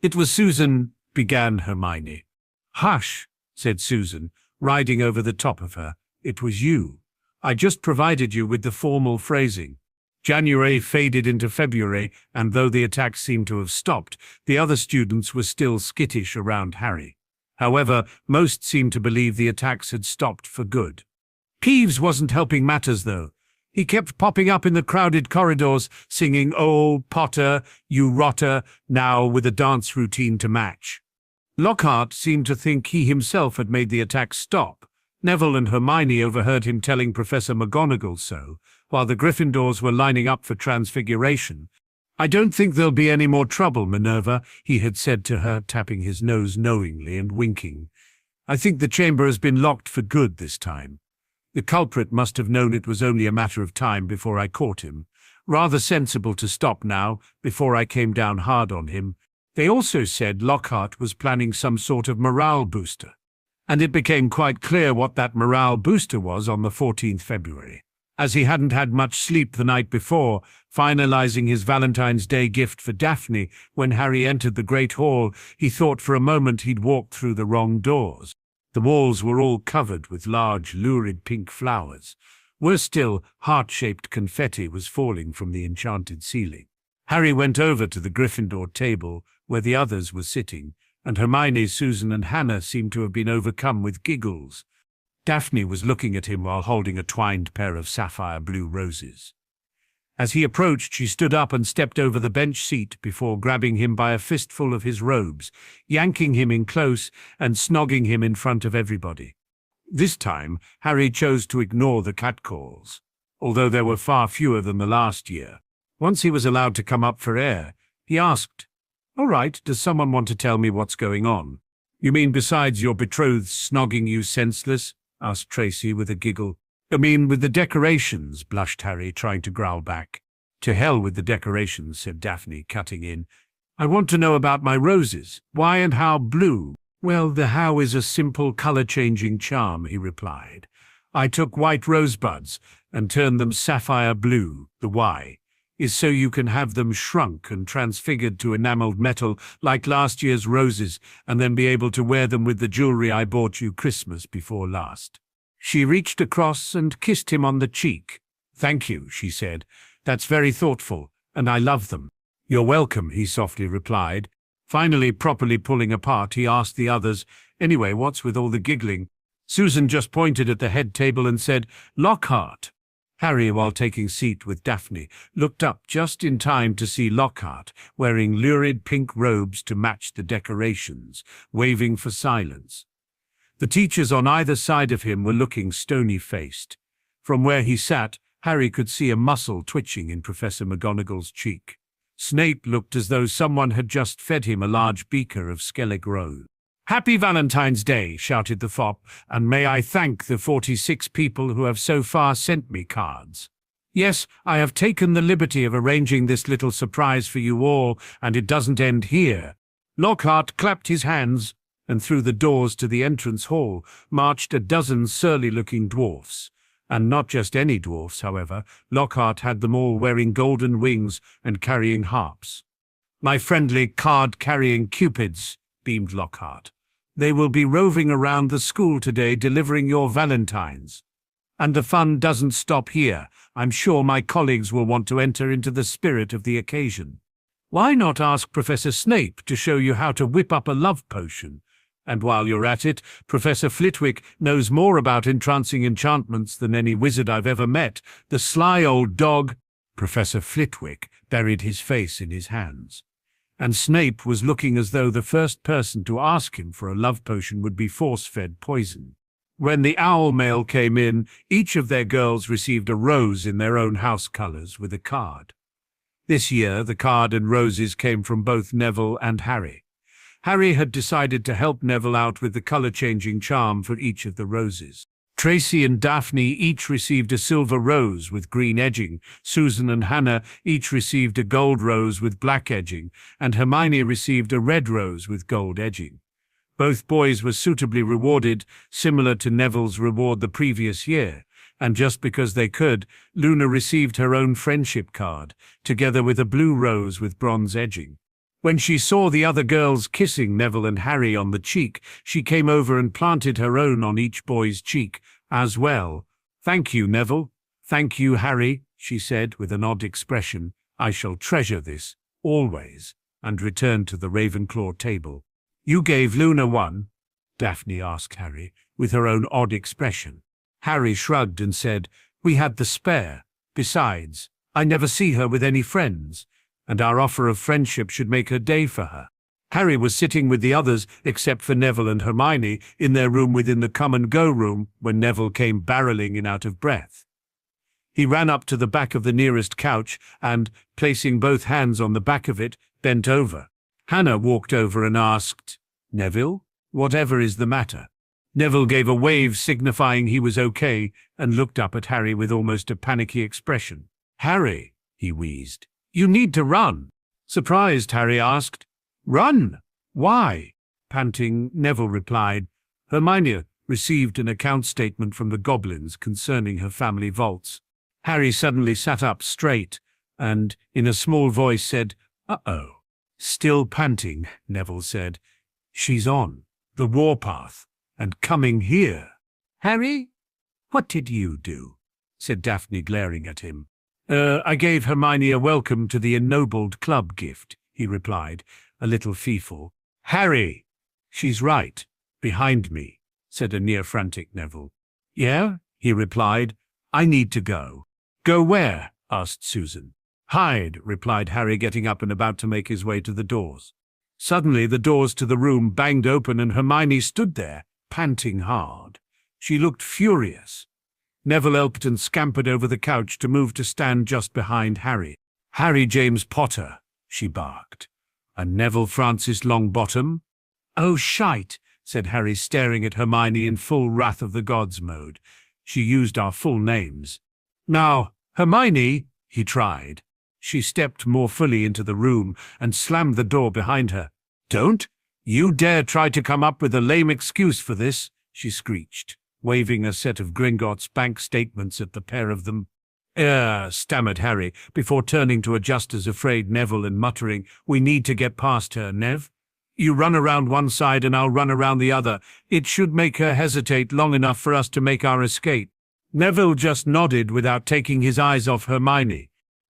It was Susan, began Hermione. Hush, said Susan, riding over the top of her. It was you. I just provided you with the formal phrasing. January faded into February, and though the attacks seemed to have stopped, the other students were still skittish around Harry. However, most seemed to believe the attacks had stopped for good. Peeves wasn't helping matters, though. He kept popping up in the crowded corridors, singing "Oh, Potter, you rotter," now with a dance routine to match. Lockhart seemed to think he himself had made the attacks stop. Neville and Hermione overheard him telling Professor McGonagall so, while the Gryffindors were lining up for transfiguration. I don't think there'll be any more trouble, Minerva, he had said to her, tapping his nose knowingly and winking. I think the chamber has been locked for good this time. The culprit must have known it was only a matter of time before I caught him. Rather sensible to stop now, before I came down hard on him. They also said Lockhart was planning some sort of morale booster. And it became quite clear what that morale booster was on the 14th February. As he hadn't had much sleep the night before, finalizing his Valentine's Day gift for Daphne, when Harry entered the Great Hall, he thought for a moment he'd walked through the wrong doors. The walls were all covered with large, lurid pink flowers. Worse still, heart-shaped confetti was falling from the enchanted ceiling. Harry went over to the Gryffindor table, where the others were sitting, and Hermione, Susan, and Hannah seemed to have been overcome with giggles. Daphne was looking at him while holding a twined pair of sapphire blue roses. As he approached, she stood up and stepped over the bench seat before grabbing him by a fistful of his robes, yanking him in close and snogging him in front of everybody. This time, Harry chose to ignore the catcalls, although there were far fewer than the last year. Once he was allowed to come up for air, he asked, "All right, does someone want to tell me what's going on?" "You mean besides your betrothed snogging you senseless?" asked Tracy with a giggle. "I mean with the decorations," blushed Harry, trying to growl back. "To hell with the decorations," said Daphne, cutting in. "I want to know about my roses. Why and how blue?" "Well, the how is a simple color-changing charm," he replied. "I took white rosebuds and turned them sapphire blue. The why is so you can have them shrunk and transfigured to enameled metal like last year's roses, and then be able to wear them with the jewelry I bought you Christmas before last." She reached across and kissed him on the cheek. "Thank you," she said. "That's very thoughtful, and I love them." "You're welcome," he softly replied. Finally, properly pulling apart, he asked the others, "Anyway, what's with all the giggling?" Susan just pointed at the head table and said, "Lockhart." Harry, while taking seat with Daphne, looked up just in time to see Lockhart, wearing lurid pink robes to match the decorations, waving for silence. The teachers on either side of him were looking stony-faced. From where he sat, Harry could see a muscle twitching in Professor McGonagall's cheek. Snape looked as though someone had just fed him a large beaker of Skellig Road. "Happy Valentine's Day," shouted the fop, "and may I thank the 46 people who have so far sent me cards. Yes, I have taken the liberty of arranging this little surprise for you all, and it doesn't end here." Lockhart clapped his hands, and through the doors to the entrance hall marched a dozen surly-looking dwarfs. And not just any dwarfs, however. Lockhart had them all wearing golden wings and carrying harps. My friendly card-carrying cupids, beamed Lockhart. They will be roving around the school today delivering your valentines. And the fun doesn't stop here. I'm sure my colleagues will want to enter into the spirit of the occasion. Why not ask Professor Snape to show you how to whip up a love potion? And while you're at it, Professor Flitwick knows more about entrancing enchantments than any wizard I've ever met. The sly old dog. Professor Flitwick buried his face in his hands. And Snape was looking as though the first person to ask him for a love potion would be force-fed poison. When the owl mail came in, each of their girls received a rose in their own house colours with a card. This year, the card and roses came from both Neville and Harry. Harry had decided to help Neville out with the colour-changing charm for each of the roses. Tracy and Daphne each received a silver rose with green edging, Susan and Hannah each received a gold rose with black edging, and Hermione received a red rose with gold edging. Both boys were suitably rewarded, similar to Neville's reward the previous year, and just because they could, Luna received her own friendship card, together with a blue rose with bronze edging. When she saw the other girls kissing Neville and Harry on the cheek, she came over and planted her own on each boy's cheek as well. "Thank you, Neville. Thank you, Harry," she said with an odd expression. "I shall treasure this, always," and returned to the Ravenclaw table. "You gave Luna one?" Daphne asked Harry, with her own odd expression. Harry shrugged and said, "We had the spare. Besides, I never see her with any friends, and our offer of friendship should make her day for her." Harry was sitting with the others, except for Neville and Hermione, in their room within the come-and-go room when Neville came barreling in out of breath. He ran up to the back of the nearest couch and, placing both hands on the back of it, bent over. Hannah walked over and asked, "Neville, whatever is the matter?" Neville gave a wave signifying he was okay and looked up at Harry with almost a panicky expression. "Harry," he wheezed, "you need to run." Surprised, Harry asked, "Run? Why?" Panting, Neville replied, "Hermione received an account statement from the goblins concerning her family vaults." Harry suddenly sat up straight and, in a small voice, said, "Uh-oh." Still panting, Neville said, "She's on the warpath and coming here." "Harry, what did you do?" said Daphne, glaring at him. I gave Hermione a welcome to the ennobled club gift," he replied, a little fearful. "Harry, she's right, behind me," said a near-frantic Neville. "Yeah?" he replied. "I need to go." "Go where?" asked Susan. "Hide," replied Harry, getting up and about to make his way to the doors. Suddenly the doors to the room banged open and Hermione stood there, panting hard. She looked furious. Neville Elpton scampered over the couch to move to stand just behind Harry. "Harry James Potter," she barked. "And Neville Francis Longbottom?" "Oh, shite," said Harry, staring at Hermione in full Wrath of the Gods mode. She used our full names. "Now, Hermione," he tried. She stepped more fully into the room and slammed the door behind her. "Don't you dare try to come up with a lame excuse for this," she screeched, waving a set of Gringotts bank statements at the pair of them. Stammered Harry, before turning to a just as afraid Neville and muttering, "We need to get past her, Nev. You run around one side and I'll run around the other. It should make her hesitate long enough for us to make our escape." Neville just nodded without taking his eyes off Hermione.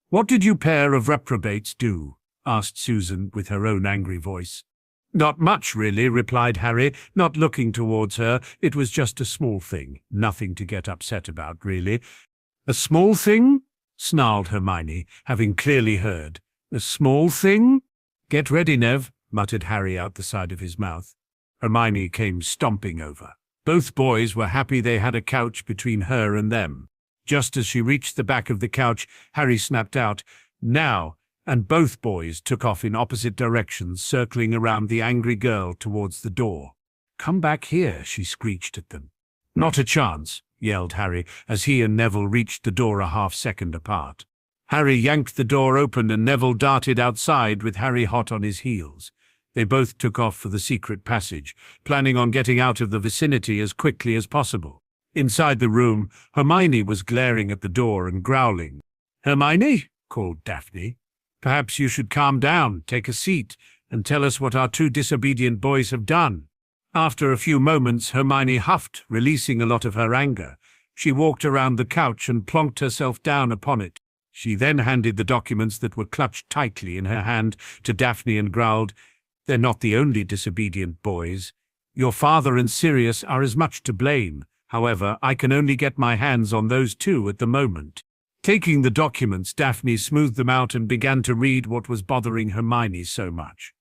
"What did you pair of reprobates do?" asked Susan with her own angry voice. "Not much, really," replied Harry, not looking towards her. "It was just a small thing. Nothing to get upset about, really." "A small thing?" snarled Hermione, having clearly heard. "A small thing?" "Get ready, Nev," muttered Harry out the side of his mouth. Hermione came stomping over. Both boys were happy they had a couch between her and them. Just as she reached the back of the couch, Harry snapped out, "Now!" and both boys took off in opposite directions, circling around the angry girl towards the door. "Come back here," she screeched at them. "Not a chance," yelled Harry, as he and Neville reached the door a half-second apart. Harry yanked the door open and Neville darted outside with Harry hot on his heels. They both took off for the secret passage, planning on getting out of the vicinity as quickly as possible. Inside the room, Hermione was glaring at the door and growling. "Hermione," called Daphne. Perhaps you should calm down, take a seat, and tell us what our two disobedient boys have done." After a few moments, Hermione huffed, releasing a lot of her anger. She walked around the couch and plonked herself down upon it. She then handed the documents that were clutched tightly in her hand to Daphne and growled, "They're not the only disobedient boys. Your father and Sirius are as much to blame. However, I can only get my hands on those two at the moment." Taking the documents, Daphne smoothed them out and began to read what was bothering Hermione so much.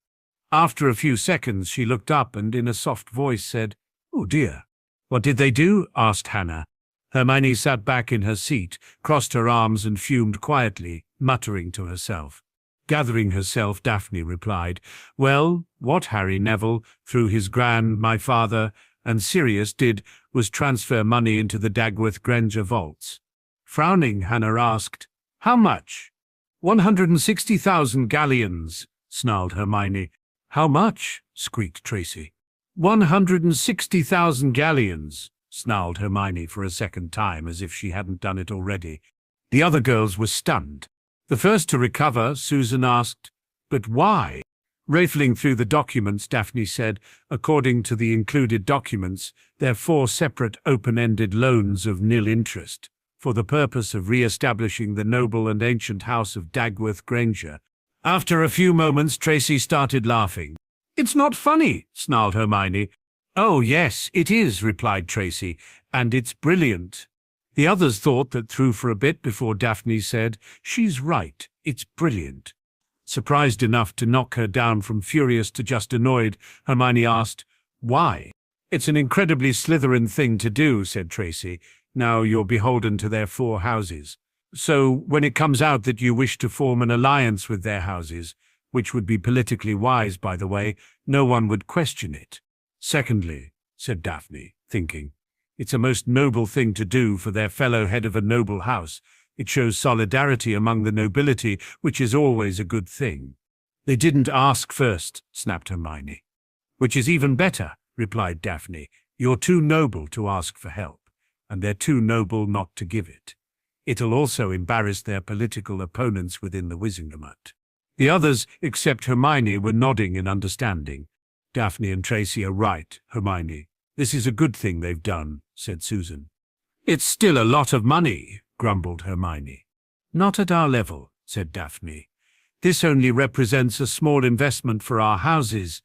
After a few seconds, she looked up and in a soft voice said, "Oh dear." "What did they do?" asked Hannah. Hermione sat back in her seat, crossed her arms and fumed quietly, muttering to herself. Gathering herself, Daphne replied, "Well, what Harry Neville, through his my father, and Sirius did was transfer money into the Dagworth Granger vaults." Frowning, Hannah asked, "How much?" 160,000 galleons, snarled Hermione. "How much?" squeaked Tracy. 160,000 galleons, snarled Hermione for a second time as if she hadn't done it already. The other girls were stunned. The first to recover, Susan asked, "But why?" Rifling through the documents, Daphne said, "According to the included documents, they're 4 separate open-ended loans of nil interest, for the purpose of re-establishing the noble and ancient house of Dagworth Granger." After a few moments, Tracy started laughing. "It's not funny," snarled Hermione. "Oh, yes, it is," replied Tracy, "and it's brilliant." The others thought that through for a bit before Daphne said, "She's right, it's brilliant." Surprised enough to knock her down from furious to just annoyed, Hermione asked, "Why?" "It's an incredibly Slytherin thing to do," said Tracy. "Now you're beholden to their 4 houses. So when it comes out that you wish to form an alliance with their houses, which would be politically wise, by the way, no one would question it." "Secondly," said Daphne, thinking, "it's a most noble thing to do for their fellow head of a noble house. It shows solidarity among the nobility, which is always a good thing." "They didn't ask first," snapped Hermione. "Which is even better," replied Daphne. "You're too noble to ask for help, and they're too noble not to give it. It'll also embarrass their political opponents within the Wizengamot." The others, except Hermione, were nodding in understanding. "Daphne and Tracy are right, Hermione. This is a good thing they've done," said Susan. "It's still a lot of money," grumbled Hermione. "Not at our level," said Daphne. "This only represents a small investment for our houses."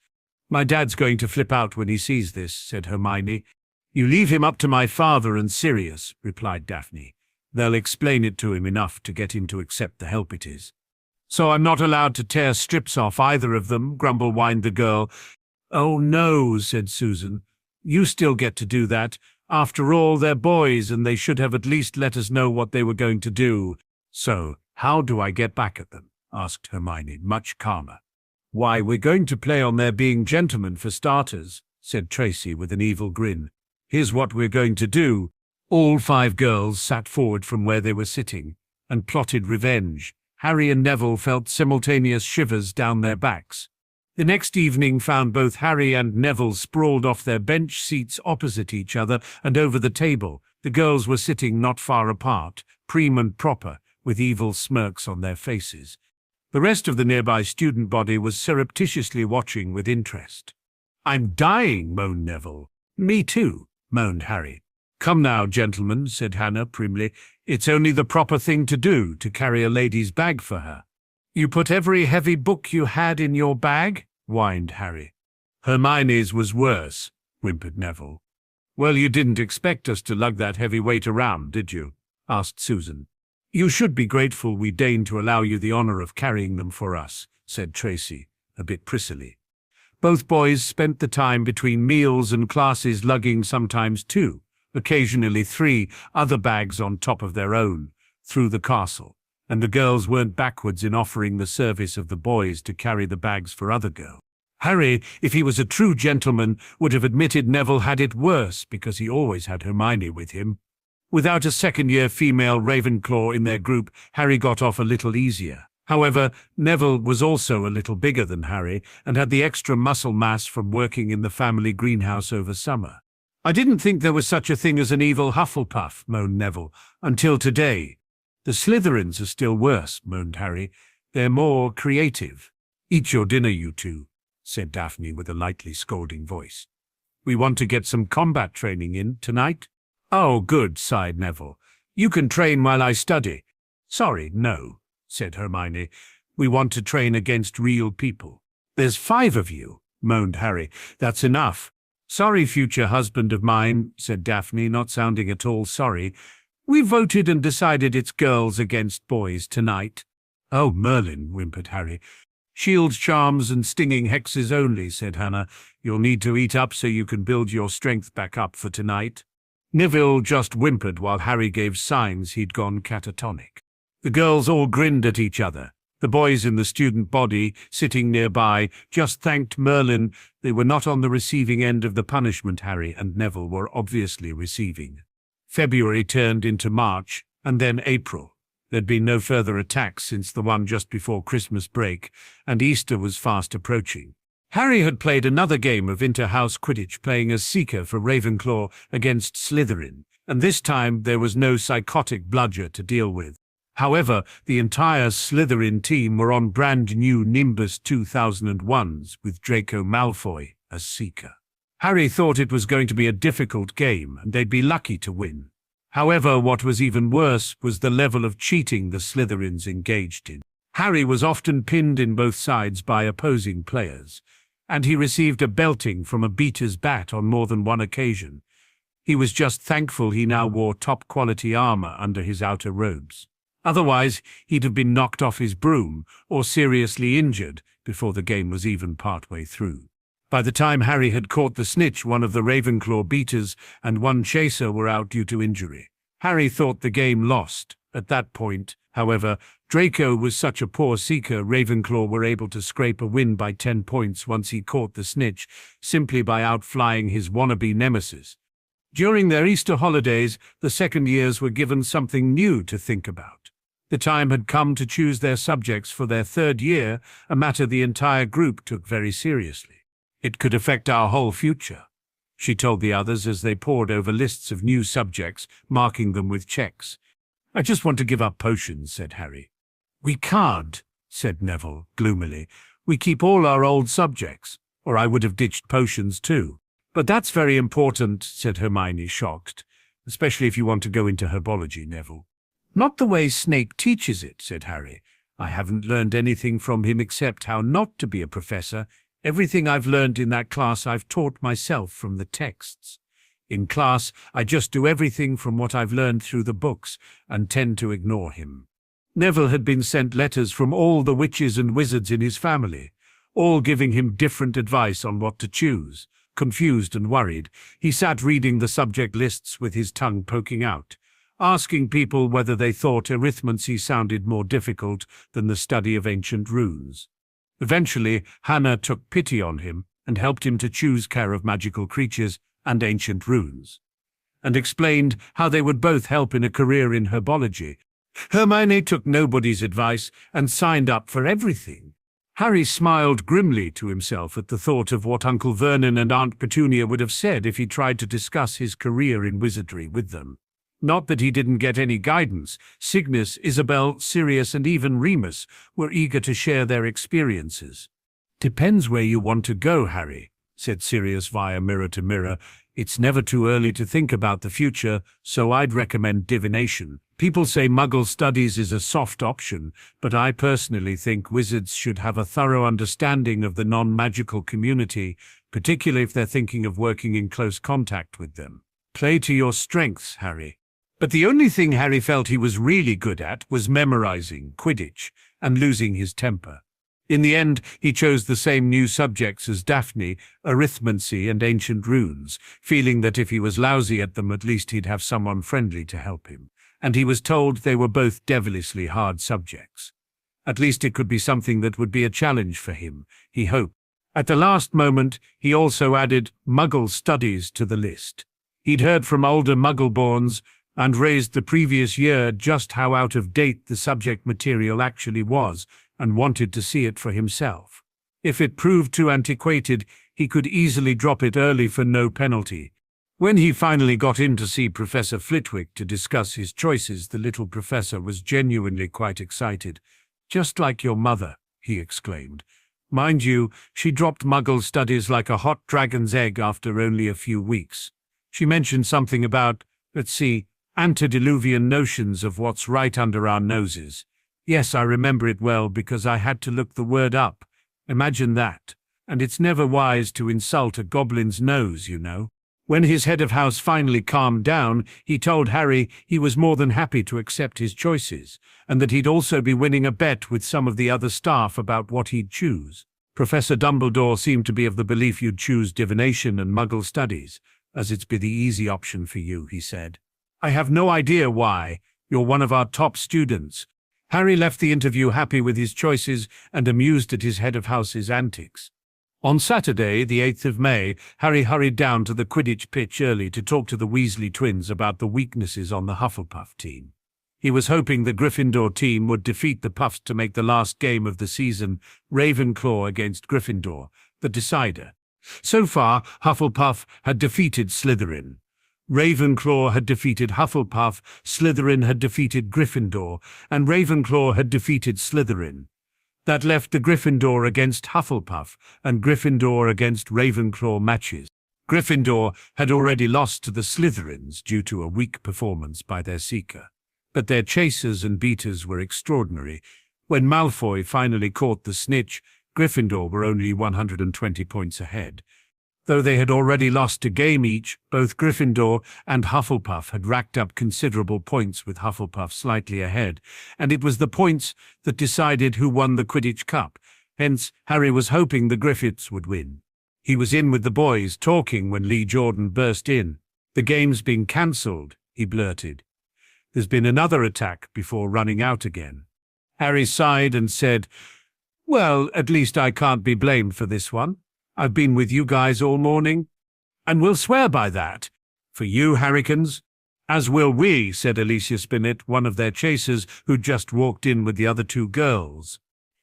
"My dad's going to flip out when he sees this," said Hermione. "You leave him up to my father and Sirius," replied Daphne. "They'll explain it to him enough to get him to accept the help it is." "So I'm not allowed to tear strips off either of them?" grumble-whined the girl. "Oh no," said Susan. "You still get to do that. After all, they're boys, and they should have at least let us know what they were going to do." "So, how do I get back at them?" asked Hermione, much calmer. "Why, we're going to play on their being gentlemen for starters," said Tracy with an evil grin. "Here's what we're going to do." All 5 girls sat forward from where they were sitting and plotted revenge. Harry and Neville felt simultaneous shivers down their backs. The next evening found both Harry and Neville sprawled off their bench seats opposite each other and over the table. The girls were sitting not far apart, prim and proper, with evil smirks on their faces. The rest of the nearby student body was surreptitiously watching with interest. "I'm dying," moaned Neville. "Me too," moaned Harry. "Come now, gentlemen," said Hannah primly. "It's only the proper thing to do, to carry a lady's bag for her." "You put every heavy book you had in your bag?" whined Harry. "Hermione's was worse," whimpered Neville. "Well, you didn't expect us to lug that heavy weight around, did you?" asked Susan. "You should be grateful we deigned to allow you the honor of carrying them for us," said Tracy, a bit prissily. Both boys spent the time between meals and classes lugging sometimes 2, occasionally 3, other bags on top of their own, through the castle, and the girls weren't backwards in offering the service of the boys to carry the bags for other girls. Harry, if he was a true gentleman, would have admitted Neville had it worse because he always had Hermione with him. Without a second-year female Ravenclaw in their group, Harry got off a little easier. However, Neville was also a little bigger than Harry and had the extra muscle mass from working in the family greenhouse over summer. "I didn't think there was such a thing as an evil Hufflepuff," moaned Neville, "until today." "The Slytherins are still worse," moaned Harry. They're more creative. Eat your dinner, you two, said Daphne with a lightly scolding voice. We want to get some combat training in tonight. Oh, good, sighed Neville. You can train while I study. Sorry, no, said Hermione. We want to train against real people. There's 5 of you, moaned Harry. That's enough. Sorry, future husband of mine, said Daphne, not sounding at all sorry. We voted and decided it's girls against boys tonight. Oh, Merlin, whimpered Harry. Shield charms and stinging hexes only, said Hannah. You'll need to eat up so you can build your strength back up for tonight. Neville just whimpered while Harry gave signs he'd gone catatonic. The girls all grinned at each other. The boys in the student body, sitting nearby, just thanked Merlin they were not on the receiving end of the punishment Harry and Neville were obviously receiving. February turned into March, and then April. There'd been no further attacks since the one just before Christmas break, and Easter was fast approaching. Harry had played another game of inter-house Quidditch, playing as Seeker for Ravenclaw against Slytherin, and this time there was no psychotic bludger to deal with. However, the entire Slytherin team were on brand new Nimbus 2001s with Draco Malfoy as Seeker. Harry thought it was going to be a difficult game and they'd be lucky to win. However, what was even worse was the level of cheating the Slytherins engaged in. Harry was often pinned in both sides by opposing players, and he received a belting from a beater's bat on more than one occasion. He was just thankful he now wore top-quality armor under his outer robes. Otherwise, he'd have been knocked off his broom or seriously injured before the game was even partway through. By the time Harry had caught the snitch, one of the Ravenclaw beaters and one chaser were out due to injury. Harry thought the game lost. At that point, however, Draco was such a poor seeker, Ravenclaw were able to scrape a win by 10 points once he caught the snitch, simply by outflying his wannabe nemesis. During their Easter holidays, the second years were given something new to think about. The time had come to choose their subjects for their third year, a matter the entire group took very seriously. It could affect our whole future, she told the others as they pored over lists of new subjects, marking them with checks. I just want to give up potions, said Harry. We can't, said Neville gloomily. We keep all our old subjects, or I would have ditched potions too. But that's very important, said Hermione, shocked, especially if you want to go into herbology, Neville. Not the way Snape teaches it, said Harry. I haven't learned anything from him except how not to be a professor. Everything I've learned in that class I've taught myself from the texts. In class, I just do everything from what I've learned through the books and tend to ignore him. Neville had been sent letters from all the witches and wizards in his family, all giving him different advice on what to choose. Confused and worried, he sat reading the subject lists with his tongue poking out, asking people whether they thought arithmancy sounded more difficult than the study of ancient runes. Eventually, Hannah took pity on him and helped him to choose care of magical creatures and ancient runes, and explained how they would both help in a career in herbology. Hermione took nobody's advice and signed up for everything. Harry smiled grimly to himself at the thought of what Uncle Vernon and Aunt Petunia would have said if he tried to discuss his career in wizardry with them. Not that he didn't get any guidance. Cygnus, Isabel, Sirius, and even Remus were eager to share their experiences. Depends where you want to go, Harry, said Sirius via mirror to mirror. It's never too early to think about the future, so I'd recommend divination. People say Muggle studies is a soft option, but I personally think wizards should have a thorough understanding of the non-magical community, particularly if they're thinking of working in close contact with them. Play to your strengths, Harry. But the only thing Harry felt he was really good at was memorizing Quidditch and losing his temper. In the end, he chose the same new subjects as Daphne, arithmancy and ancient runes, feeling that if he was lousy at them, at least he'd have someone friendly to help him. And he was told they were both devilishly hard subjects. At least it could be something that would be a challenge for him, he hoped. At the last moment, he also added Muggle studies to the list. He'd heard from older Muggleborns and raised the previous year just how out of date the subject material actually was, and wanted to see it for himself. If it proved too antiquated, he could easily drop it early for no penalty. When he finally got in to see Professor Flitwick to discuss his choices, the little professor was genuinely quite excited. Just like your mother, he exclaimed. Mind you, she dropped Muggle studies like a hot dragon's egg after only a few weeks. She mentioned something about, let's see, antediluvian notions of what's right under our noses. Yes, I remember it well because I had to look the word up. Imagine that. And it's never wise to insult a goblin's nose, you know. When his head of house finally calmed down, he told Harry he was more than happy to accept his choices, and that he'd also be winning a bet with some of the other staff about what he'd choose. Professor Dumbledore seemed to be of the belief you'd choose divination and Muggle studies, as it's be the easy option for you, he said. I have no idea why. You're one of our top students. Harry left the interview happy with his choices and amused at his head of house's antics. On Saturday, the 8th of May, Harry hurried down to the Quidditch pitch early to talk to the Weasley twins about the weaknesses on the Hufflepuff team. He was hoping the Gryffindor team would defeat the Puffs to make the last game of the season, Ravenclaw against Gryffindor, the decider. So far, Hufflepuff had defeated Slytherin. Ravenclaw had defeated Hufflepuff, Slytherin had defeated Gryffindor, and Ravenclaw had defeated Slytherin. That left the Gryffindor against Hufflepuff and Gryffindor against Ravenclaw matches. Gryffindor had already lost to the Slytherins due to a weak performance by their seeker. But their chasers and beaters were extraordinary. When Malfoy finally caught the snitch, Gryffindor were only 120 points ahead. Though they had already lost a game each, both Gryffindor and Hufflepuff had racked up considerable points with Hufflepuff slightly ahead, and it was the points that decided who won the Quidditch Cup. Hence, Harry was hoping the Griffiths would win. He was in with the boys, talking when Lee Jordan burst in. The game's been cancelled, he blurted. There's been another attack before running out again. Harry sighed and said, Well, at least I can't be blamed for this one. I've been with you guys all morning, and we'll swear by that. For you, Harrykins. As will we, said Alicia Spinnet, one of their chasers, who'd just walked in with the other two girls.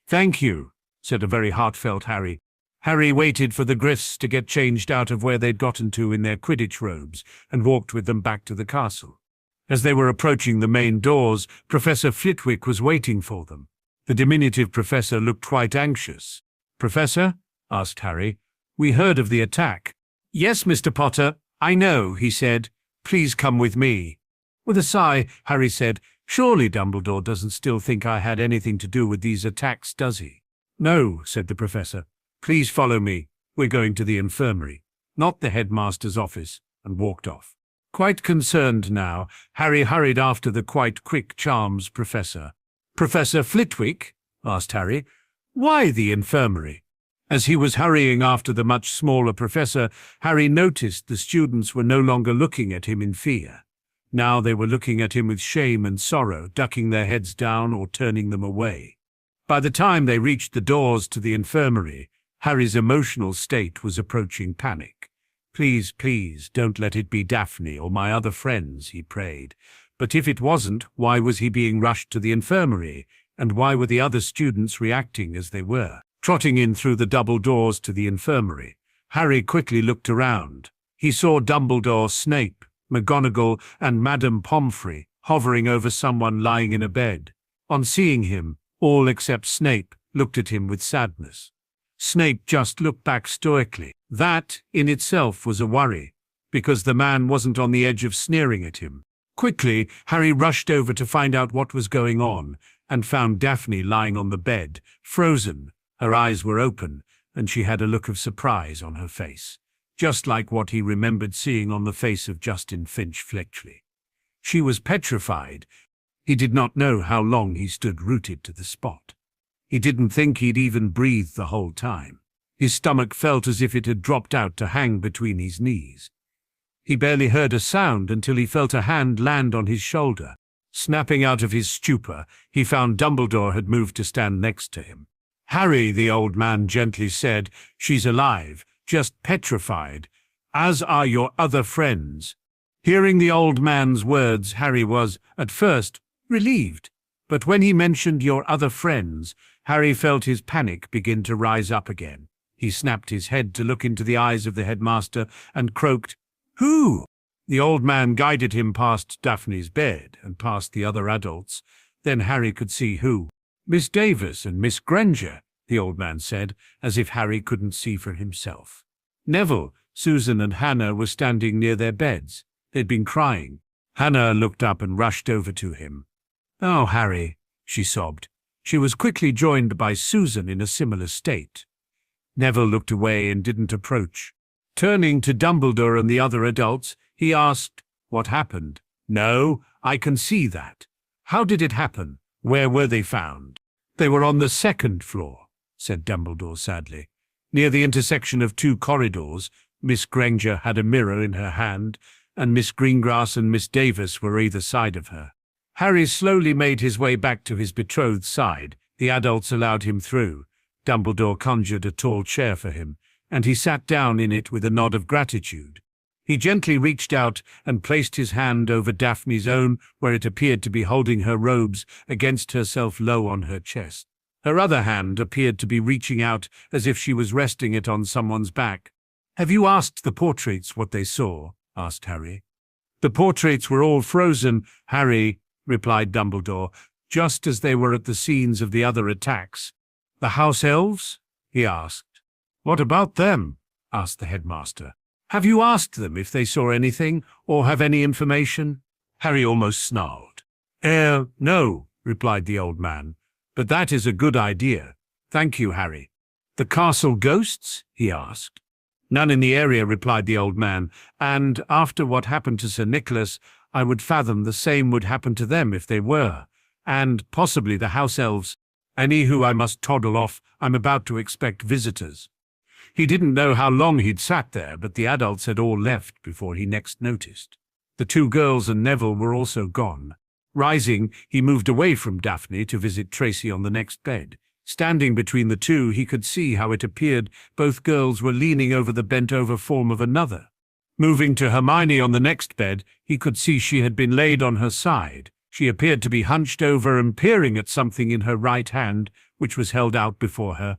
Thank you, said a very heartfelt Harry. Harry waited for the Griffs to get changed out of where they'd gotten to in their Quidditch robes, and walked with them back to the castle. As they were approaching the main doors, Professor Flitwick was waiting for them. The diminutive professor looked quite anxious. Professor? Asked Harry. We heard of the attack. Yes, Mr. Potter, I know, he said. Please come with me. With a sigh, Harry said, Surely Dumbledore doesn't still think I had anything to do with these attacks, does he? No, said the professor. Please follow me. We're going to the infirmary, not the headmaster's office, and walked off. Quite concerned now, Harry hurried after the quite quick charms professor. Professor Flitwick? Asked Harry. Why the infirmary? As he was hurrying after the much smaller professor, Harry noticed the students were no longer looking at him in fear. Now they were looking at him with shame and sorrow, ducking their heads down or turning them away. By the time they reached the doors to the infirmary, Harry's emotional state was approaching panic. Please, please, don't let it be Daphne or my other friends, he prayed. But if it wasn't, why was he being rushed to the infirmary? And why were the other students reacting as they were? Trotting in through the double doors to the infirmary, Harry quickly looked around. He saw Dumbledore, Snape, McGonagall, and Madame Pomfrey hovering over someone lying in a bed. On seeing him, all except Snape looked at him with sadness. Snape just looked back stoically. That, in itself, was a worry, because the man wasn't on the edge of sneering at him. Quickly, Harry rushed over to find out what was going on, and found Daphne lying on the bed, frozen. Her eyes were open, and she had a look of surprise on her face, just like what he remembered seeing on the face of Justin Finch-Fletchley. She was petrified. He did not know how long he stood rooted to the spot. He didn't think he'd even breathed the whole time. His stomach felt as if it had dropped out to hang between his knees. He barely heard a sound until he felt a hand land on his shoulder. Snapping out of his stupor, he found Dumbledore had moved to stand next to him. Harry, the old man gently said, she's alive, just petrified, as are your other friends. Hearing the old man's words, Harry was, at first, relieved. But when he mentioned your other friends, Harry felt his panic begin to rise up again. He snapped his head to look into the eyes of the headmaster and croaked, Who? The old man guided him past Daphne's bed and past the other adults. Then Harry could see who. Miss Davis and Miss Granger, the old man said, as if Harry couldn't see for himself. Neville, Susan and Hannah were standing near their beds. They'd been crying. Hannah looked up and rushed over to him. "Oh, Harry," she sobbed. She was quickly joined by Susan in a similar state. Neville looked away and didn't approach. Turning to Dumbledore and the other adults, he asked, "What happened?" "No, I can see that." "How did it happen? Where were they found?" "They were on the second floor," said Dumbledore sadly. "Near the intersection of two corridors, Miss Granger had a mirror in her hand, and Miss Greengrass and Miss Davis were either side of her." Harry slowly made his way back to his betrothed's side. The adults allowed him through. Dumbledore conjured a tall chair for him, and he sat down in it with a nod of gratitude. He gently reached out and placed his hand over Daphne's own, where it appeared to be holding her robes against herself low on her chest. Her other hand appeared to be reaching out as if she was resting it on someone's back. "Have you asked the portraits what they saw?" asked Harry. "The portraits were all frozen, Harry," replied Dumbledore, "just as they were at the scenes of the other attacks." "The house elves?" he asked. "What about them?" asked the headmaster. "Have you asked them if they saw anything or have any information?" Harry almost snarled. No," replied the old man, "but that is a good idea. Thank you, Harry." "The castle ghosts?" he asked. "None in the area," replied the old man, "and after what happened to Sir Nicholas, I would fathom the same would happen to them if they were, and possibly the house elves. Anywho, I must toddle off. I'm about to expect visitors." He didn't know how long he'd sat there, but the adults had all left before he next noticed. The two girls and Neville were also gone. Rising, he moved away from Daphne to visit Tracy on the next bed. Standing between the two, he could see how it appeared both girls were leaning over the bent-over form of another. Moving to Hermione on the next bed, he could see she had been laid on her side. She appeared to be hunched over and peering at something in her right hand, which was held out before her.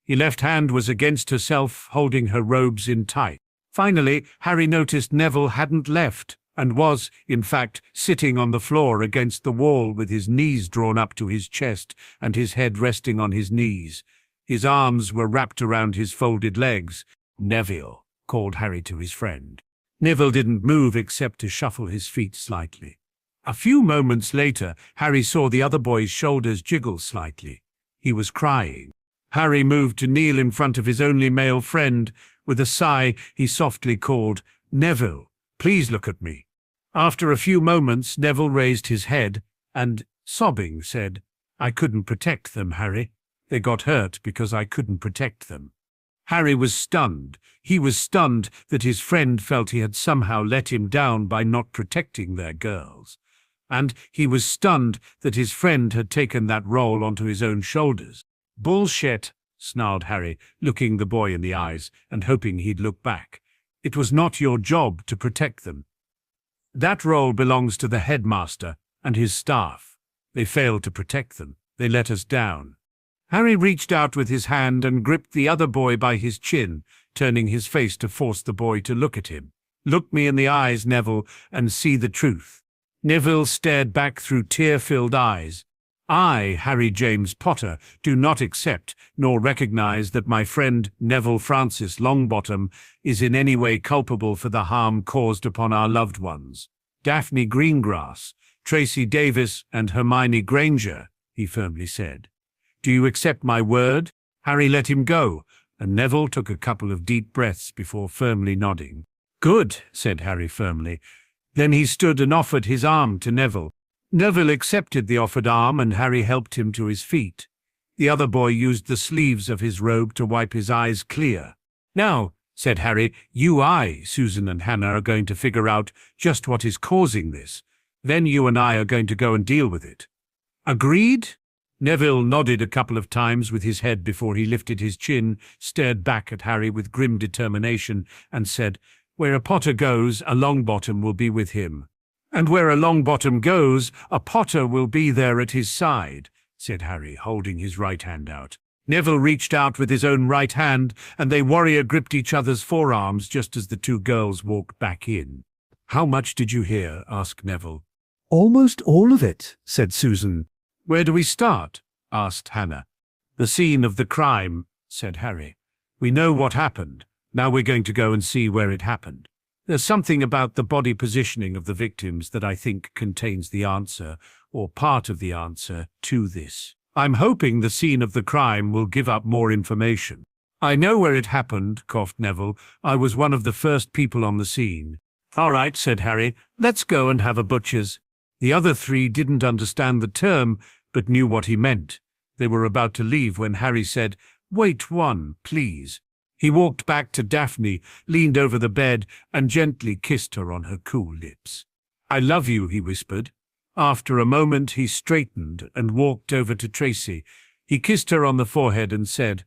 Her left hand was against herself, holding her robes in tight. Finally, Harry noticed Neville hadn't left, and was, in fact, sitting on the floor against the wall with his knees drawn up to his chest and his head resting on his knees. His arms were wrapped around his folded legs. "Neville," called Harry to his friend. Neville didn't move except to shuffle his feet slightly. A few moments later, Harry saw the other boy's shoulders jiggle slightly. He was crying. Harry moved to kneel in front of his only male friend. With a sigh, he softly called, "Neville, please look at me." After a few moments, Neville raised his head and, sobbing, said, "I couldn't protect them, Harry. They got hurt because I couldn't protect them." Harry was stunned. He was stunned that his friend felt he had somehow let him down by not protecting their girls. And he was stunned that his friend had taken that role onto his own shoulders. "Bullshit," snarled Harry, looking the boy in the eyes and hoping he'd look back. "It was not your job to protect them. That role belongs to the headmaster and his staff. They failed to protect them. They let us down." Harry reached out with his hand and gripped the other boy by his chin, turning his face to force the boy to look at him. "Look me in the eyes, Neville, and see the truth." Neville stared back through tear-filled eyes. "I, Harry James Potter, do not accept nor recognize that my friend Neville Francis Longbottom is in any way culpable for the harm caused upon our loved ones. Daphne Greengrass, Tracy Davis, and Hermione Granger," he firmly said. "Do you accept my word?" Harry let him go, and Neville took a couple of deep breaths before firmly nodding. "Good," said Harry firmly. Then he stood and offered his arm to Neville. Neville accepted the offered arm, and Harry helped him to his feet. The other boy used the sleeves of his robe to wipe his eyes clear. "Now," said Harry, "I, Susan and Hannah are going to figure out just what is causing this. Then you and I are going to go and deal with it. Agreed?" Neville nodded a couple of times with his head before he lifted his chin, stared back at Harry with grim determination, and said, "Where a Potter goes, a Longbottom will be with him. And where a Longbottom goes, a Potter will be there at his side," said Harry, holding his right hand out. Neville reached out with his own right hand, and they warrior gripped each other's forearms just as the two girls walked back in. "How much did you hear?" asked Neville. "Almost all of it," said Susan. "Where do we start?" asked Hannah. The scene of the crime, said Harry. We know what happened. Now we're going to go and see where it happened. There's something about the body positioning of the victims that I think contains the answer, or part of the answer, to this. I'm hoping the scene of the crime will give up more information. I know where it happened, coughed Neville. I was one of the first people on the scene. All right, said Harry. Let's go and have a butcher's. The other three didn't understand the term, but knew what he meant. They were about to leave when Harry said, Wait one, please. He walked back to Daphne, leaned over the bed, and gently kissed her on her cool lips. I love you, he whispered. After a moment, he straightened and walked over to Tracy. He kissed her on the forehead and said,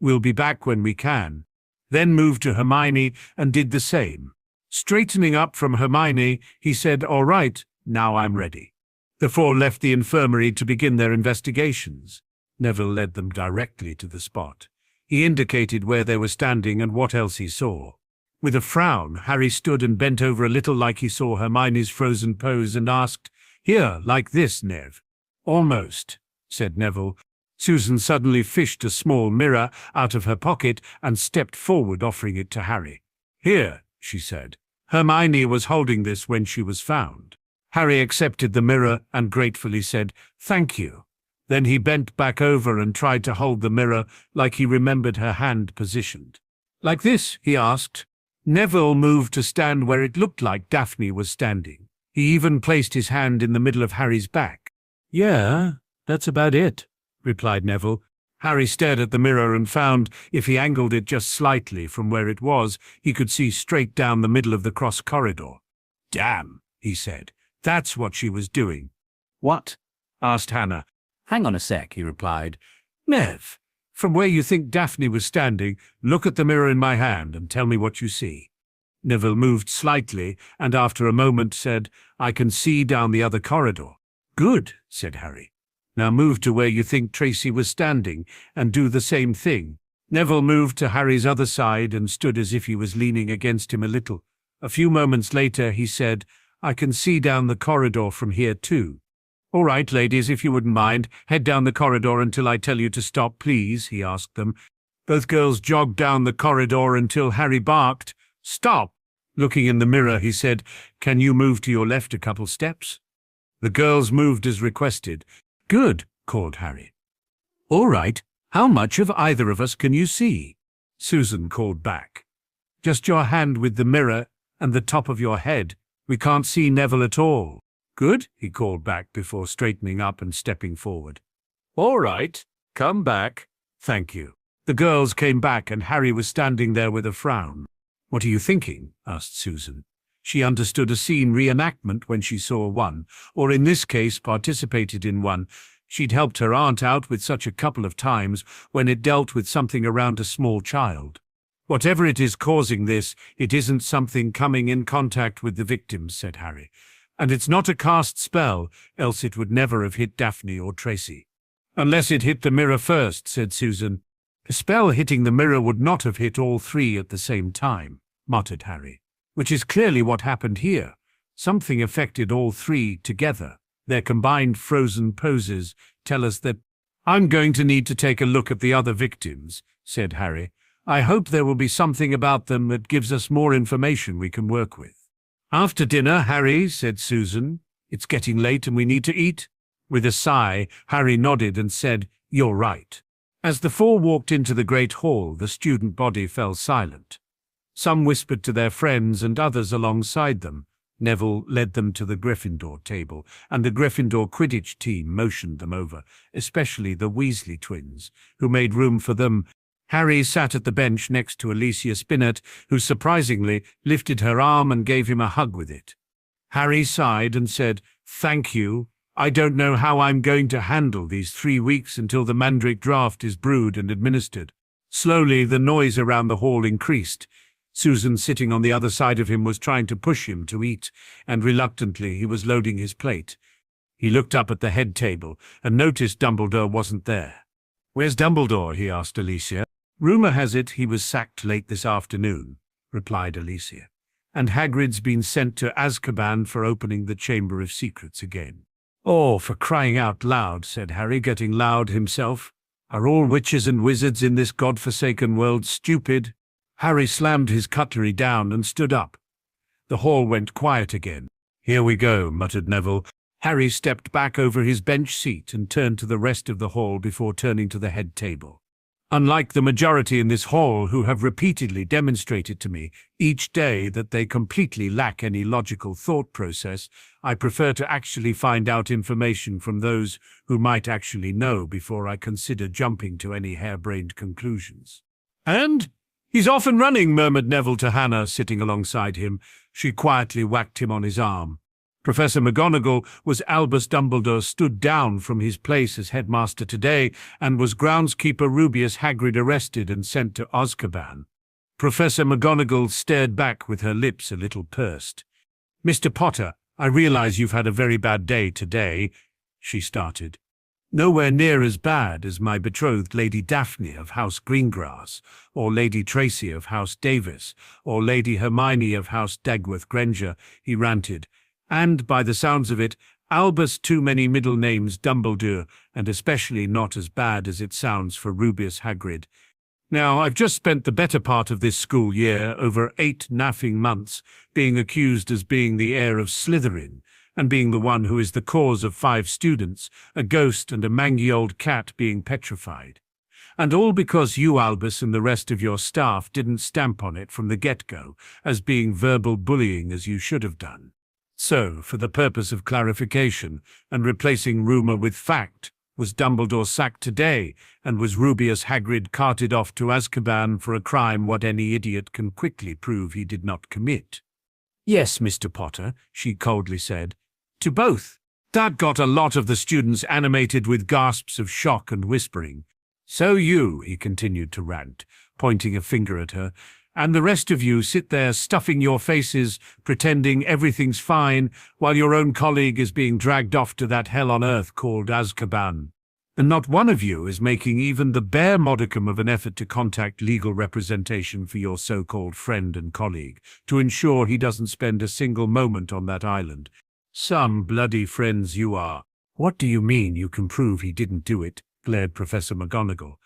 We'll be back when we can. Then moved to Hermione and did the same. Straightening up from Hermione, he said, All right, now I'm ready. The four left the infirmary to begin their investigations. Neville led them directly to the spot. He indicated where they were standing and what else he saw. With a frown, Harry stood and bent over a little like he saw Hermione's frozen pose and asked, Here, like this, Nev. Almost, said Neville. Susan suddenly fished a small mirror out of her pocket and stepped forward, offering it to Harry. Here, she said. Hermione was holding this when she was found. Harry accepted the mirror and gratefully said, Thank you. Then he bent back over and tried to hold the mirror like he remembered her hand positioned. Like this, he asked. Neville moved to stand where it looked like Daphne was standing. He even placed his hand in the middle of Harry's back. Yeah, that's about it, replied Neville. Harry stared at the mirror and found, if he angled it just slightly from where it was, he could see straight down the middle of the cross corridor. Damn, he said. That's what she was doing. What? Asked Hannah. Hang on a sec, he replied. Nev, from where you think Daphne was standing, look at the mirror in my hand and tell me what you see. Neville moved slightly and after a moment said, I can see down the other corridor. Good, said Harry. Now move to where you think Tracy was standing and do the same thing. Neville moved to Harry's other side and stood as if he was leaning against him a little. A few moments later he said, I can see down the corridor from here too. All right, ladies, if you wouldn't mind, head down the corridor until I tell you to stop, please, he asked them. Both girls jogged down the corridor until Harry barked, Stop! Looking in the mirror, he said, Can you move to your left a couple steps? The girls moved as requested. Good, called Harry. All right, how much of either of us can you see? Susan called back. Just your hand with the mirror and the top of your head. We can't see Neville at all. Good, he called back before straightening up and stepping forward. All right, come back. Thank you. The girls came back and Harry was standing there with a frown. What are you thinking? Asked Susan. She understood a scene reenactment when she saw one, or in this case participated in one. She'd helped her aunt out with such a couple of times when it dealt with something around a small child. Whatever it is causing this, it isn't something coming in contact with the victims, said Harry. And it's not a cast spell, else it would never have hit Daphne or Tracy. Unless it hit the mirror first, said Susan. A spell hitting the mirror would not have hit all three at the same time, muttered Harry. Which is clearly what happened here. Something affected all three together. Their combined frozen poses tell us that... I'm going to need to take a look at the other victims, said Harry. I hope there will be something about them that gives us more information we can work with. After dinner, Harry, said Susan. It's getting late and we need to eat. With a sigh, Harry nodded and said, You're right. As the four walked into the great hall, the student body fell silent. Some whispered to their friends and others alongside them. Neville led them to the Gryffindor table, and the Gryffindor Quidditch team motioned them over, especially the Weasley twins, who made room for them. Harry sat at the bench next to Alicia Spinnet, who surprisingly lifted her arm and gave him a hug with it. Harry sighed and said, Thank you. I don't know how I'm going to handle these 3 weeks until the Mandrake draft is brewed and administered. Slowly, the noise around the hall increased. Susan, sitting on the other side of him, was trying to push him to eat, and reluctantly he was loading his plate. He looked up at the head table and noticed Dumbledore wasn't there. Where's Dumbledore? He asked Alicia. Rumour has it he was sacked late this afternoon, replied Alicia, and Hagrid's been sent to Azkaban for opening the Chamber of Secrets again. "Oh, for crying out loud," said Harry, getting loud himself. "Are all witches and wizards in this god-forsaken world stupid?" Harry slammed his cutlery down and stood up. The hall went quiet again. "Here we go," muttered Neville. Harry stepped back over his bench seat and turned to the rest of the hall before turning to the head table. "Unlike the majority in this hall who have repeatedly demonstrated to me each day that they completely lack any logical thought process, I prefer to actually find out information from those who might actually know before I consider jumping to any harebrained conclusions." "And he's off and running," murmured Neville to Hannah, sitting alongside him. She quietly whacked him on his arm. Professor McGonagall was Albus Dumbledore stood down from his place as headmaster today, and was groundskeeper Rubeus Hagrid arrested and sent to Azkaban. Professor McGonagall stared back with her lips a little pursed. "Mr. Potter, I realize you've had a very bad day today," she started. "Nowhere near as bad as my betrothed Lady Daphne of House Greengrass, or Lady Tracy of House Davis, or Lady Hermione of House Dagworth Granger," he ranted. "And, by the sounds of it, Albus too many middle names Dumbledore, and especially not as bad as it sounds for Rubeus Hagrid. Now, I've just spent the better part of this school year, over 8 naffing months, being accused as being the heir of Slytherin, and being the one who is the cause of 5 students, a ghost and a mangy old cat being petrified. And all because you, Albus, and the rest of your staff didn't stamp on it from the get-go as being verbal bullying as you should have done. So, for the purpose of clarification and replacing rumour with fact, was Dumbledore sacked today, and was Rubeus Hagrid carted off to Azkaban for a crime what any idiot can quickly prove he did not commit?" "Yes, Mr. Potter," she coldly said. "To both." That got a lot of the students animated with gasps of shock and whispering. "So you," he continued to rant, pointing a finger at her, "and the rest of you sit there stuffing your faces, pretending everything's fine, while your own colleague is being dragged off to that hell on earth called Azkaban. And not one of you is making even the bare modicum of an effort to contact legal representation for your so-called friend and colleague, to ensure he doesn't spend a single moment on that island. Some bloody friends you are." "What do you mean you can prove he didn't do it?" glared Professor McGonagall.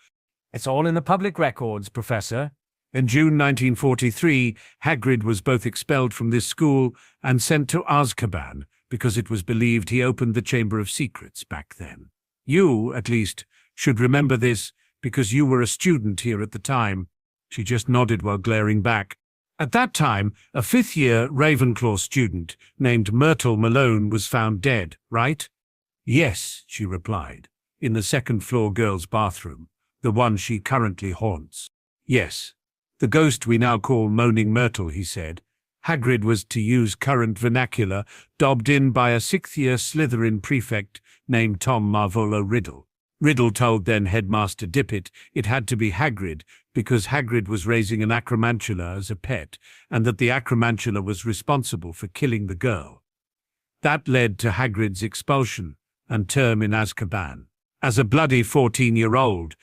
"It's all in the public records, Professor." In June 1943, Hagrid was both expelled from this school and sent to Azkaban because it was believed he opened the Chamber of Secrets back then. You, at least, should remember this because you were a student here at the time. She just nodded while glaring back. At that time, a 5th-year Ravenclaw student named Myrtle Malone was found dead, right? "Yes," she replied, "in the second-floor girls' bathroom, the one she currently haunts." "Yes. The ghost we now call Moaning Myrtle," he said. Hagrid was, to use current vernacular, dobbed in by a 6th-year Slytherin prefect named Tom Marvolo Riddle. Riddle told then Headmaster Dippet it had to be Hagrid because Hagrid was raising an acromantula as a pet, and that the acromantula was responsible for killing the girl. That led to Hagrid's expulsion and term in Azkaban, as a bloody 14-year-old.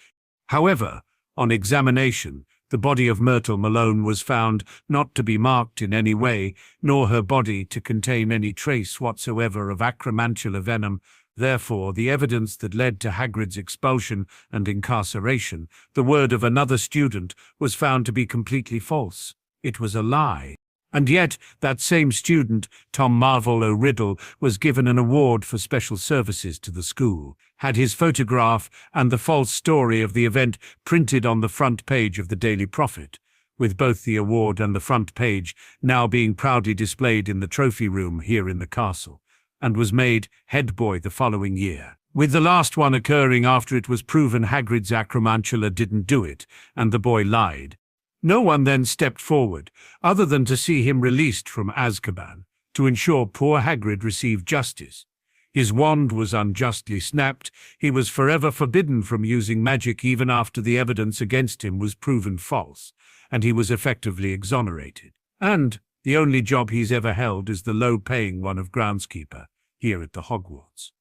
However, on examination, the body of Myrtle Malone was found not to be marked in any way, nor her body to contain any trace whatsoever of acromantula venom. Therefore, the evidence that led to Hagrid's expulsion and incarceration, the word of another student, was found to be completely false. It was a lie. And yet, that same student, Tom Marvolo Riddle, was given an award for special services to the school, had his photograph and the false story of the event printed on the front page of the Daily Prophet, with both the award and the front page now being proudly displayed in the trophy room here in the castle, and was made head boy the following year, with the last one occurring after it was proven Hagrid's acromantula didn't do it, and the boy lied. No one then stepped forward, other than to see him released from Azkaban, to ensure poor Hagrid received justice. His wand was unjustly snapped, he was forever forbidden from using magic even after the evidence against him was proven false, and he was effectively exonerated. And the only job he's ever held is the low-paying one of groundskeeper, here at the Hogwarts.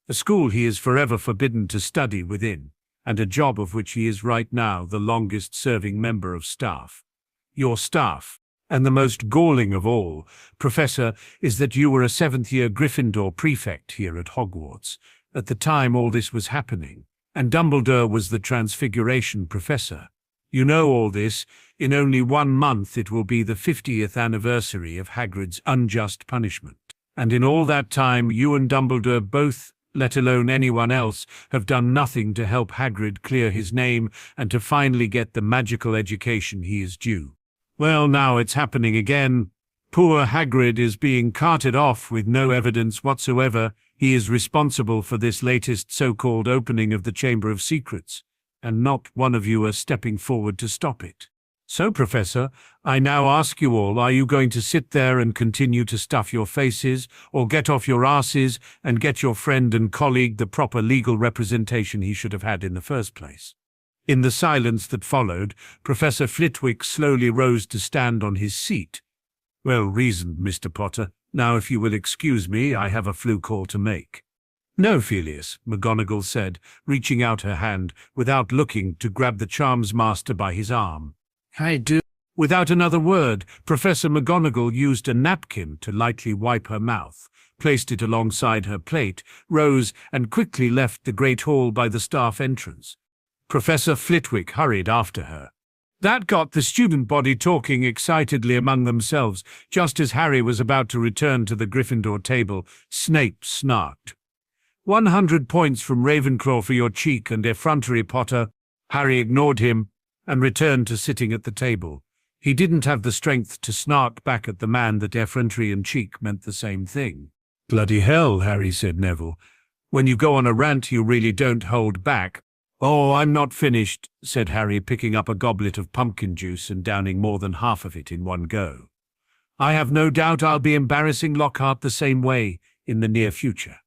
A school he is forever forbidden to study within, and a job of which he is right now the longest-serving member of staff. Your staff, And the most galling of all, Professor, is that you were a seventh-year Gryffindor prefect here at Hogwarts at the time all this was happening, and Dumbledore was the Transfiguration Professor. You know all this. In only 1 month it will be the 50th anniversary of Hagrid's unjust punishment. And in all that time you and Dumbledore both, let alone anyone else, have done nothing to help Hagrid clear his name and to finally get the magical education he is due. Well, now it's happening again. Poor Hagrid is being carted off with no evidence whatsoever. He is responsible for this latest so-called opening of the Chamber of Secrets, and not one of you are stepping forward to stop it. So, Professor, I now ask you all, are you going to sit there and continue to stuff your faces, or get off your asses and get your friend and colleague the proper legal representation he should have had in the first place? In the silence that followed, Professor Flitwick slowly rose to stand on his seat. Well reasoned, Mr. Potter. Now, if you will excuse me, I have a flu call to make. No, Felius, McGonagall said, reaching out her hand, without looking, to grab the charms master by his arm. I do. Without another word, Professor McGonagall used a napkin to lightly wipe her mouth, placed it alongside her plate, rose, and quickly left the great hall by the staff entrance. Professor Flitwick hurried after her. That got the student body talking excitedly among themselves. Just as Harry was about to return to the Gryffindor table, Snape snarked. 100 points from Ravenclaw for your cheek and effrontery, Potter. Harry ignored him and returned to sitting at the table. He didn't have the strength to snark back at the man that effrontery and cheek meant the same thing. Bloody hell, Harry, said Neville. When you go on a rant, you really don't hold back. Oh, I'm not finished, said Harry, picking up a goblet of pumpkin juice and downing more than half of it in one go. I have no doubt I'll be embarrassing Lockhart the same way in the near future.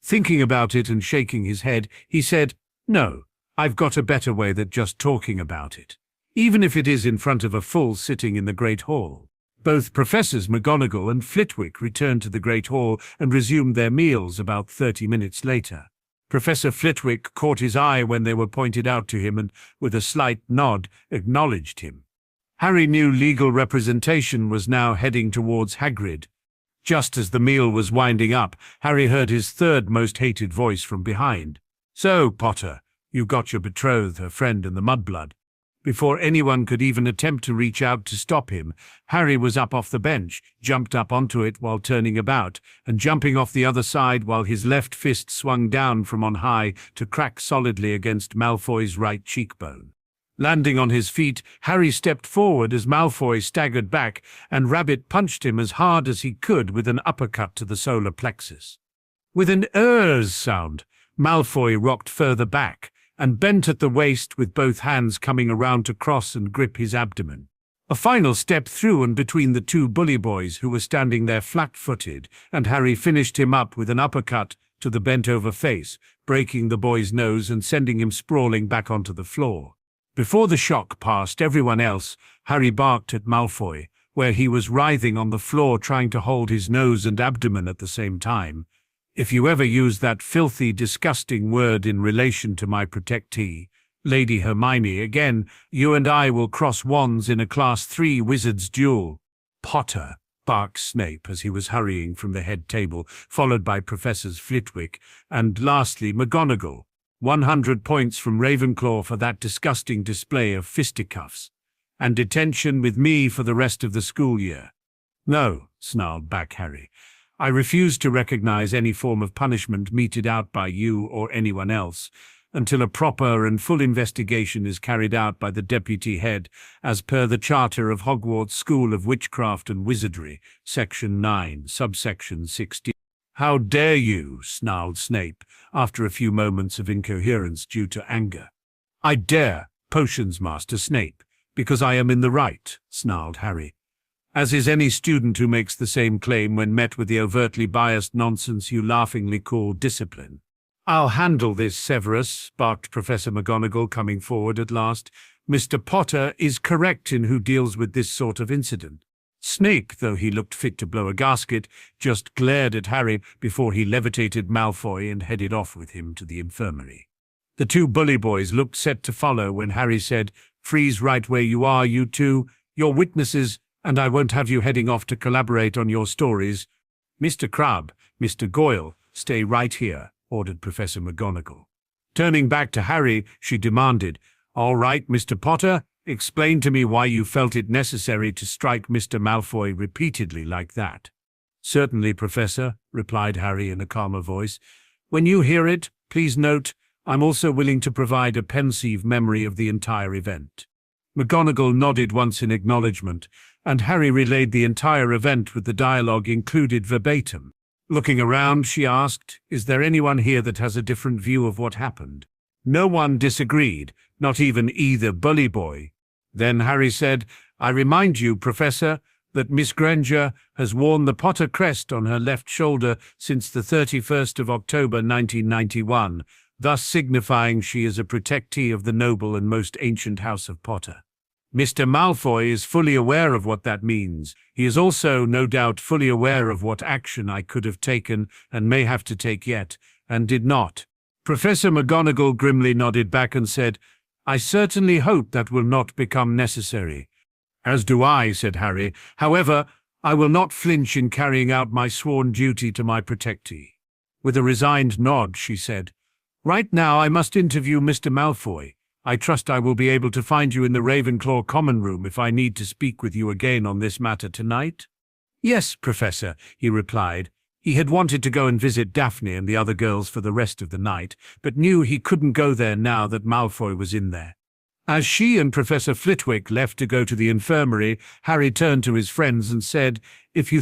Thinking about it and shaking his head, he said, No, I've got a better way than just talking about it, even if it is in front of a full sitting in the Great Hall. Both Professors McGonagall and Flitwick returned to the Great Hall and resumed their meals about 30 minutes later. Professor Flitwick caught his eye when they were pointed out to him and, with a slight nod, acknowledged him. Harry knew legal representation was now heading towards Hagrid. Just as the meal was winding up, Harry heard his third most hated voice from behind. So, Potter, you got your betrothed, her friend, and the mudblood. Before anyone could even attempt to reach out to stop him, Harry was up off the bench, jumped up onto it while turning about, and jumping off the other side while his left fist swung down from on high to crack solidly against Malfoy's right cheekbone. Landing on his feet, Harry stepped forward as Malfoy staggered back, and Rabbit punched him as hard as he could with an uppercut to the solar plexus. With an "Ers" sound, Malfoy rocked further back, and bent at the waist with both hands coming around to cross and grip his abdomen. A final step through and between the two bully boys who were standing there flat-footed, and Harry finished him up with an uppercut to the bent-over face, breaking the boy's nose and sending him sprawling back onto the floor. Before the shock passed everyone else, Harry barked at Malfoy, where he was writhing on the floor trying to hold his nose and abdomen at the same time. If you ever use that filthy, disgusting word in relation to my protectee, Lady Hermione, again, you and I will cross wands in a Class 3 wizard's duel. Potter, barked Snape as he was hurrying from the head table, followed by Professors Flitwick and, lastly, McGonagall. 100 points from Ravenclaw for that disgusting display of fisticuffs, and detention with me for the rest of the school year. No, snarled back Harry. I refuse to recognize any form of punishment meted out by you or anyone else until a proper and full investigation is carried out by the deputy head as per the Charter of Hogwarts School of Witchcraft and Wizardry, Section 9, subsection 16. How dare you, snarled Snape, after a few moments of incoherence due to anger. I dare, Potions Master Snape, because I am in the right, snarled Harry. As is any student who makes the same claim when met with the overtly biased nonsense you laughingly call discipline. I'll handle this, Severus, barked Professor McGonagall, coming forward at last. Mr. Potter is correct in who deals with this sort of incident. Snape, though he looked fit to blow a gasket, just glared at Harry before he levitated Malfoy and headed off with him to the infirmary. The two bully boys looked set to follow when Harry said, "Freeze right where you are, you two. Your witnesses and I won't have you heading off to collaborate on your stories. Mr. Crabbe, Mr. Goyle, stay right here, ordered Professor McGonagall. Turning back to Harry, she demanded, "All right, Mr. Potter, explain to me why you felt it necessary to strike Mr. Malfoy repeatedly like that." "Certainly, Professor," replied Harry in a calmer voice. "When you hear it, please note, I'm also willing to provide a pensive memory of the entire event." McGonagall nodded once in acknowledgement, and Harry relayed the entire event with the dialogue included verbatim. Looking around, she asked, "Is there anyone here that has a different view of what happened?" No one disagreed, not even either bully boy. Then Harry said, "I remind you, Professor, that Miss Granger has worn the Potter crest on her left shoulder since the 31st of October 1991, thus signifying she is a protectee of the noble and most ancient House of Potter. Mr. Malfoy is fully aware of what that means. He is also, no doubt, fully aware of what action I could have taken and may have to take yet, and did not." Professor McGonagall grimly nodded back and said, "I certainly hope that will not become necessary." "As do I," said Harry. "However, I will not flinch in carrying out my sworn duty to my protectee." With a resigned nod, she said, "Right now I must interview Mr. Malfoy. I trust I will be able to find you in the Ravenclaw common room if I need to speak with you again on this matter tonight." "Yes, Professor," he replied. He had wanted to go and visit Daphne and the other girls for the rest of the night, but knew he couldn't go there now that Malfoy was in there. As she and Professor Flitwick left to go to the infirmary, Harry turned to his friends and said, "If you